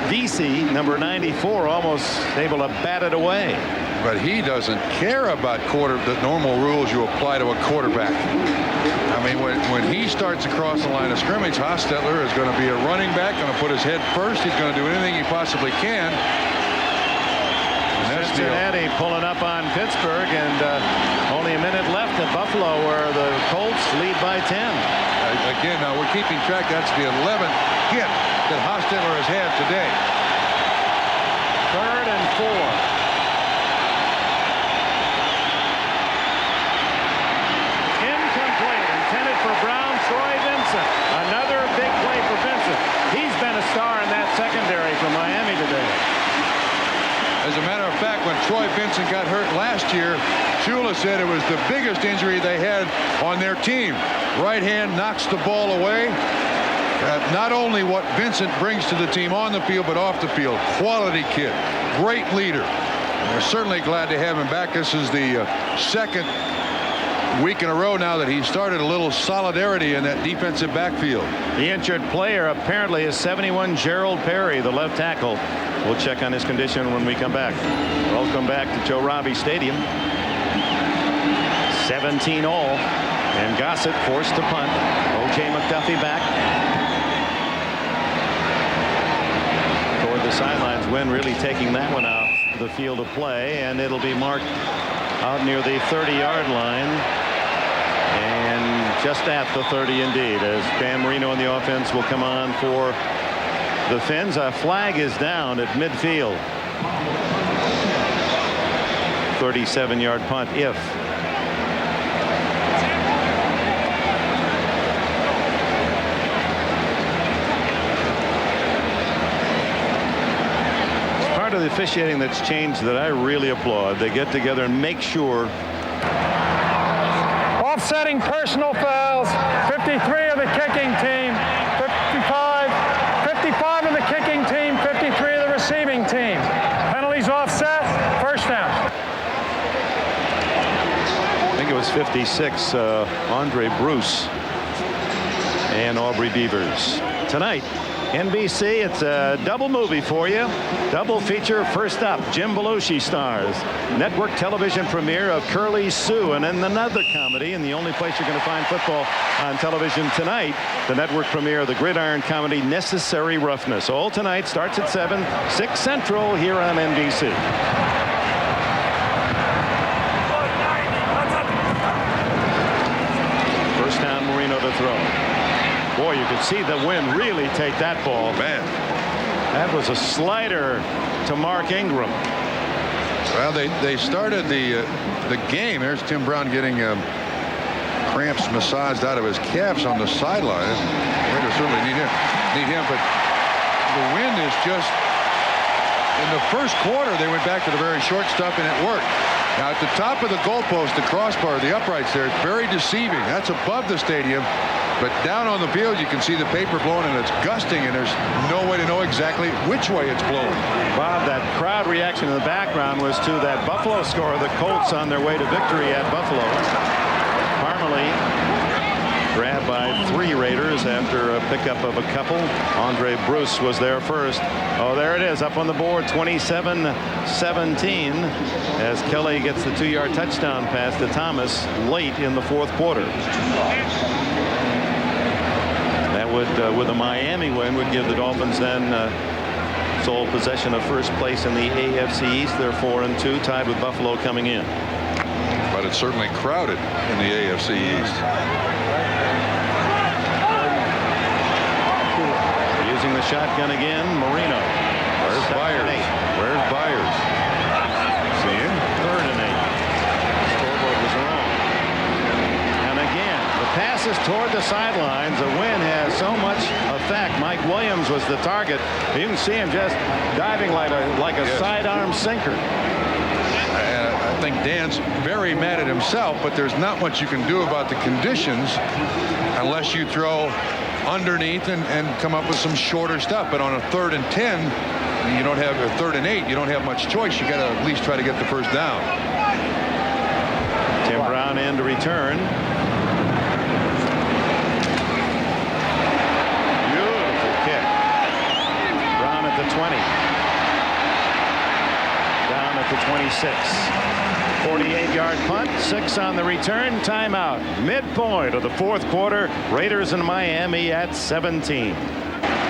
S1: VC, number 94, almost able to bat it away.
S2: But he doesn't care about the normal rules you apply to a quarterback. I mean, when he starts across the line of scrimmage, Hostetler is going to be a running back, going to put his head first. He's going to do anything he possibly can.
S1: Cincinnati pulling up on Pittsburgh, and only a minute left at Buffalo, where the Colts lead by 10.
S2: Again, now we're keeping track. That's the 11th hit that Hostetler has had today.
S1: 3rd and 4. For Brown, Troy Vincent. Another big play for Vincent. He's been a star in that secondary for Miami today.
S2: As a matter of fact, when Troy Vincent got hurt last year, Shula said it was the biggest injury they had on their team. Right hand knocks the ball away. Not only what Vincent brings to the team on the field, but off the field. Quality kid. Great leader. We're certainly glad to have him back. This is the second week in a row now that he started a little solidarity in that defensive backfield.
S1: The injured player apparently is 71 Gerald Perry, the left tackle. We'll check on his condition when we come back. Welcome back to Joe Robbie Stadium. 17 all, and Gossett forced to punt. O.J. McDuffie back toward the sidelines. Wynn really taking that one out the field of play, and it'll be marked out near the 30-yard line, and just at the 30 indeed, as Dan Marino and the offense will come on for the Finns. A flag is down at midfield. 37-yard punt if. Of the officiating that's changed that I really applaud. They get together and make sure.
S4: Offsetting personal fouls. 53 of the kicking team. 55 of the kicking team. 53 of the receiving team. Penalties offset. First down.
S1: I think it was 56. Andre Bruce and Aubrey Beavers tonight. NBC, it's a double movie for you. Double feature. First up, Jim Belushi stars. Network television premiere of Curly Sue, and then another comedy, and the only place you're going to find football on television tonight, the network premiere of the gridiron comedy Necessary Roughness. All tonight, starts at 7, 6 Central here on NBC. First down, Marino to throw. Boy, you could see the wind really take that ball.
S2: Man,
S1: that was a slider to Mark Ingram.
S2: Well, they started the game. There's Tim Brown getting cramps massaged out of his calves on the sideline. They certainly need him, but the wind is just. In the first quarter, they went back to the very short stuff, and it worked. Now, at the top of the goalpost, the crossbar, the uprights there, it's very deceiving. That's above the stadium. But down on the field, you can see the paper blowing, and it's gusting, and there's no way to know exactly which way it's blowing.
S1: Bob, that crowd reaction in the background was to that Buffalo score. The Colts on their way to victory at Buffalo. Parmalee grabbed by 3 Raiders after a pickup of a couple. Andre Bruce was there first. Oh, there it is, up on the board, 27-17, as Kelly gets the 2-yard touchdown pass to Thomas late in the fourth quarter. That would, with a Miami win, would give the Dolphins then sole possession of first place in the AFC East. They're 4-2, tied with Buffalo coming in.
S2: But it's certainly crowded in the AFC East.
S1: Using the shotgun again, Marino.
S2: Where's Byers? Where's Byers?
S1: See him? 3rd and 8. Scoreboard was wrong. And again, the passes toward the sidelines. The wind has so much effect. Mike Williams was the target. You can see him just diving like a sidearm sinker.
S2: I think Dan's very mad at himself, but there's not much you can do about the conditions unless you throw underneath and come up with some shorter stuff. But on a 3rd and 10, you don't have a 3rd and 8. You don't have much choice. You got to at least try to get the first down.
S1: Tim Brown in to return. Beautiful kick. Brown at the 20. Down at the 26. 48-yard punt, 6 on the return, timeout. Midpoint of the fourth quarter, Raiders and Miami at 17.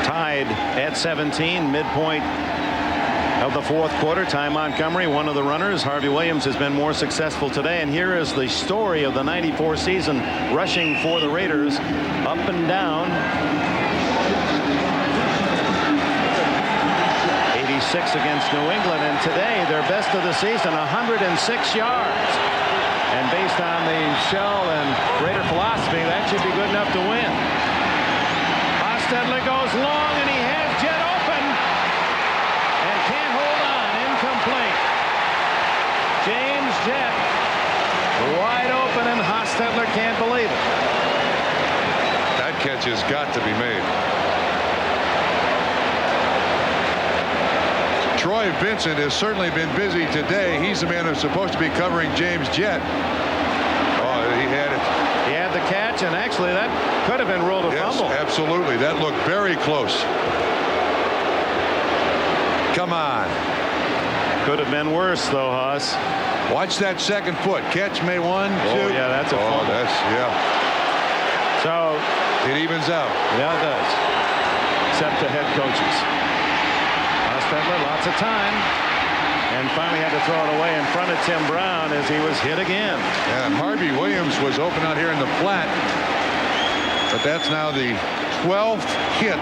S1: Tied at 17, midpoint of the fourth quarter. Ty Montgomery, one of the runners. Harvey Williams has been more successful today. And here is the story of the '94 season rushing for the Raiders, up and down. 86 against New England, and today their best of the season, 106 yards. And based on the shell and Raider philosophy, that should be good enough to win. Hostetler goes long, and he has Jet open and can't hold on. Incomplete. James Jet wide open, and Hostetler can't believe it.
S2: That catch has got to be made. Troy Vincent has certainly been busy today. He's the man who's supposed to be covering James Jett. Oh, he had it.
S1: He had the catch, and actually that could have been ruled a fumble.
S2: Absolutely. That looked very close. Come on.
S1: Could have been worse, though, Haas.
S2: Watch that second foot. Catch made 1, 2.
S1: Oh, yeah, that's a fumble. So
S2: it evens out.
S1: Yeah, it does. Except the head coaches. Lots of time, and finally had to throw it away in front of Tim Brown as he was hit again.
S2: Yeah, and Harvey Williams was open out here in the flat, but that's now the 12th hit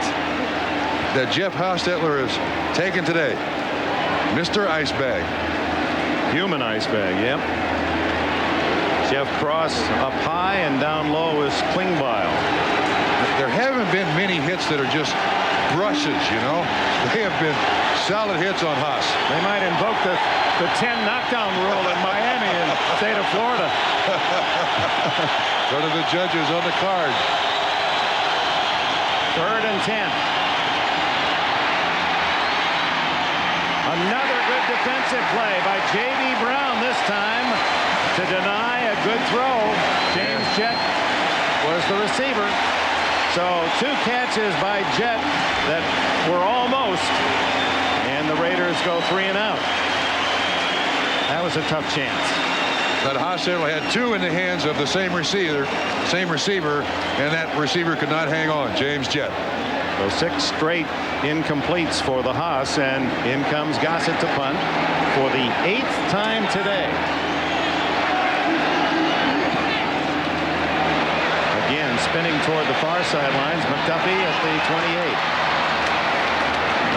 S2: that Jeff Hostetler has taken today. Mr. Ice Bag.
S1: Human ice bag, yep. Jeff Cross up high, and down low is Klingbeil.
S2: There haven't been many hits that are just brushes, you know. They have been solid hits on Haas.
S1: They might invoke the 10 knockdown rule in Miami in the state of Florida.
S2: So do the judges on the card.
S1: 3rd and 10. Another good defensive play by J.B. Brown this time to deny a good throw. James Jett was the receiver. So 2 catches by Jett that were almost, and the Raiders go 3 and out. That was a tough chance.
S2: But Hostetler had 2 in the hands of the same receiver, and that receiver could not hang on. James Jett.
S1: So 6 straight incompletes for the Haas, and in comes Gossett to punt for the 8th time today. Again, spinning toward the far sidelines. McDuffie at the 28.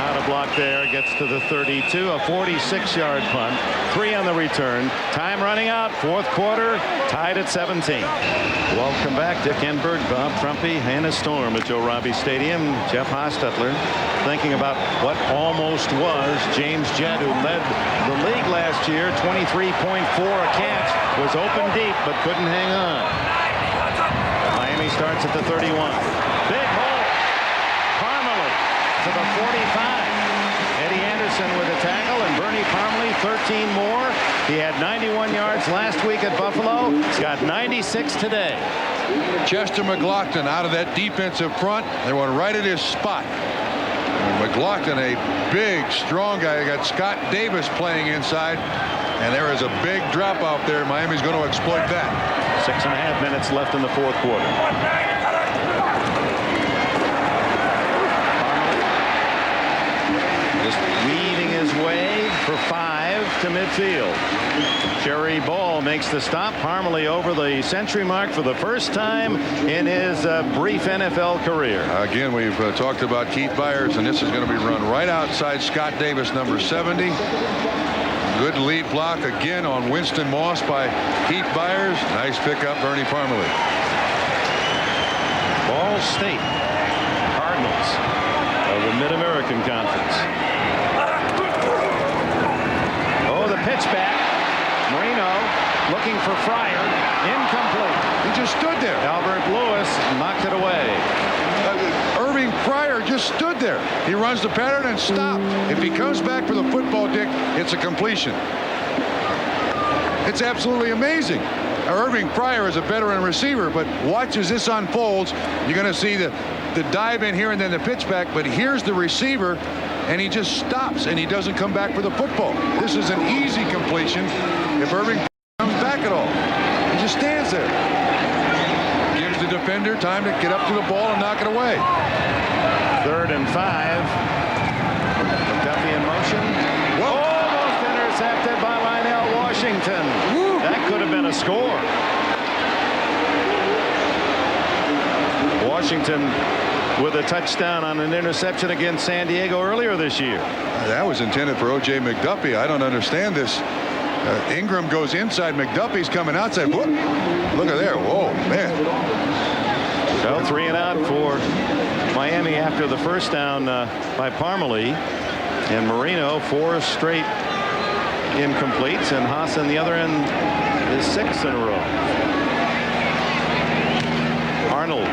S1: Not a block there. Gets to the 32. A 46-yard punt. 3 on the return. Time running out. 4th quarter. Tied at 17. Welcome back. Dick Enberg, Bob Trumpy, Hannah Storm at Joe Robbie Stadium. Jeff Hostetler thinking about what almost was James Jett, who led the league last year. 23.4 a catch. Was open deep, but couldn't hang on. Miami starts at the 31. Big hole. Parmalee to the 45. Eddie Anderson with a tackle, and Bernie Parmalee 13 more. He had 91 yards last week at Buffalo. He's got 96 today.
S2: Chester McLaughlin out of that defensive front. They went right at his spot. And McLaughlin, a big, strong guy. They got Scott Davis playing inside, and there is a big drop off there. Miami's going to exploit that.
S1: 6.5 minutes left in the 4th quarter. Just weaving his way for 5 to midfield. Jerry Ball makes the stop. Parmalee over the century mark for the first time in his brief NFL career.
S2: Again, we've talked about Keith Byers, and this is going to be run right outside Scott Davis, number 70. Good lead block again on Winston Moss by Keith Byers. Nice pickup, Bernie Parmalee.
S1: Ball State Cardinals of the Mid-American Conference. Oh, the pitch back. Marino looking for Fryer. Incomplete.
S2: He just stood there.
S1: Albert Lewis knocked it away.
S2: Irving Fryer just stood there. He runs the pattern and stopped. If he comes back for the football, Dick, it's a completion. It's absolutely amazing. Irving Fryer is a veteran receiver, but watch as this unfolds. You're going to see the dive in here and then the pitch back, but here's the receiver and he just stops, and he doesn't come back for the football. This is an easy completion if Irving comes back at all. He just stands there. Gives the defender time to get up to the ball and knock it away.
S1: 3rd and 5. McDuffie in motion.
S2: Whoa.
S1: Almost intercepted by Lionel Washington.
S2: Woo.
S1: That could have been a score. Washington with a touchdown on an interception against San Diego earlier this year.
S2: That was intended for O.J. McDuffie. I don't understand this. Ingram goes inside. McDuffie's coming outside. Whoop. Look at there. Whoa, man.
S1: So 3 and out for Miami after the first down by Parmalee. And Marino 4 straight incompletes. And Haas on the other end is 6 in a row. Arnold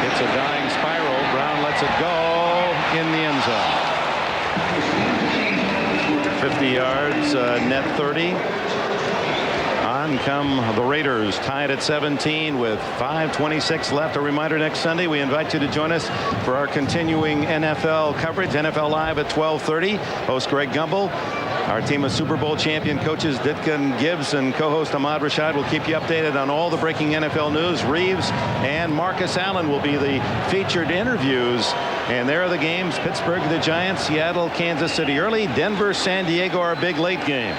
S1: hits a dying spiral. Brown lets it go in the end zone. 50 yards, net 30. On come the Raiders, tied at 17 with 5:26 left. A reminder, next Sunday we invite you to join us for our continuing NFL coverage. NFL Live at 12:30. Host Greg Gumbel. Our team of Super Bowl champion coaches Ditka and Gibbs and co-host Ahmad Rashad will keep you updated on all the breaking NFL news. Reeves and Marcus Allen will be the featured interviews. And there are the games. Pittsburgh, the Giants, Seattle, Kansas City early. Denver, San Diego, our big late game.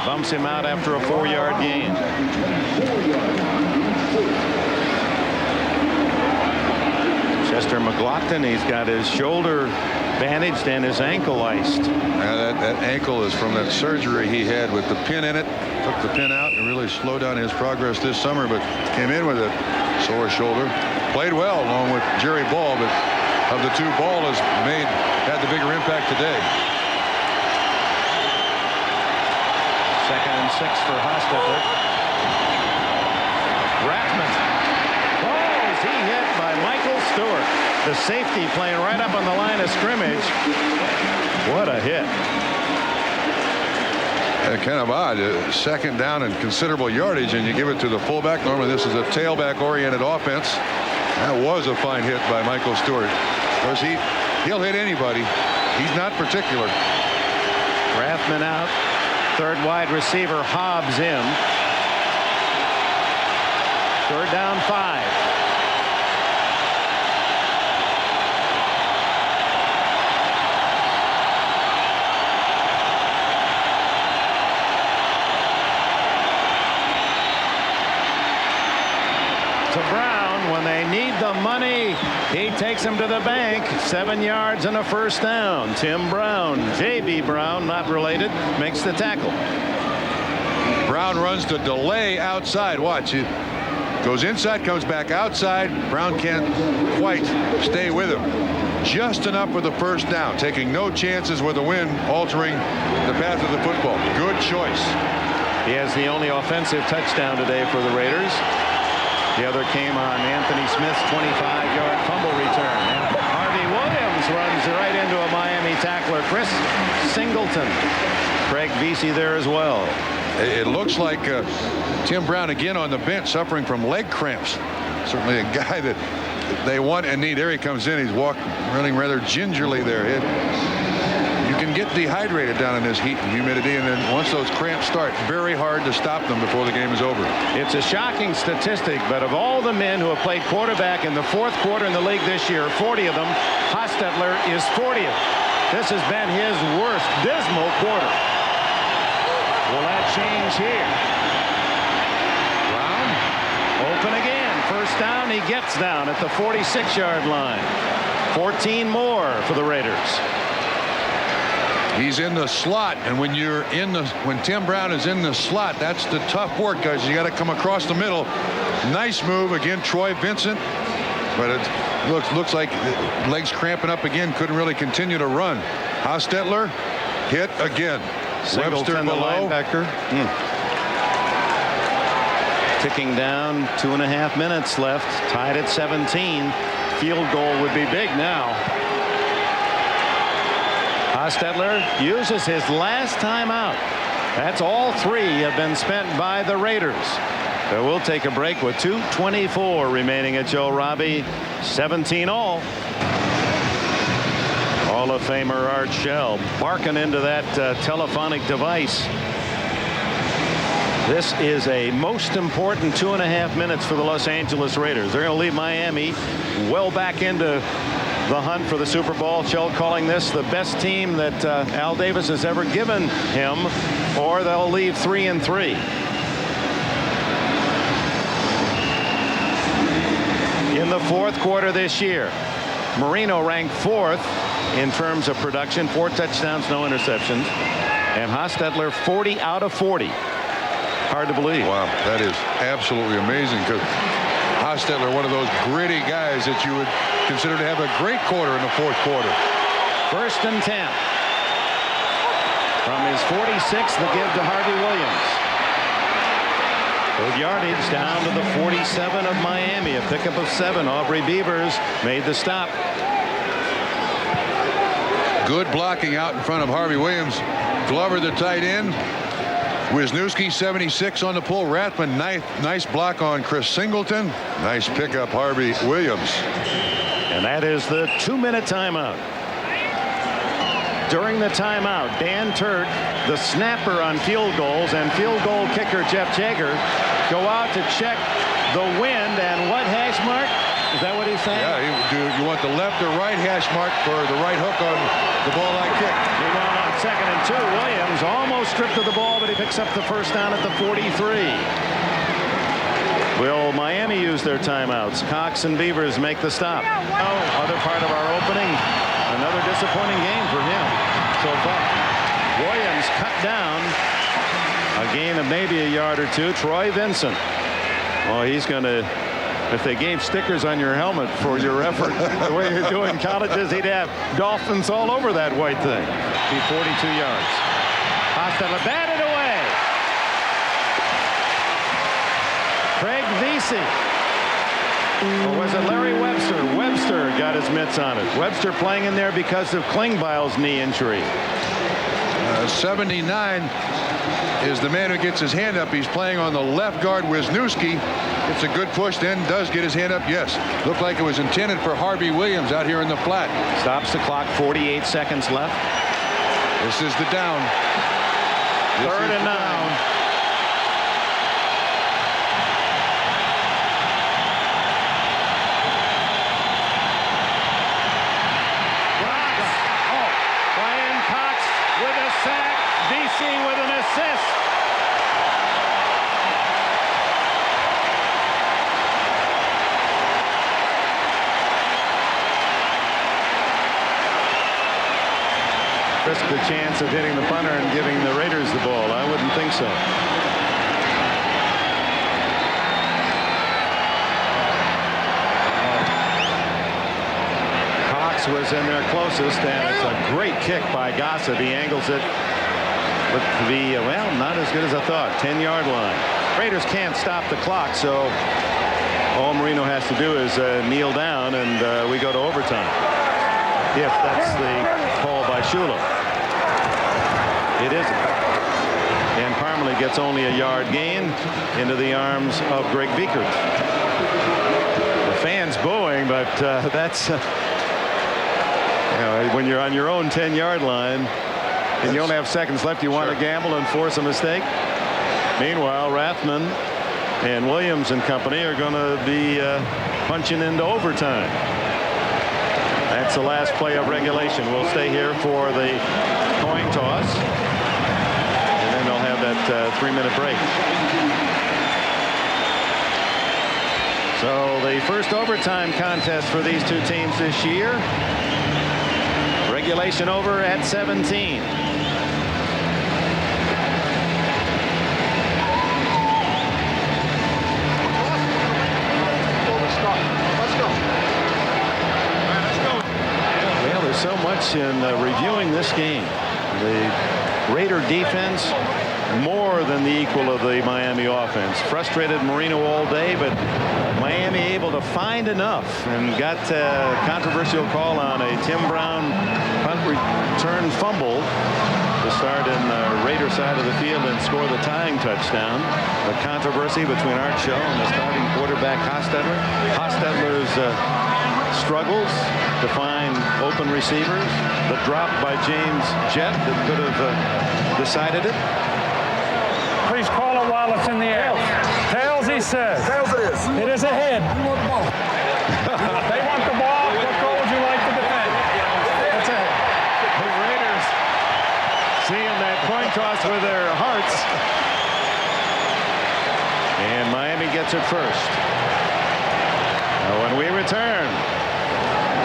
S1: Bumps him out after a 4-yard gain. Chester McLaughlin, he's got his shoulder bandaged and his ankle iced.
S2: That ankle is from that surgery he had with the pin in it. Took the pin out and really slowed down his progress this summer, but came in with a sore shoulder. Played well along with Jerry Ball, but of the two, Ball had the bigger impact today.
S1: 2nd and 6 for Hostetler. Rathman. Oh, is he hit by Michael Stewart. The safety playing right up on the line of scrimmage. What a hit.
S2: Kind of odd. 2nd down and considerable yardage, and you give it to the fullback. Normally this is a tailback-oriented offense. That was a fine hit by Michael Stewart. Of course, he'll hit anybody. He's not particular.
S1: Rathman out. 3rd wide receiver Hobbs in. 3rd down 5. To Brown when they need the money. He takes him to the bank. 7 yards and a 1st down. Tim Brown, J.B. Brown, not related, makes the tackle.
S2: Brown runs the delay outside. Watch it. Goes inside, comes back outside. Brown can't quite stay with him. Just enough for the 1st down. Taking no chances with the wind altering the path of the football. Good choice.
S1: He has the only offensive touchdown today for the Raiders. The other came on Anthony Smith's 25-yard fumble return. And Harvey Williams runs right into a Miami tackler. Chris Singleton. Craig Vesey there as well.
S2: It looks like Tim Brown again on the bench suffering from leg cramps. Certainly a guy that they want and need. There he comes in. He's running rather gingerly there. You can get dehydrated down in this heat and humidity, and then once those cramps start, very hard to stop them before the game is over.
S1: It's a shocking statistic, but of all the men who have played quarterback in the 4th quarter in the league this year, 40 of them, Hostetler is 40th. This has been his worst dismal quarter. Will that change here? Brown open again. 1st down. He gets down at the 46-yard line. 14 more for the Raiders.
S2: He's in the slot, and when Tim Brown is in the slot, that's the tough work, guys. You got to come across the middle. Nice move again, Troy Vincent, but it looks like legs cramping up again. Couldn't really continue to run. Hostetler hit again. Webster
S1: the
S2: below.
S1: linebacker. Ticking down, 2.5 minutes left. Tied at 17. Field goal would be big now. Hostetler uses his last timeout. That's all 3 have been spent by the Raiders. So we'll take a break with 2:24 remaining at Joe Robbie. 17 all. Hall of Famer Art Shell barking into that telephonic device. This is a most important 2.5 minutes for the Los Angeles Raiders. They're going to leave Miami well back into the hunt for the Super Bowl. Shell calling this the best team that Al Davis has ever given him, or they'll leave 3-3. In the 4th quarter this year, Marino ranked 4th in terms of production, 4 touchdowns, no interceptions, and Hostetler 40 out of 40. Hard to believe.
S2: Wow, that is absolutely amazing, because Hostetler, one of those gritty guys that you would consider to have a great quarter in the 4th quarter.
S1: 1st and 10. From his 46, the give to Harvey Williams. Good yardage down to the 47 of Miami. A pickup of 7. Aubrey Beavers made the stop.
S2: Good blocking out in front of Harvey Williams. Glover, the tight end. Wisniewski, 76 on the pull. Rathman, nice block on Chris Singleton. Nice pickup, Harvey Williams.
S1: And that is the 2-minute timeout. During the timeout, Dan Turk, the snapper on field goals, and field goal kicker Jeff Jager go out to check the wind. And what hash mark? Is that what he's saying?
S2: Yeah, do you want the left or right hash mark for the right hook on the ball I kicked?
S1: He went on 2nd and 2. Williams almost stripped of the ball, but he picks up the first down at the 43. Will Miami use their timeouts? Cox and Beavers make the stop. Oh, other part of our opening. Another disappointing game for him so far. Williams cut down. A gain of maybe a yard or 2. Troy Vincent. Oh, he's going to. If they gave stickers on your helmet for your effort the way you're doing colleges, he'd have Dolphins all over that white thing. Be 42 yards. Hostetler batted away. Craig Vesey. Or was it Larry Webster? Webster got his mitts on it. Webster playing in there because of Klingbeil's knee injury.
S2: 79 is the man who gets his hand up. He's playing on the left guard. Wisniewski. It's a good push, then does get his hand up. Yes, looked like it was intended for Harvey Williams out here in the flat.
S1: Stops the clock. 48 seconds left.
S2: This is the down.
S1: 3rd and 9. Brian Cox with a sack. DC with an assist. Risk the chance of hitting the punter and giving the Raiders the ball. I wouldn't think so. Cox was in there closest, and it's a great kick by Gossett. He angles it with the, well, not as good as I thought, 10-yard line. Raiders can't stop the clock, so all Marino has to do is kneel down, and we go to overtime. If that's the call by Shula. It isn't. And Parmalee gets only a yard gain into the arms of Greg Biekert. The fans booing, but that's when you're on your own 10-yard line and you only have seconds left, you want to gamble and force a mistake. Meanwhile, Rathman and Williams and company are going to be punching into overtime. That's the last play of regulation. We'll stay here for the coin toss, and then they'll have that 3-minute break. So the first overtime contest for these two teams this year. Regulation over at 17. So much in reviewing this game. The Raider defense more than the equal of the Miami offense. Frustrated Marino all day, but Miami able to find enough and got a controversial call on a Tim Brown punt return fumble to start in the Raider side of the field and score the tying touchdown. The controversy between Art Shell and the starting quarterback Hostetler. Hostetler's struggles to find open receivers. The drop by James Jett that could have decided it.
S4: Please call it while it's in the air. Tails, he says.
S6: Tails it is.
S4: It is a head. They want the ball. What goal would you like to defend?
S1: That's it. The Raiders seeing that coin toss with their hearts. And Miami gets it first. Now when we return,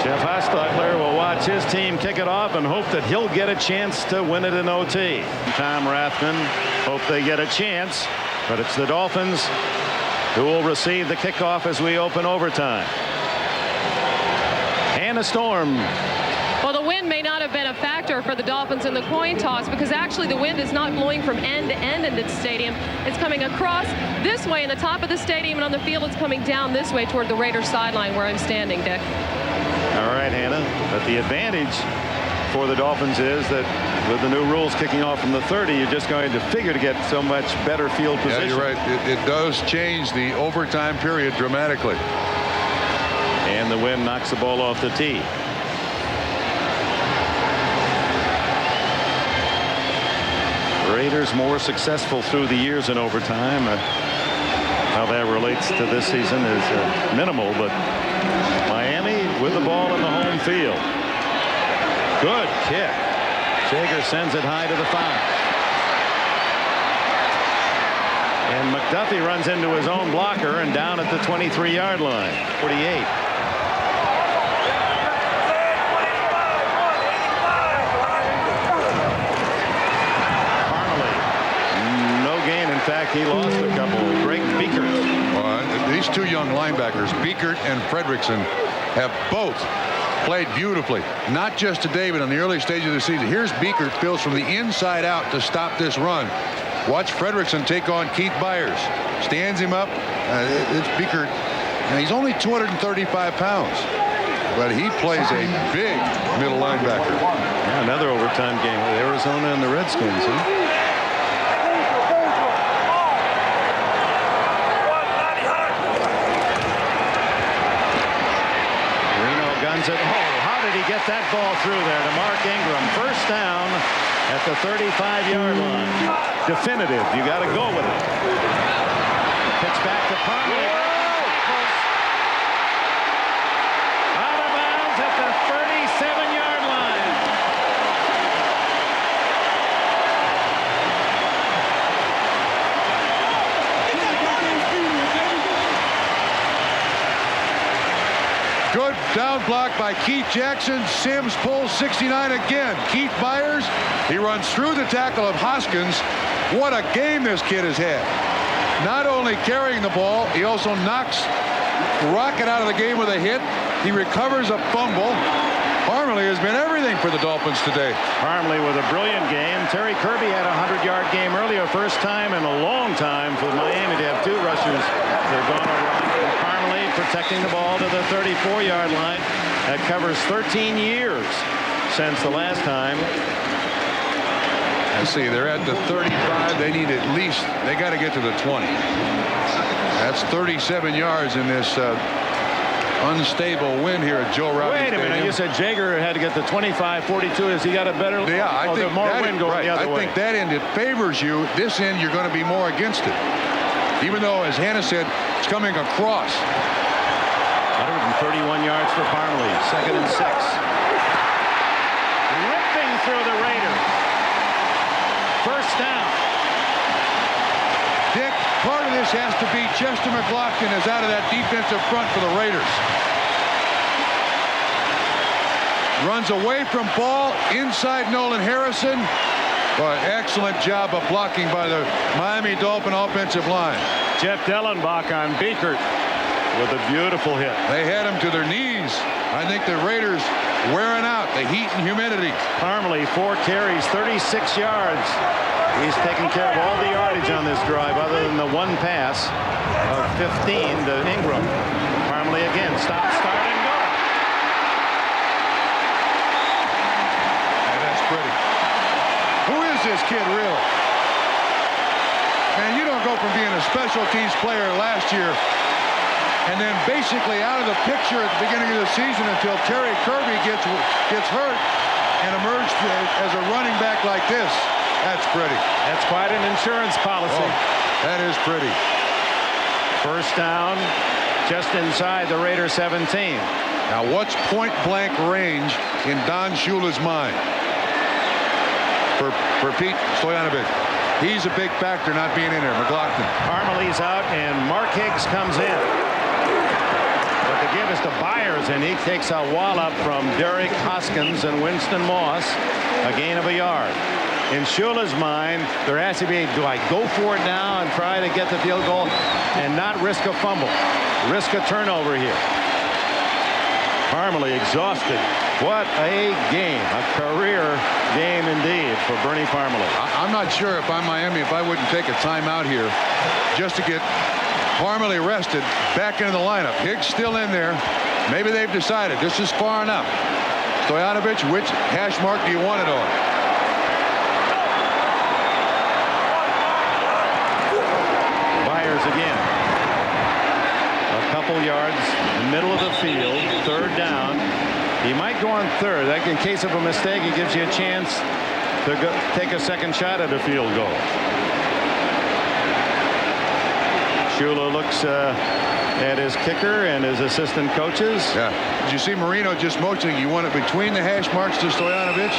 S1: Jeff Hostetler will watch his team kick it off and hope that he'll get a chance to win it in OT. Tom Rathman hope they get a chance, but it's the Dolphins who will receive the kickoff as we open overtime. And a storm.
S3: Well, the wind may not have been a factor for the Dolphins in the coin toss because actually the wind is not blowing from end to end in the stadium. It's coming across this way in the top of the stadium, and on the field it's coming down this way toward the Raiders sideline where I'm standing, Dick.
S1: All right, Hannah. But the advantage for the Dolphins is that with the new rules kicking off from the 30, you're just going to figure to get so much better field position.
S2: Yeah, you're right. It does change the overtime period dramatically.
S1: And the wind knocks the ball off the tee. Raiders more successful through the years in overtime. How that relates to this season is minimal, but Miami with the ball in the home field. Good kick. Jaeger sends it high to the 5. And McDuffie runs into his own blocker and down at the 23-yard line. 48. In fact, he lost a couple. Greg Biekert.
S2: These two young linebackers, Biekert and Fredrickson, have both played beautifully. Not just today, but in the early stage of the season. Here's Biekert, fills from the inside out to stop this run. Watch Fredrickson take on Keith Byers. Stands him up. It's Biekert. And he's only 235 pounds. But he plays a big middle linebacker.
S1: Yeah, another overtime game with Arizona and the Redskins. Huh? Oh, how did he get that ball through there to Mark Ingram? First down at the 35-yard line. Definitive. You got to go with it. Pitch back to Parnley. Out of bounds at the 37-yard line.
S2: Good down block by Keith Jackson. Sims pulls 69 again. Keith Byers, he runs through the tackle of Hoskins. What a game this kid has had. Not only carrying the ball, he also knocks Rocket out of the game with a hit. He recovers a fumble. Parmalee has been everything for the Dolphins today.
S1: Parmalee with a brilliant game. Terry Kirby had a 100-yard game earlier. First time in a long time for Miami to have two rushers that have gone over. Parmalee protecting the ball to the 34-yard line. That covers 13 years since the last time.
S2: I see they're at the 35. They need at least, they got to get to the 20. That's 37 yards in this unstable wind here at Joe Robbie
S1: Wait a minute, you said Jaeger had to get the 25, 42. Has he got a better?
S2: Yeah, I think
S1: more wind going the other way.
S2: I think that end, it favors you. This end, you're going to be more against it. Even though, as Hannah said, it's coming across.
S1: 131 yards for Parmalee. 2nd and 6. Ripping through the Raiders. First down.
S2: Dick, part of this has to be Chester McLaughlin is out of that defensive front for the Raiders. Runs away from ball inside Nolan Harrison. But excellent job of blocking by the Miami Dolphin offensive line.
S1: Jeff Dellenbach on Biekert with a beautiful hit.
S2: They had him to their knees. I think the Raiders wearing out the heat and humidity.
S1: Parmalee, 4 carries, 36 yards. He's taking care of all the yardage on this drive other than the one pass of 15 to Ingram. Parmalee again. Stop, start, and go.
S2: is this kid really? Man, you don't go from being a special teams player last year and then basically out of the picture at the beginning of the season until Terry Kirby gets hurt and emerged as a running back like this. That's pretty.
S1: That's quite an insurance policy.
S2: Oh, that is pretty.
S1: First down, just inside the Raiders 17.
S2: Now, what's point-blank range in Don Shula's mind for Pete Stoyanovich? He's a big factor not being in there. McLaughlin.
S1: Parmalee's out, and Mark Higgs comes in. But the give is to Byers, and he takes a wallop from Derek Hoskins and Winston Moss. A gain of a yard. In Shula's mind, there has to be, do I go for it now and try to get the field goal and not risk a fumble? Risk a turnover here. Parmalee exhausted. What a game. A career game indeed for Bernie Parmalee.
S2: I'm not sure if I'm Miami if I wouldn't take a timeout here just to get Parmalee rested back into the lineup. Higgs still in there. Maybe they've decided this is far enough. Stoyanovich, which hash mark do you want it on?
S1: Byers again. A couple yards in the middle of the field. Third down. He might go on third. That, in case of a mistake, it gives you a chance to take a second shot at a field goal. Shula looks at his kicker and his assistant coaches.
S2: Yeah. Did you see Marino just motioning? You want it between the hash marks to Stoyanovich?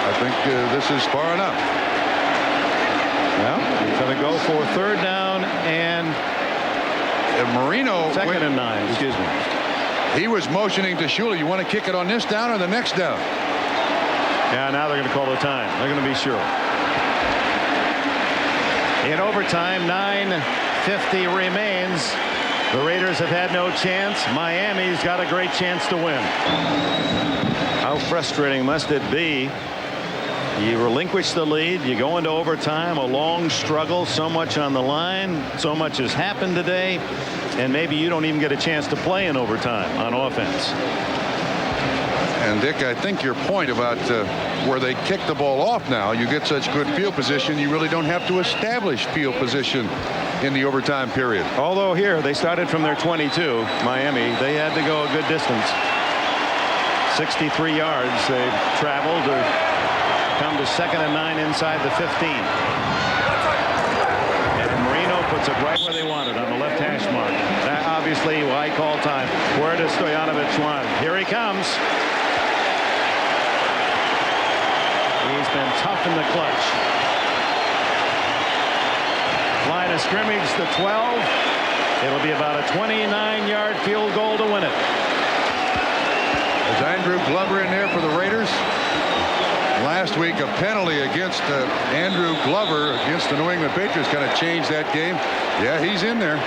S2: I think this is far enough.
S1: Well, he's going to go for third down and
S2: Marino.
S1: Second and 9. Excuse me.
S2: He was motioning to Shula. You want to kick it on this down or the next down?
S1: Yeah, now they're going to call the time. They're going to be sure. In overtime, 9:50 remains. The Raiders have had no chance. Miami's got a great chance to win. How frustrating must it be? You relinquish the lead. You go into overtime. A long struggle. So much on the line. So much has happened today. And maybe you don't even get a chance to play in overtime on offense.
S2: And Dick, I think your point about where they kick the ball off now, you get such good field position, you really don't have to establish field position in the overtime period.
S1: Although here they started from their 22, Miami, they had to go a good distance. 63 yards they traveled to come to 2nd and 9 inside the 15. Puts it right where they want it on the left hash mark. That obviously why call time. Where does Stoyanovich want? Here he comes. He's been tough in the clutch. Line of scrimmage the 12. It'll be about a 29-yard field goal to win it.
S2: Is Andrew Glover in there for the Raiders? Last week, a penalty against Andrew Glover against the New England Patriots kind of changed that game. Yeah, he's in there.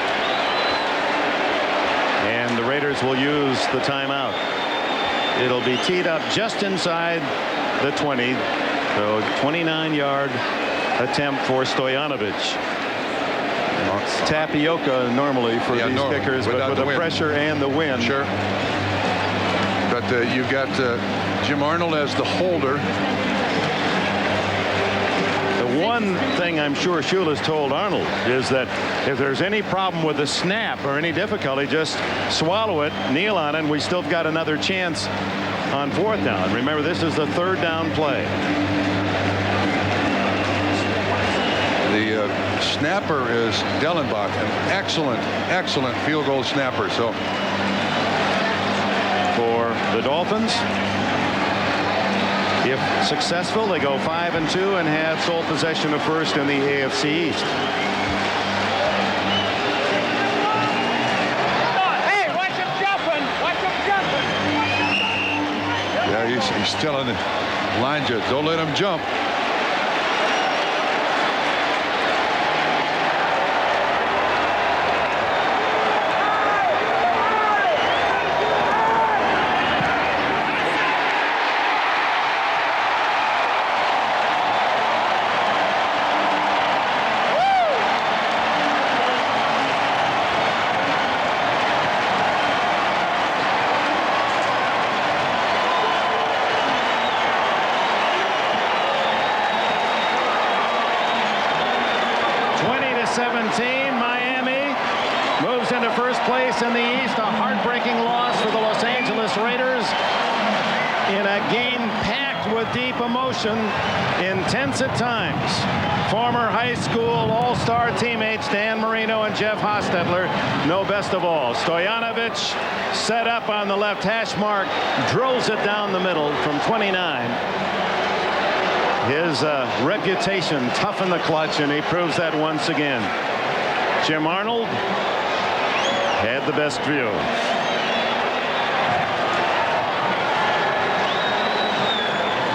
S1: And the Raiders will use the timeout. It'll be teed up just inside the 20. So 29-yard attempt for Stoyanovich. Tapioca normally for these kickers, but with the pressure and the wind.
S2: Sure. But you've got Jim Arnold as the holder.
S1: The one thing I'm sure Shula's told Arnold is that if there's any problem with the snap or any difficulty, just swallow it, kneel on it, and we still got another chance on 4th down. Remember, this is the 3rd down play.
S2: The snapper is Dellenbach, an excellent field goal snapper. So
S1: for the Dolphins, if successful, they go 5-2 and have sole possession of first in the AFC East.
S6: Hey, watch him jumping! Watch him jumping!
S2: yeah, he's still in the line judge. Don't let him jump.
S1: Miami moves into first place in the East. A heartbreaking loss for the Los Angeles Raiders in a game packed with deep emotion, intense at times. Former high school all-star teammates Dan Marino and Jeff Hostetler know best of all. Stoyanovich set up on the left hash mark, drills it down the middle from 29. His reputation tough in the clutch, and he proves that once again. Jim Arnold had the best view.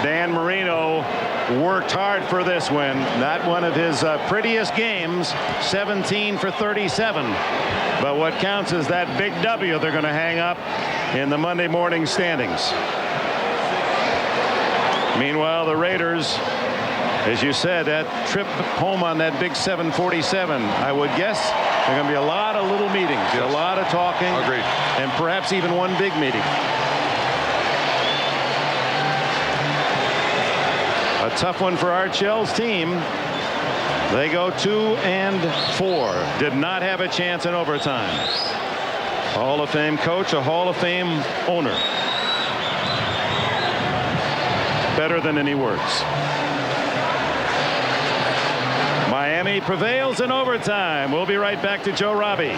S1: Dan Marino worked hard for this win. Not one of his prettiest games, 17 for 37. But what counts is that big W they're going to hang up in the Monday morning standings. Meanwhile, the Raiders, as you said, that trip home on that big 747, I would guess there are going to be a lot of little meetings, yes, a lot of talking.
S2: Agreed.
S1: And perhaps even one big meeting. A tough one for Art Shell's team. They go 2-4. Did not have a chance in overtime. Hall of Fame coach, a Hall of Fame owner. Better than any words. Miami prevails in overtime. We'll be right back to Joe Robbie.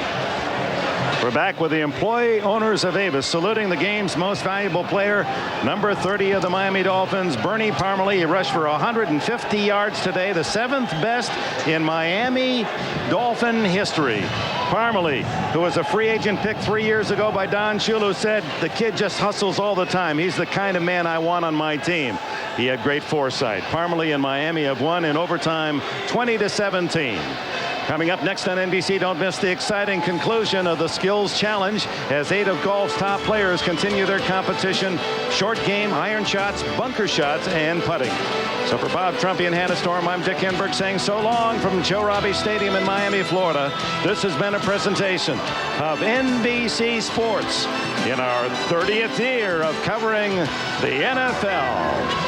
S1: We're back with the employee owners of Avis saluting the game's most valuable player, number 30 of the Miami Dolphins, Bernie Parmalee. He rushed for 150 yards today, the 7th best in Miami Dolphin history. Parmalee, who was a free agent pick 3 years ago by Don Shula, said the kid just hustles all the time. He's the kind of man I want on my team. He had great foresight. Parmalee and Miami have won in overtime 20-17. Coming up next on NBC, don't miss the exciting conclusion of the Skills Challenge as 8 of golf's top players continue their competition. Short game, iron shots, bunker shots, and putting. So for Bob Trumpy and Hannah Storm, I'm Dick Enberg saying so long from Joe Robbie Stadium in Miami, Florida. This has been a presentation of NBC Sports in our 30th year of covering the NFL.